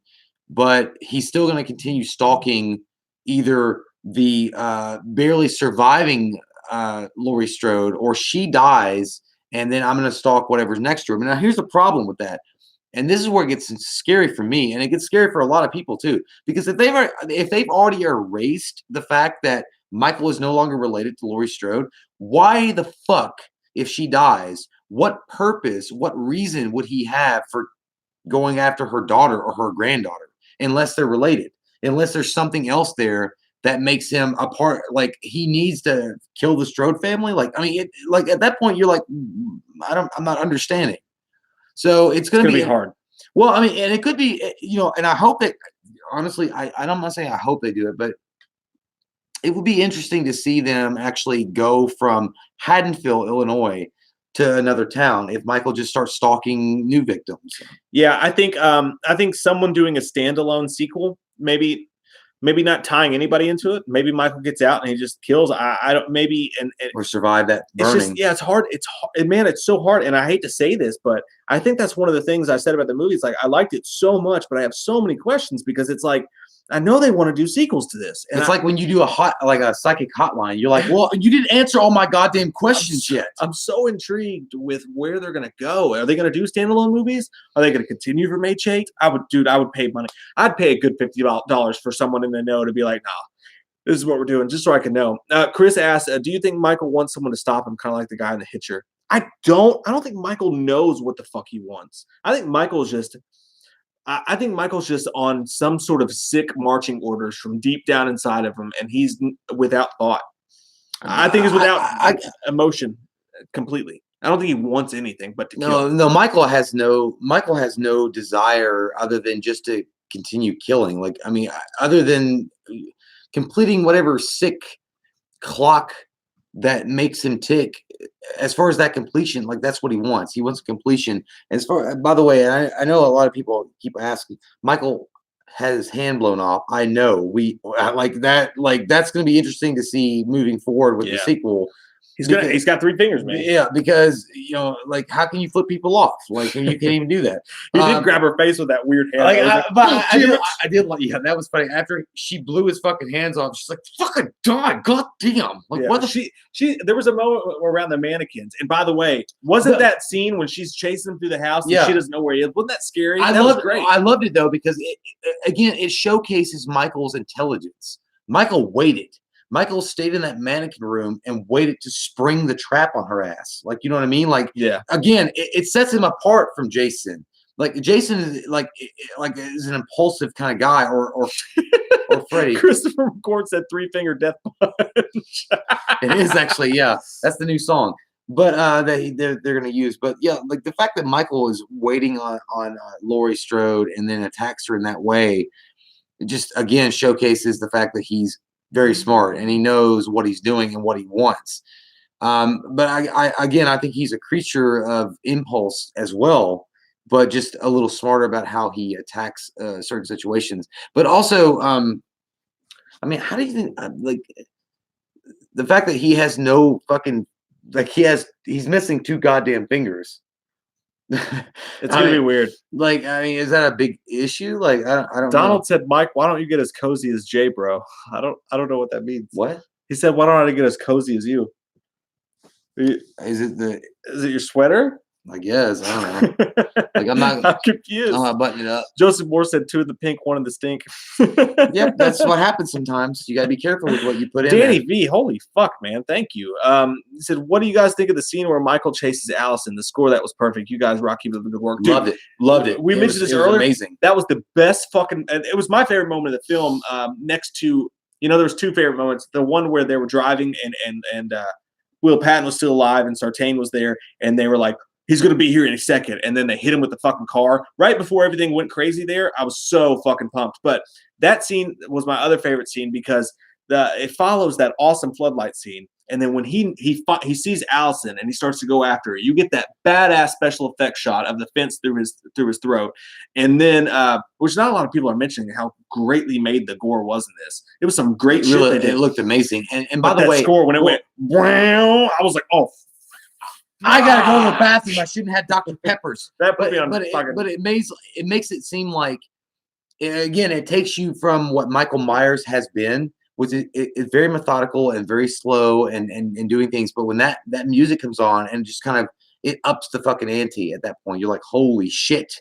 but he's still going to continue stalking either the barely surviving Laurie Strode, or she dies, and then I'm going to stalk whatever's next to her. Now, here's the problem with that. And this is where it gets scary for me, and it gets scary for a lot of people too, because if they've already erased the fact that Michael is no longer related to Laurie Strode, why the fuck, if she dies, what purpose, what reason would he have for going after her daughter or her granddaughter, unless they're related, unless there's something else there that makes him a part, like he needs to kill the Strode family? Like, I mean, like at that point, you're like, I'm not understanding. So it's going to be hard. Well, I mean, and it could be, and I hope that, honestly, I'm not saying I hope they do it, but it would be interesting to see them actually go from Haddonfield, Illinois, to another town if Michael just starts stalking new victims. Yeah, I think someone doing a standalone sequel, maybe not tying anybody into it. Maybe Michael gets out and he just kills. I don't, maybe or survive that burning. It's just, yeah, it's hard. It's hard, man. It's so hard. And I hate to say this, but I think that's one of the things I said about the movie. It's like I liked it so much, but I have so many questions because it's like I know they want to do sequels to this. And it's like when you do a psychic hotline, you're like, well, you didn't answer all my goddamn questions yet. I'm so intrigued with where they're going to go. Are they going to do standalone movies? Are they going to continue from H8? I would pay money. I'd pay a good $50 for someone in the know to be like, nah, this is what we're doing, just so I can know. Chris asked, do you think Michael wants someone to stop him, kind of like the guy in The Hitcher? I don't think Michael knows what the fuck he wants. I think Michael's just on some sort of sick marching orders from deep down inside of him, and he's without thought. I think he's without emotion completely. I don't think he wants anything but to kill. No, Michael has no desire other than just to continue killing. Like, I mean, other than completing whatever sick clock that makes him tick. As far as that completion, like that's what he wants. He wants completion. As far, by the way, I know a lot of people keep asking. Michael had his hand blown off. I know we like that. Like that's going to be interesting to see moving forward with the sequel. He's got 3 fingers, man. Yeah, because like how can you flip people off? Like when you can't even do that. He did grab her face with that weird hand. Like, "Oh, I did like, yeah, that was funny. After she blew his fucking hands off, she's like, "Fucking die, goddamn!" Like, yeah. what the? She there was a moment around the mannequins, and by the way, wasn't that scene when she's chasing him through the house and she doesn't know where he is? Wasn't that scary? That was great. I loved it though because it showcases Michael's intelligence. Michael waited. Michael stayed in that mannequin room and waited to spring the trap on her ass. Like, you know what I mean? Like, yeah. Again, it sets him apart from Jason. Like, Jason is like is an impulsive kind of guy, or Freddy. Christopher McCord said 3-finger death punch. It is actually, yeah. That's the new song. But they're gonna use. But yeah, like the fact that Michael is waiting on Laurie Strode and then attacks her in that way, it just again showcases the fact that he's very smart and he knows what he's doing and what he wants. But I think he's a creature of impulse as well, but just a little smarter about how he attacks certain situations. But also, I mean, how do you think like the fact that he has no fucking he's missing 2 goddamn fingers? It's gonna be weird. Like, I mean, is that a big issue? Like, I don't know. Donald said, "Mike, why don't you get as cozy as Jay, bro?" I don't know what that means. What? He said, "Why don't I get as cozy as you?" Is it your sweater? I guess I don't know. Like I'm confused. I'm not buttoning it up. Joseph Moore said 2 of the pink, 1 of the stink. Yep, that's what happens sometimes. You got to be careful with what you put in. Danny V, holy fuck, man, thank you. He said, "What do you guys think of the scene where Michael chases Allison? The score that was perfect. You guys rock, keep up the good work." Dude, loved it. We mentioned this earlier. Amazing. That was the best fucking. It was my favorite moment of the film. Next to there was 2 favorite moments. The one where they were driving and Will Patton was still alive and Sartain was there, and they were like, "He's going to be here in a second." And then they hit him with the fucking car right before everything went crazy there. I was so fucking pumped. But that scene was my other favorite scene because it follows that awesome floodlight scene. And then when he sees Allison and he starts to go after her, you get that badass special effects shot of the fence through his throat. And then, which not a lot of people are mentioning how greatly made the gore was in this. It was some great shit they did. It looked amazing. And by the way, score when it went, wow, I was like, oh. I gotta go to the bathroom. I shouldn't have Dr. Peppers. But it makes it seem like, again, it takes you from what Michael Myers has been, which is very methodical and very slow and doing things. But when that music comes on and just kind of it ups the fucking ante at that point, you're like, holy shit.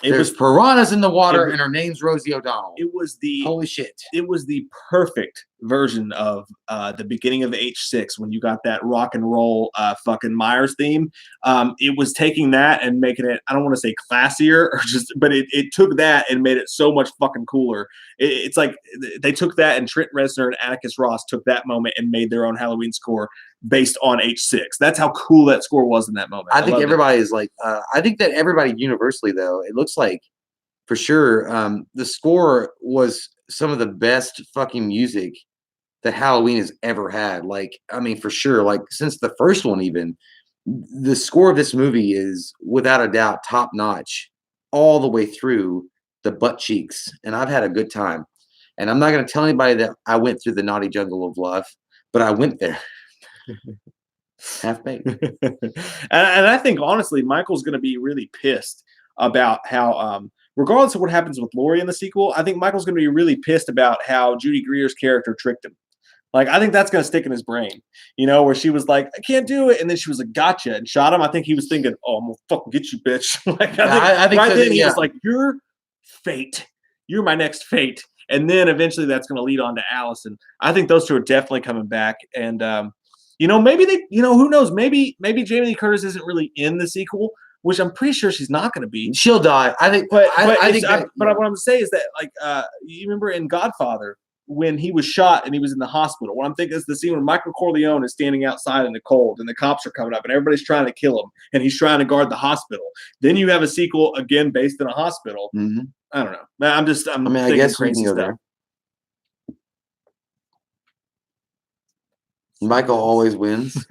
There's piranhas in the water, and her name's Rosie O'Donnell. It was the holy shit. It was the perfect version of the beginning of H6 when you got that rock and roll fucking Myers theme. It was taking that and making it, I don't want to say classier but it took that and made it so much fucking cooler. It's like they took that and Trent Reznor and Atticus Ross took that moment and made their own Halloween score based on H6. That's how cool that score was in that moment. I think everybody is like, I think that everybody universally though, it looks like for sure, the score was some of the best fucking music that Halloween has ever had. Like, I mean, for sure, like since the first one, even the score of this movie is without a doubt top notch all the way through the butt cheeks. And I've had a good time. And I'm not going to tell anybody that I went through the naughty jungle of love, but I went there. Half baked. and I think honestly, Michael's going to be really pissed about how, regardless of what happens with Laurie in the sequel, I think Michael's going to be really pissed about how Judy Greer's character tricked him. Like, I think that's going to stick in his brain, where she was like, "I can't do it." And then she was like, "Gotcha," and shot him. I think he was thinking, "Oh, I'm going to fucking get you, bitch." I think right then he was like, "You're fate. You're my next fate." And then eventually that's going to lead on to Allison. I think those 2 are definitely coming back. And, maybe they, who knows? Maybe Jamie Lee Curtis isn't really in the sequel, which I'm pretty sure she's not going to be. She'll die. I think. But what I'm going to say is that, like, you remember in Godfather when he was shot and he was in the hospital. What I'm thinking is the scene when Michael Corleone is standing outside in the cold and the cops are coming up and everybody's trying to kill him and he's trying to guard the hospital. Then you have a sequel again based in a hospital. Mm-hmm. I don't know. I guess we can go there. Michael always wins.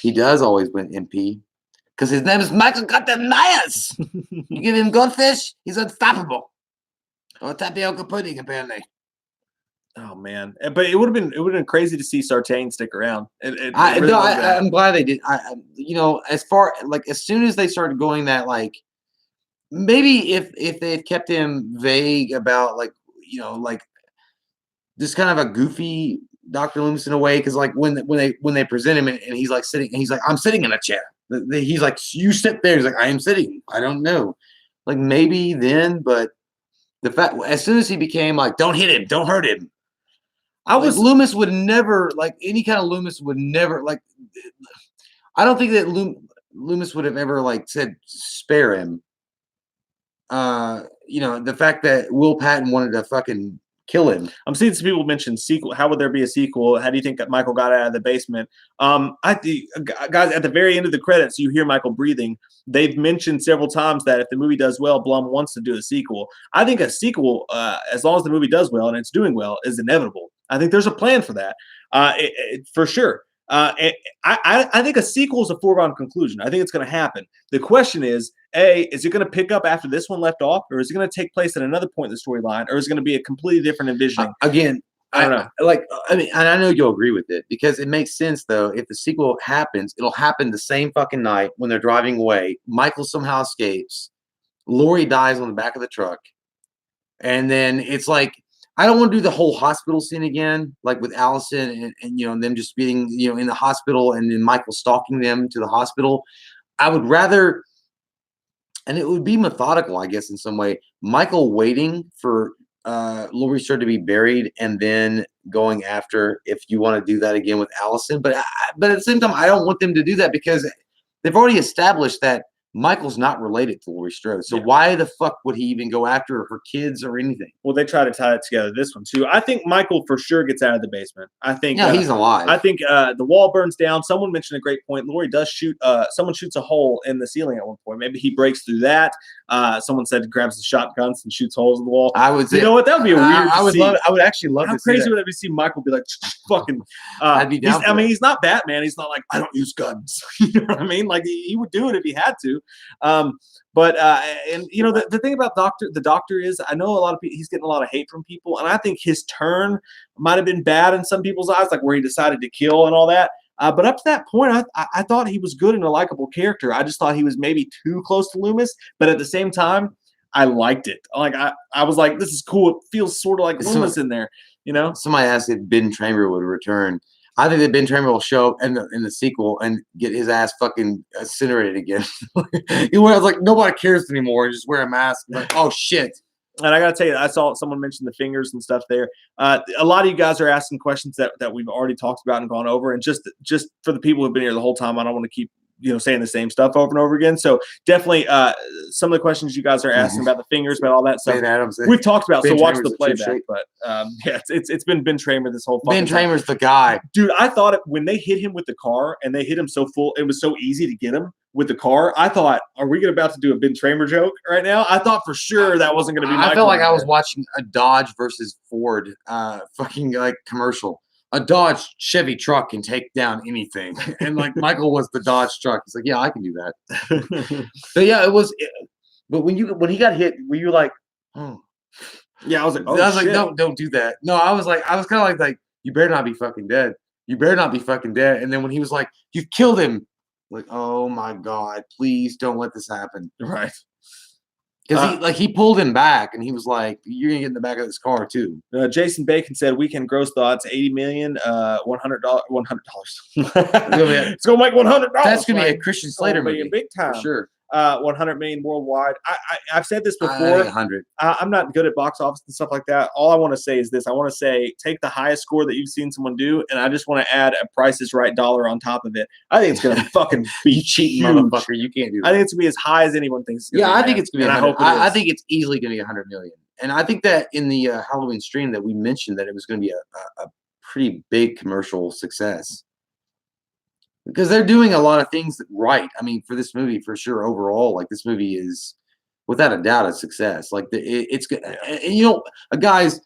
He does always win MP. Because his name is Michael Goddamn Myers. You give him goldfish, he's unstoppable. Or tapioca pudding, apparently. Oh man, but it would have been crazy to see Sartain stick around. It I really no, would have been. I'm glad they did. You know, as far like as soon as they started going that like maybe if they had kept him vague about like you know like just kind of a goofy Dr. Loomis in a way because like when they present him and he's like sitting and he's like I'm sitting in a chair. He's like you sit there. He's like I am sitting. I don't know. Like maybe then, but the fact as soon as he became like don't hit him, don't hurt him. I Like was Loomis would never like any kind of Loomis would never like. I don't think that Loomis would have ever like said spare him. You know, the fact that Will Patton wanted to fucking kill him. I'm seeing some people mention sequel. How would there be a sequel? How do you think that Michael got out of the basement? I think, guys, at the very end of the credits, you hear Michael breathing. They've mentioned several times that if the movie does well, Blum wants to do a sequel. I think a sequel, as long as the movie does well and it's doing well, is inevitable. I think there's a plan for that, for sure. I think a sequel is a foregone conclusion. I think it's going to happen. The question is it going to pick up after this one left off, or is it going to take place at another point in the storyline, or is it going to be a completely different envisioning? Again, I don't know. Like, I mean, and I know you'll agree with it because it makes sense though. If the sequel happens, it'll happen the same fucking night when they're driving away. Michael somehow escapes. Lori dies on the back of the truck, and then it's like I don't want to do the whole hospital scene again, like with Allison and you know them just being you know in the hospital and then Michael stalking them to the hospital. I would rather, and it would be methodical, I guess, in some way. Michael waiting for Laurie Strode to be buried and then going after if you want to do that again with Allison. But at the same time, I don't want them to do that because they've already established that Michael's not related to Laurie Strode. So why the fuck would he even go after her kids or anything? Well, they try to tie it together this one too. I think Michael for sure gets out of the basement. I think Yeah, he's alive. I think the wall burns down. Someone mentioned a great point. Laurie does shoot. Someone shoots a hole in the ceiling at one point. Maybe he breaks through that. Someone said he grabs the shotguns and shoots holes in the wall. I would say, you know what? That would be a weird. I would love. I would actually love. How to crazy see would it be to see Michael be like fucking? I'd be down. I mean, he's not Batman. He's not like I don't use guns. You know what I mean? Like he would do it if he had to. But and you know the thing about the doctor is I know a lot of people he's getting a lot of hate from people, and I think his turn might have been bad in some people's eyes, like where he decided to kill and all that. But up to that point, I thought he was good and a likable character. I just thought he was maybe too close to Loomis, but at the same time, I liked it. Like I was like, this is cool. It feels sort of like Loomis in there, you know. Somebody asked if Ben Tramer would return. I think that Ben Tramer will show up in the sequel and get his ass fucking incinerated again. He wears like nobody cares anymore and just wear a mask. Like, oh shit. And I gotta tell you, I saw someone mention the fingers and stuff there. A lot of you guys are asking questions that we've already talked about and gone over. And just for the people who've been here the whole time, I don't want to keep saying the same stuff over and over again. So definitely some of the questions you guys are asking about the fingers, about all that stuff, we've talked about. So watch the playback. But yeah, it's been Ben Tramer this whole Ben Tramer's the guy. Dude, I thought when they hit him with the car and they hit him so full, it was so easy to get him with the car. I thought, are we about to do a Ben Tramer joke right now? I thought for sure that wasn't going to be I felt like I was watching a Dodge versus Ford fucking like commercial. A Dodge Chevy truck can take down anything. And like Michael was the Dodge truck. He's like, yeah, I can do that. So yeah, it was. But when he got hit, were you like, oh? Yeah, I was like, oh, I was like, no, don't do that. No, I was kind of like, you better not be fucking dead. You better not be fucking dead. And then when he was like, you've killed him, like, oh my God, please don't let this happen. Right. Because he pulled him back and he was like, you're gonna get in the back of this car too. Jason Bacon said weekend gross thoughts $80 million, $100. It's gonna make $100. That's gonna be a Christian Slater movie, big time for sure. 100 million worldwide. I've said this before. 100. I'm not good at box office and stuff like that. All I want to say is this: I want to say take the highest score that you've seen someone do, and I just want to add a Price is Right dollar on top of it. I think it's gonna fucking be cheating, motherfucker. You can't do that. I think it's gonna be as high as anyone thinks. Yeah, I think it's gonna be. I hope I think it's easily gonna be 100 million. And I think that in the Halloween stream that we mentioned that it was gonna be a pretty big commercial success. Because they're doing a lot of things right. I mean, for this movie, for sure, overall, like this movie is, without a doubt, a success. Like it's good, and guys,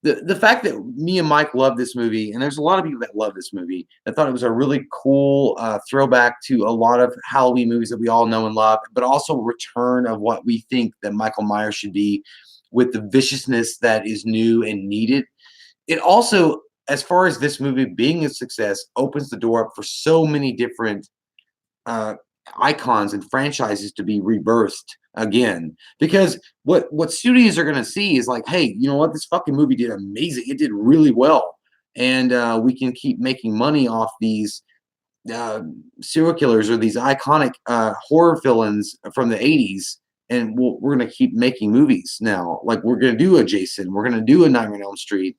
the fact that me and Mike love this movie, and there's a lot of people that love this movie, that thought it was a really cool throwback to a lot of Halloween movies that we all know and love, but also a return of what we think that Michael Myers should be, with the viciousness that is new and needed. it also, as far as this movie being a success, opens the door up for so many different icons and franchises to be rebirthed again. Because what studios are going to see is like, hey, you know what? This fucking movie did amazing. It did really well, and we can keep making money off these serial killers or these iconic horror villains from the 80s. And we're going to keep making movies now. Like, we're going to do a Jason. We're going to do a Nightmare on Elm Street.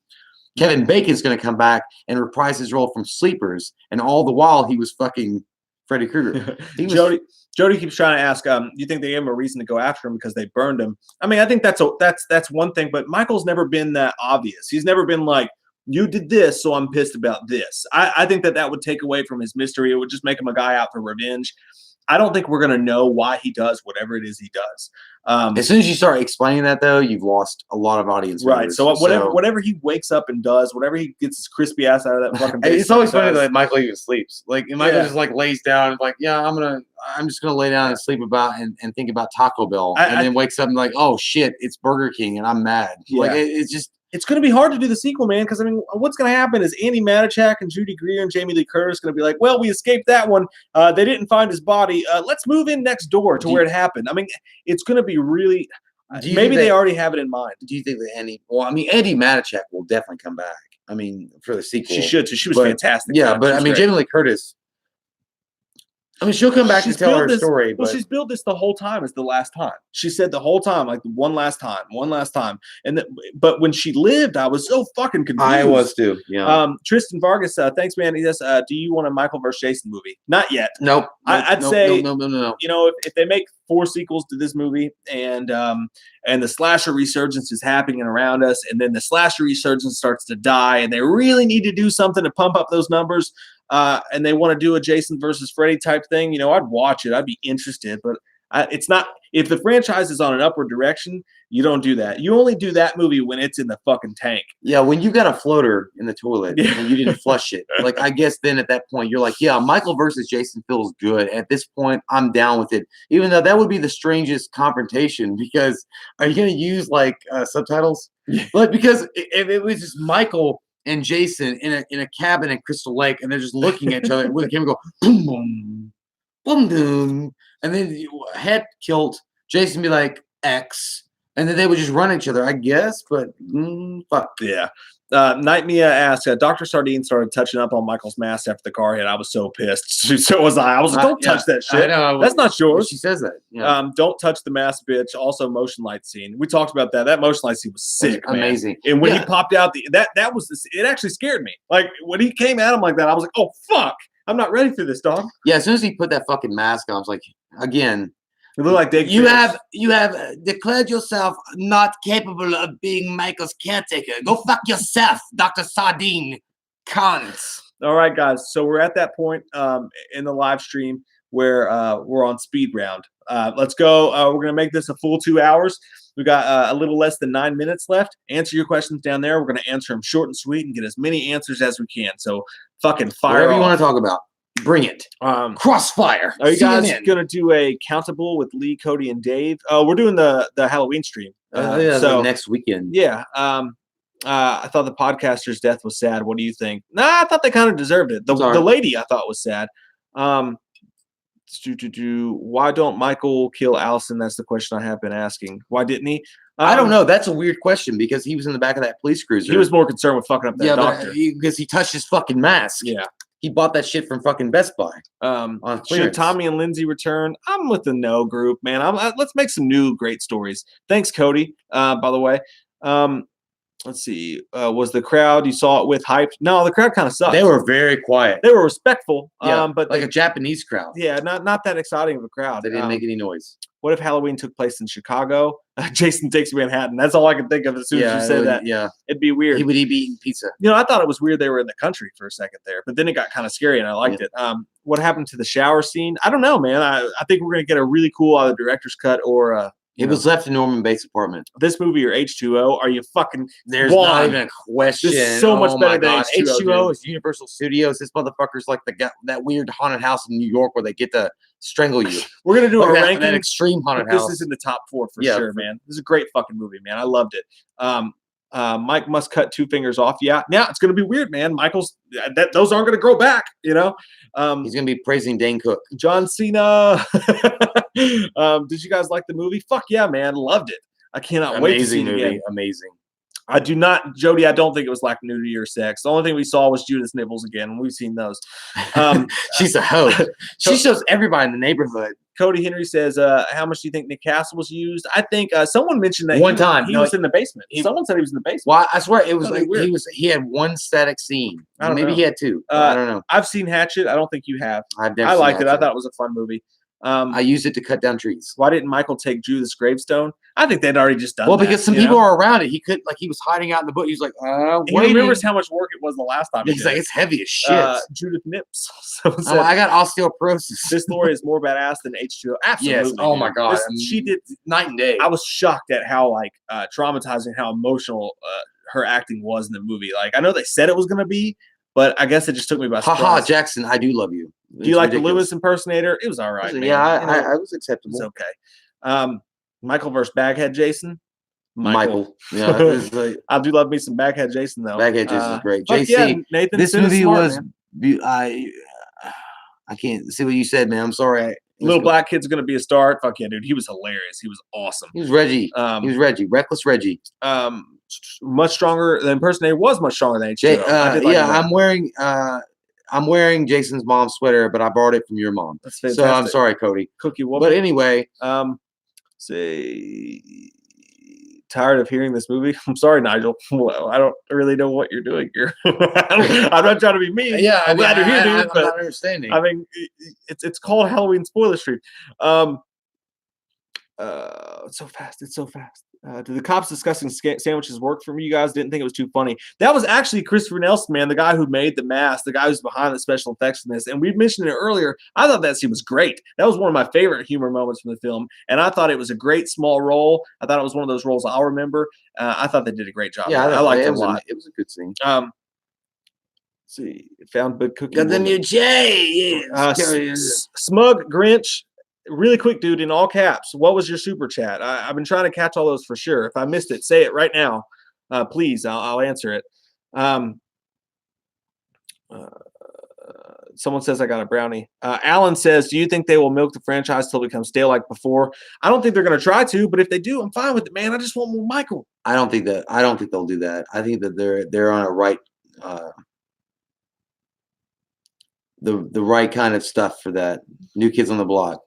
Kevin Bacon's going to come back and reprise his role from Sleepers. And all the while, he was fucking Freddy Krueger. Jody keeps trying to ask, do you think they gave him a reason to go after him because they burned him? I mean, I think that's one thing, but Michael's never been that obvious. He's never been like, you did this, so I'm pissed about this. I think that would take away from his mystery. It would just make him a guy out for revenge. I don't think we're going to know why he does whatever it is he does. As soon as you start explaining that, though, you've lost a lot of audience members. Right. So whatever he wakes up and does, whatever he gets his crispy ass out of that fucking basement. It's always funny that Michael even sleeps. Like, Michael just like lays down and like, yeah, I'm just gonna lay down and sleep about and think about Taco Bell, and then wakes up and like, oh shit, it's Burger King, and I'm mad. Yeah. Like, it's just. It's going to be hard to do the sequel, man, because, I mean, what's going to happen is Andy Manichak and Judy Greer and Jamie Lee Curtis going to be like, well, we escaped that one. They didn't find his body. Let's move in next door to where it happened. I mean, it's going to be really – maybe they already have it in mind. Do you think that Andy Manichak will definitely come back. I mean, for the sequel. She should, too. She was fantastic. Yeah, but, I mean, Jamie Lee Curtis – I mean, she'll come back to tell her story. Well, she's billed this the whole time as the last time. She said the whole time, like, one last time. And but when she lived, I was so fucking confused. I was too. Yeah. Tristan Vargas, thanks, man. He says, do you want a Michael vs. Jason movie? Not yet. Nope. I'd say no. You know, if they make 4 sequels to this movie, and the slasher resurgence is happening around us, and then the slasher resurgence starts to die, and they really need to do something to pump up those numbers. And they want to do a Jason versus Freddy type thing, you know, I'd watch it. I'd be interested, but it's not. If the franchise is on an upward direction, you don't do that. You only do that movie when it's in the fucking tank. Yeah, when you got a floater in the toilet and you didn't flush it, like, I guess then at that point you're like, yeah, Michael versus Jason feels good. At this point, I'm down with it. Even though that would be the strangest confrontation, because are you going to use like subtitles? Like, because if it was just Michael and Jason in a cabin in Crystal Lake, and they're just looking at each other with a camera, go boom, boom, boom, boom, and then head kilt. Jason be like X, and then they would just run at each other, I guess. But fuck yeah. Night Mia asked, Dr. Sardine started touching up on Michael's mask after the car hit. I was so pissed. So was I. I was like, don't touch that shit. I know. That's not yours. She says that. Yeah. Don't touch the mask, bitch. Also, motion light scene. We talked about that. That motion light scene was sick, man. Amazing. And when he popped out, that was it actually scared me. Like, when he came at him like that, I was like, oh, fuck. I'm not ready for this, dog. Yeah, as soon as he put that fucking mask on, I was like, again. It looked like Dick. You have declared yourself not capable of being Michael's caretaker. Go fuck yourself, Dr. Sardine. Cunt. All right, guys. So we're at that point in the live stream where we're on speed round. Let's go. We're going to make this a full 2 hours. We got a little less than 9 minutes left. Answer your questions down there. We're going to answer them short and sweet and get as many answers as we can. So fucking fire whatever off. You want to talk about. Bring it. Crossfire. Are you guys going to do a countable with Lee, Cody, and Dave? We're doing the Halloween stream. So next weekend. Yeah. I thought the podcaster's death was sad. What do you think? Nah, I thought they kind of deserved it. The lady I thought was sad. Why don't Michael kill Allison? That's the question I have been asking. Why didn't he? I don't know. That's a weird question because he was in the back of that police cruiser. He was more concerned with fucking up that doctor. Because he touched his fucking mask. Yeah. He bought that shit from fucking Best Buy. On should Tommy and Lindsay return? I'm with the no group, man. Let's make some new great stories. Thanks, Cody. By the way, let's see. Was the crowd you saw it with hyped? No, the crowd kind of sucked. They were very quiet. They were respectful, but like a Japanese crowd. Yeah, not that exciting of a crowd. They didn't make any noise. What if Halloween took place in Chicago? Jason Takes Manhattan. That's all I could think of as soon as you said that. Yeah, it'd be weird. He would be eating pizza. You know, I thought it was weird they were in the country for a second there, but then it got kind of scary and I liked it. What happened to the shower scene? I don't know, man. I think we're gonna get a really cool either director's cut or it was left in Norman Bates' apartment. This movie or H2O? Are you fucking? There's not even a question. This is so much better than H2O. H2O is Universal Studios. This motherfucker's like that weird haunted house in New York where they get to strangle you. We're gonna do a ranking. That extreme haunted house. This is in the top 4 for sure, man. This is a great fucking movie, man. I loved it. Mike must cut 2 fingers off. Yeah, it's gonna be weird, man. Those aren't gonna grow back. He's gonna be praising Dane Cook. John Cena. Did you guys like the movie? Fuck yeah, man, loved it. I cannot wait to see it again. Amazing. I do not, Jody. I don't think it was like nudity or sex. The only thing we saw was Judith's nipples again. We've seen those. She's a hoe. She shows everybody in the neighborhood. Cody Henry says, "How much do you think Nick Castle was used?" I think someone mentioned that one time he was in the basement. Someone said he was in the basement. Well, I swear it was like he had one static scene. Maybe he had 2. I don't know. I've seen Hatchet. I don't think you have. I've never. I liked it. I thought it was a fun movie. I used it to cut down trees. Why didn't Michael take Judith's gravestone? I think they'd already just done. Well, because some people are around it. He could he was hiding out in the book. He was like, he remembers how much work it was the last time. He's like, it's heavy as shit. Judith nips. Said, I got osteoporosis. This story is more badass than H2O. Absolutely. Yes. Oh my god. She did night and day. I was shocked at how traumatizing, how emotional her acting was in the movie. Like, I know they said it was going to be, but I guess it just took me by surprise. Haha, Jackson, I do love you. Do you like the Lewis impersonator? It was all right, man. Yeah, I was acceptable. It's okay. Michael versus Baghead Jason. Michael. Yeah, I do love me some Baghead Jason though. Baghead Jason's great. JC, yeah, Nathan, this movie was. Man. I can't see what you said, man. I'm sorry. Little black kid's gonna be a star. Fuck yeah, dude. He was hilarious. He was awesome. He was Reggie. He was Reggie. Reckless Reggie. Much stronger. The impersonator was much stronger than H2O. I'm wearing Jason's mom's sweater, but I borrowed it from your mom. That's fantastic. So I'm sorry, Cody. Cookie woman. But anyway, tired of hearing this movie. I'm sorry, Nigel. Well, I don't really know what you're doing here. I'm not trying to be mean. Yeah, I'm glad you're here, dude. I'm not understanding. I mean, it's called Halloween Spoiler Street. It's so fast. It's so fast. Do the cops discussing sandwiches work for me? You guys didn't think it was too funny. That was actually Christopher Nelson, man, the guy who made the mask, the guy who's behind the special effects in this. And we mentioned it earlier. I thought that scene was great. That was one of my favorite humor moments from the film. And I thought it was a great small role. I thought it was one of those roles I'll remember. I thought they did a great job. Yeah, I liked it a lot. It was a good scene. Let's see, found good cookie. Got the new J. Smug Grinch. Really quick, dude, in all caps, what was your super chat? I've been trying to catch all those for sure. If I missed it, say it right now. Please, I'll answer it. Someone says I got a brownie. Alan says, do you think they will milk the franchise till it becomes stale like before? I don't think they're going to try to, but if they do, I'm fine with it, man. I just want more Michael. I don't think they'll do that. I think that they're on a right the right kind of stuff for that. New Kids on the Block.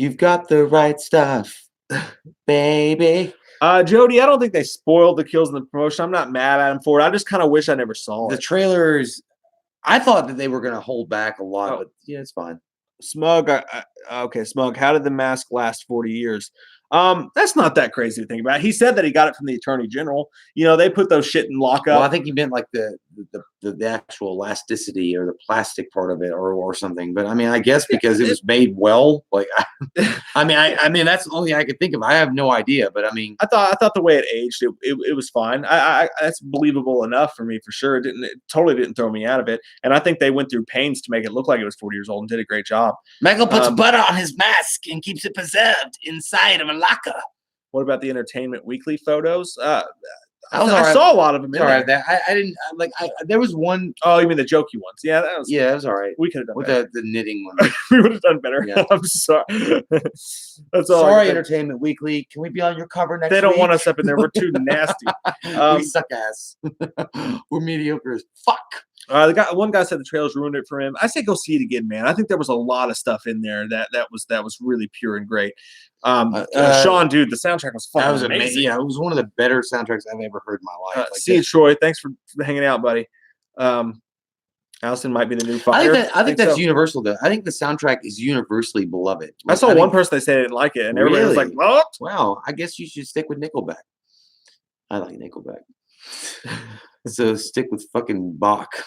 You've got the right stuff, baby. Jody, I don't think they spoiled the kills in the promotion. I'm not mad at them for it. I just kind of wish I never saw it. The trailers, I thought that they were going to hold back a lot, but yeah, it's fine. Smug, okay, Smug, how did the mask last 40 years? That's not that crazy to think about. He said that he got it from the Attorney General. You know, they put those shit in lockup. Well, I think he meant like the actual elasticity or the plastic part of it or something. But I mean, I guess because it was made well, like I mean that's the only thing I could think of. I have no idea, but I mean, I thought the way it aged, it was fine. I that's believable enough for me for sure. It totally didn't throw me out of it. And I think they went through pains to make it look like it was 40 years old and did a great job. Michael puts butter on his mask and keeps it preserved inside of a locker. What about the Entertainment Weekly photos? I saw a lot of them. I didn't like. There was one. Oh, you mean the jokey ones? Yeah, that was all right. We could have done with better. the knitting one. We would have done better. Yeah. I'm sorry. That's all. Sorry, Entertainment Weekly. Can we be on your cover next week? They don't want us up in there. We're too nasty. We suck ass. We're mediocre as fuck. One guy said the trailers ruined it for him. I say go see it again, man. I think there was a lot of stuff in there that was really pure and great. Sean, dude, the soundtrack was fucking amazing. Yeah, it was one of the better soundtracks I've ever heard in my life. See you, Troy. Thanks for hanging out, buddy. Allison might be the new fire. I think that's universal, though. I think the soundtrack is universally beloved. I saw one person that said they didn't like it, and everybody was like, "What?" Wow, I guess you should stick with Nickelback. I like Nickelback. So stick with fucking Bach.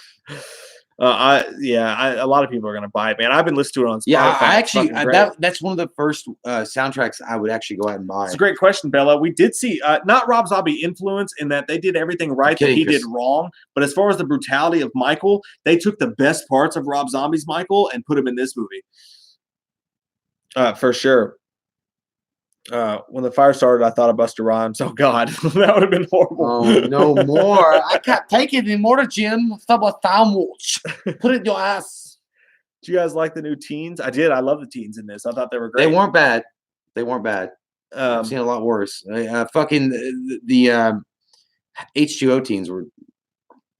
A lot of people are gonna buy it, man. I've been listening to it on Spotify. Yeah, I actually that's one of the first soundtracks I would actually go out and buy. It's a great question, Bella. We did see not Rob Zombie influence in that they did everything right that he did wrong, but as far as the brutality of Michael, they took the best parts of Rob Zombie's Michael and put him in this movie. For sure. When the fire started, I thought of Busta Rhymes. Oh God, that would have been horrible. Oh, no more. I can't take it anymore, Jim. Stop a time watch. Put it in your ass. Do you guys like the new teens? I did. I love the teens in this. I thought they were great. They weren't bad. They weren't bad. I've seen a lot worse. Fucking the H2O teens were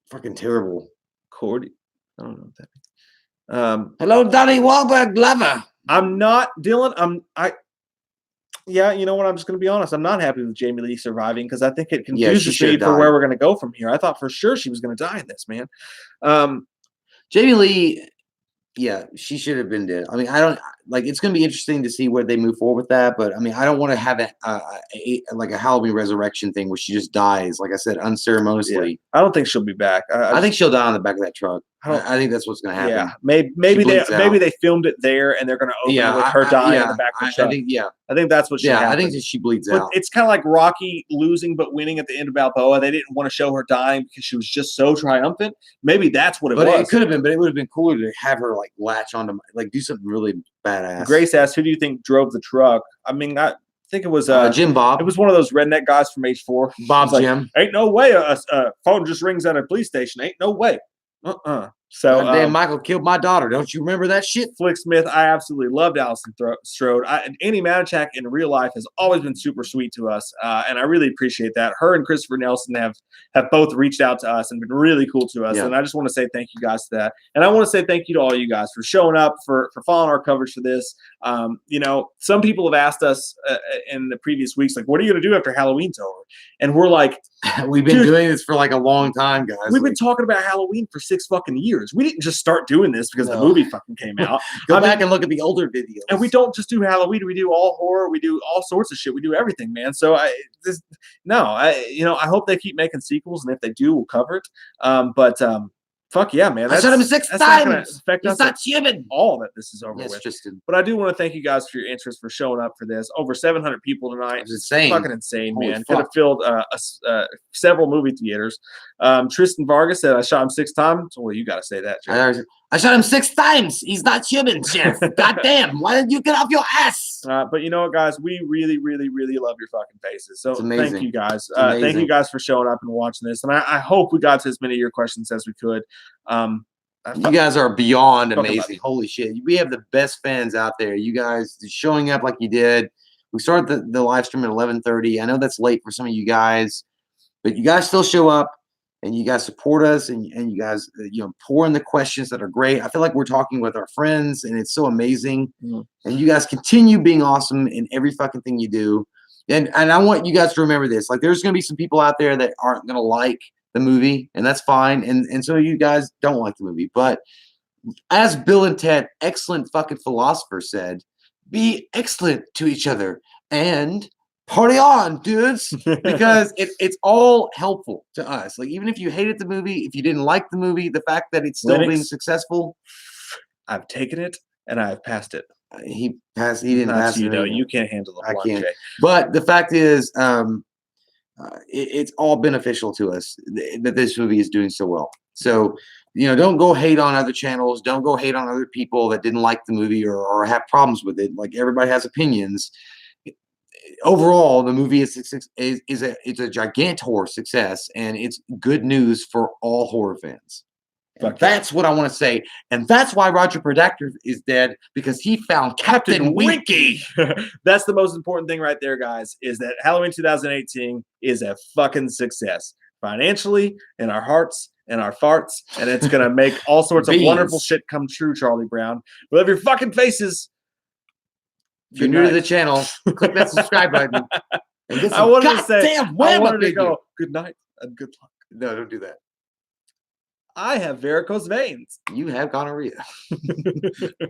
fucking terrible. Cordy. I don't know what that means. Hello, Donnie Wahlberg Glover. I'm not Dylan. Yeah, you know what? I'm just going to be honest. I'm not happy with Jamie Lee surviving because I think it confuses me for where we're going to go from here. I thought for sure she was going to die in this, man. Jamie Lee, yeah, she should have been dead. I mean, I don't like. It's going to be interesting to see where they move forward with that. But I mean, I don't want to have like a Halloween resurrection thing where she just dies, like I said, unceremoniously. Yeah. I don't think she'll be back. I think she'll die on the back of that truck. I think that's what's going to happen. Yeah, maybe they filmed it there and they're going to open it with her dying on the back of the truck. I think that's what should happen. I think that she bleeds out. It's kind of like Rocky losing but winning at the end of Balboa. They didn't want to show her dying because she was just so triumphant. Maybe that's what it was. It could have been, but it would have been cooler to have her like latch onto, like do something really badass. Grace asked, "Who do you think drove the truck?" I mean, I think it was Jim Bob. It was one of those redneck guys from H4. Bob Jim. Ain't no way a phone just rings at a police station. Ain't no way. So damn, Michael killed my daughter. Don't you remember that shit? Flick Smith, I absolutely loved Allison Strode. Annie Manichak in real life has always been super sweet to us, and I really appreciate that. Her and Christopher Nelson have both reached out to us and been really cool to us, and I just want to say thank you guys to that. And I want to say thank you to all you guys for showing up, for following our coverage for this. You know, some people have asked us in the previous weeks, like, what are you going to do after Halloween's over? And we're like, we've been doing this for like a long time, guys. We've been talking about Halloween for 6 fucking years. We didn't just start doing this because the movie fucking came out. Go back and look at the older videos. And we don't just do Halloween. We do all horror. We do all sorts of shit. We do everything, man. So I hope they keep making sequels, and if they do, we'll cover it. Fuck yeah, man. I shot him 6 times. He's not human. All that this is over with. Tristan. But I do want to thank you guys for your interest, for showing up for this. Over 700 people tonight. It's insane. Fucking insane, man. Could have filled several movie theaters. Tristan Vargas said, I shot him 6 times. Well, you got to say that, Jeff. I shot him 6 times. He's not human, Jeff. Goddamn. Why didn't you get off your ass? But you know what, guys? We really, really, really love your fucking faces. So thank you guys. Thank you guys for showing up and watching this. And I hope we got to as many of your questions as we could. You guys are beyond amazing. Holy shit. We have the best fans out there. You guys showing up like you did. We started the live stream at 11:30. I know that's late for some of you guys, but you guys still show up. And you guys support us, and you guys, pour in the questions that are great. I feel like we're talking with our friends, and it's so amazing. And you guys continue being awesome in every fucking thing you do. And I want you guys to remember this. Like, there's going to be some people out there that aren't going to like the movie, and that's fine. And so you guys don't like the movie. But as Bill and Ted, excellent fucking philosophers, said, be excellent to each other and party on, dudes, because it's all helpful to us. Like, even if you hated the movie, if you didn't like the movie, the fact that it's still being successful. I've taken it and I've passed it. He didn't pass it. You can't handle the I can't. But the fact is, it's all beneficial to us that this movie is doing so well. So, don't go hate on other channels. Don't go hate on other people that didn't like the movie or have problems with it. Like, everybody has opinions. Overall, the movie is a gigantor success, and it's good news for all horror fans. That's what I want to say, and that's why Roger Predactor is dead, because he found Captain Winky. That's the most important thing right there, guys. Is that Halloween 2018 is a fucking success financially, in our hearts and our farts, and it's gonna make all sorts of wonderful shit come true. Charlie Brown, we love your fucking faces. If you're new to the channel, click that subscribe button. I wanted to go good night and good luck. No, don't do that. I have varicose veins. You have gonorrhea.